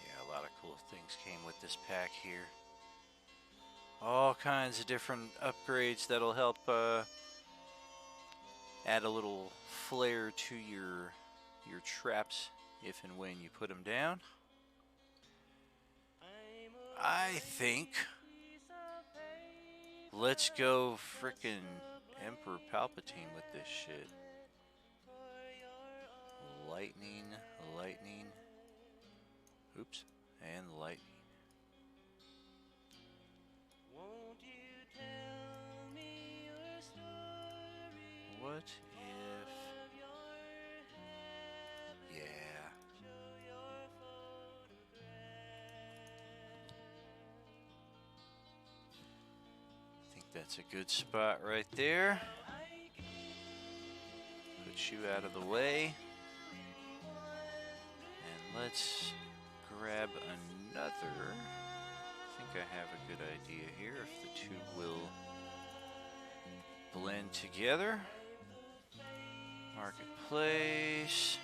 Yeah, a lot of cool things came with this pack here. All kinds of different upgrades that'll help add a little flair to your traps if and when you put them down. I think let's go frickin' Emperor Palpatine with this shit. Lightning, lightning. Oops, and lightning. What if... Yeah. I think that's a good spot right there. Put you out of the way. And let's grab another. I think I have a good idea here if the two will blend together. Marketplace.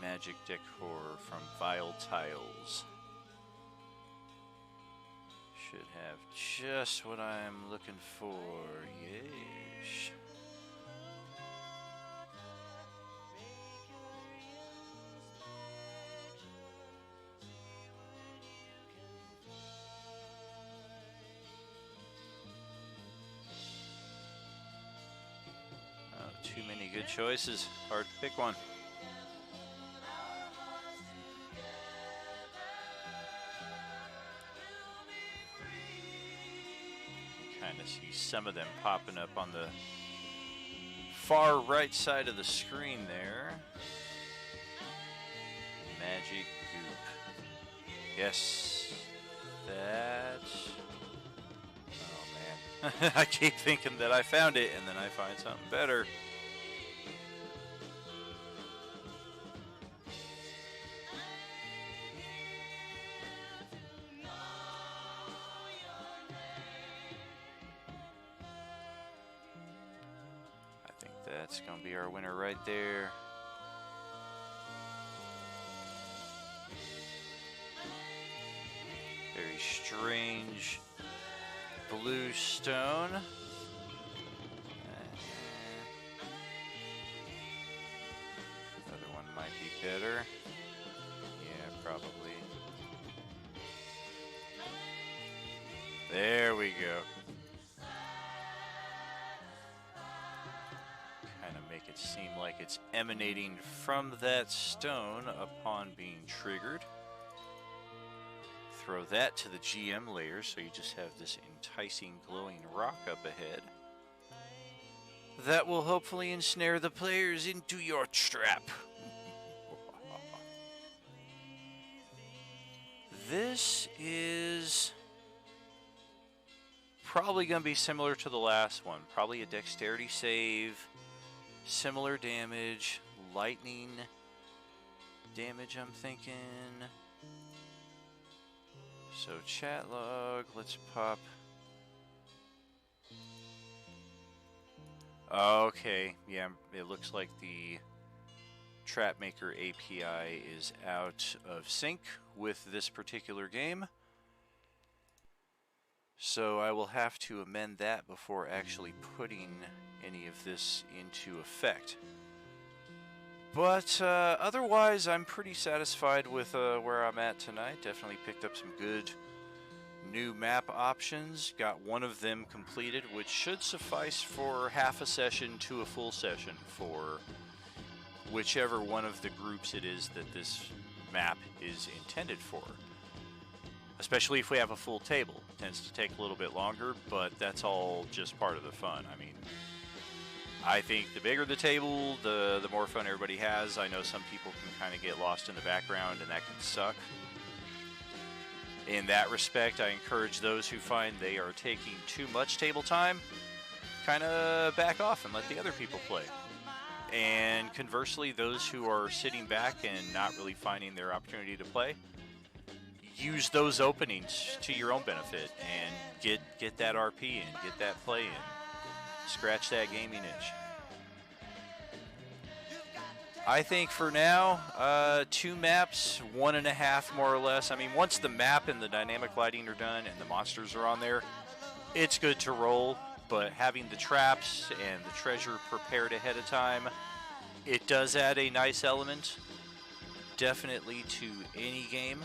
Magic decor from Vile Tiles. Should have just what I'm looking for. Yes. Too many good choices. Hard to pick one. Kind of see some of them popping up on the far right side of the screen there. Magic goop. Yes. That's... Oh man. I keep thinking that I found it and then I find something better. That's going to be our winner right there. Very strange blue stone. Another one might be better. Yeah, probably. There we go. Make it seem like it's emanating from that stone upon being triggered. Throw that to the GM layer so you just have this enticing glowing rock up ahead. That will hopefully ensnare the players into your trap. This is probably going to be similar to the last one. Probably a dexterity save. Similar damage, lightning damage, I'm thinking. So chat log, let's pop. Okay, yeah, it looks like the Trapmaker API is out of sync with this particular game. So I will have to amend that before actually putting any of this into effect. But otherwise, I'm pretty satisfied with where I'm at tonight. Definitely picked up some good new map options. Got one of them completed, which should suffice for half a session to a full session for whichever one of the groups it is that this map is intended for. Especially if we have a full table. It tends to take a little bit longer, but that's all just part of the fun. I mean, I think the bigger the table, the more fun everybody has. I know some people can kind of get lost in the background, and that can suck. In that respect, I encourage those who find they are taking too much table time, kind of back off and let the other people play. And conversely, those who are sitting back and not really finding their opportunity to play, use those openings to your own benefit and get that RP in, get that play in, scratch that gaming itch. I think for now, 2 maps, 1.5 more or less. I mean, once the map and the dynamic lighting are done and the monsters are on there, it's good to roll. But having the traps and the treasure prepared ahead of time, it does add a nice element, definitely to any game.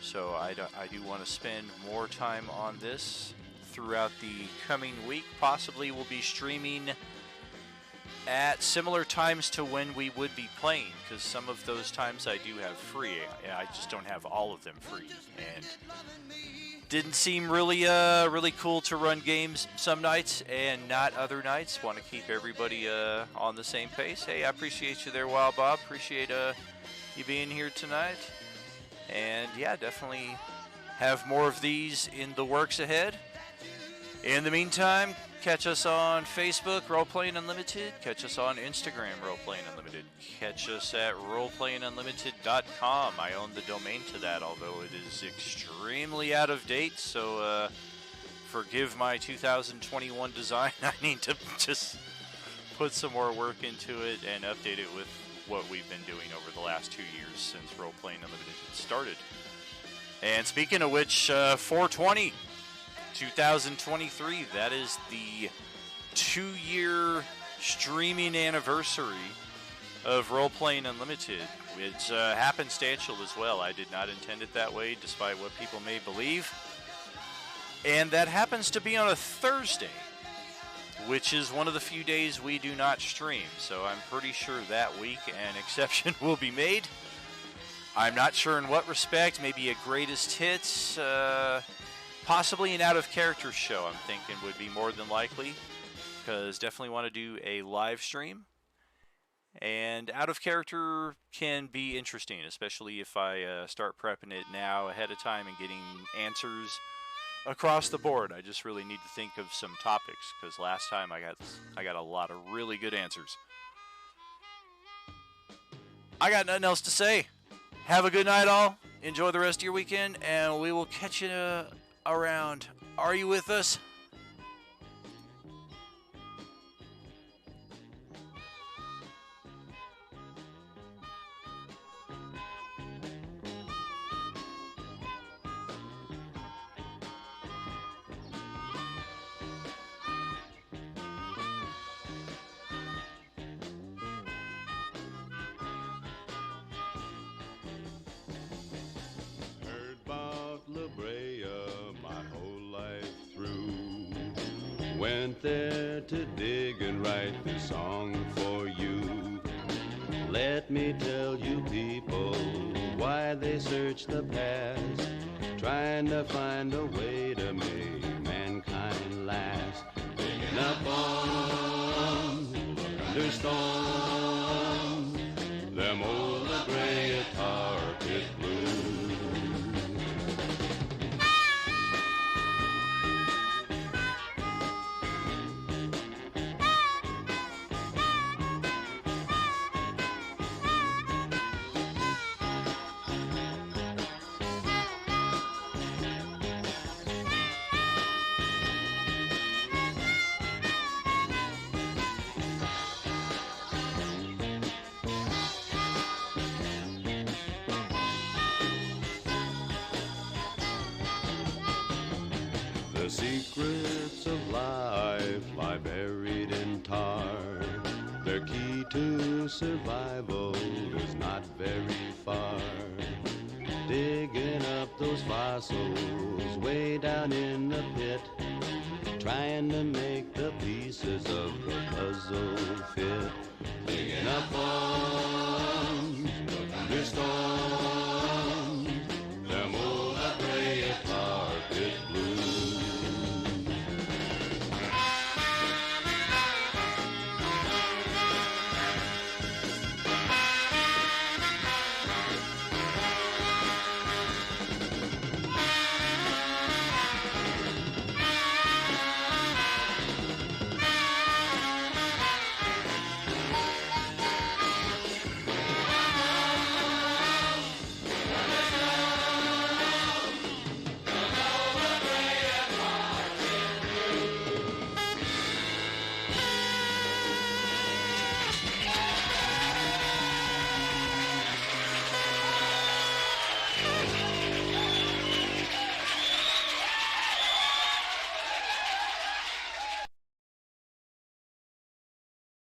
So I do want to spend more time on this throughout the coming week. Possibly we'll be streaming at similar times to when we would be playing, because some of those times I do have free. I just don't have all of them free, and didn't seem really cool to run games some nights and not other nights. Want to keep everybody on the same pace. Hey, I appreciate you there, Wild Bob. Appreciate you being here tonight. And yeah, definitely have more of these in the works ahead. In the meantime, catch us on Facebook, Roleplaying Unlimited. Catch us on Instagram, Roleplaying Unlimited. Catch us at roleplayingunlimited.com. I own the domain to that, although it is extremely out of date. So forgive my 2021 design. I need to just put some more work into it and update it with what we've been doing over the last 2 years since Roleplaying Unlimited started. And speaking of which, 420. 2023, that is the 2-year streaming anniversary of Roleplaying Unlimited. It's happenstantial as well. I did not intend it that way, despite what people may believe. And that happens to be on a Thursday, which is one of the few days we do not stream. So I'm pretty sure that week an exception will be made. I'm not sure in what respect. Maybe a greatest hits, possibly an out-of-character show, I'm thinking, would be more than likely, because definitely want to do a live stream. And out-of-character can be interesting, especially if I start prepping it now ahead of time and getting answers across the board. I just really need to think of some topics, because last time I got a lot of really good answers. I got nothing else to say. Have a good night, all. Enjoy the rest of your weekend, and we will catch you around. Are you with us? Heard about La Brea my whole life through. Went there to dig and write this song for you. Let me tell you people why they search the past, trying to find a way to make mankind last. Digging up on thunderstorm, them old La Brea tar pit blues. The secrets of life lie buried in tar. Their key to survival is not very far. Digging up those fossils way down in the pit, trying to make the pieces of the puzzle fit.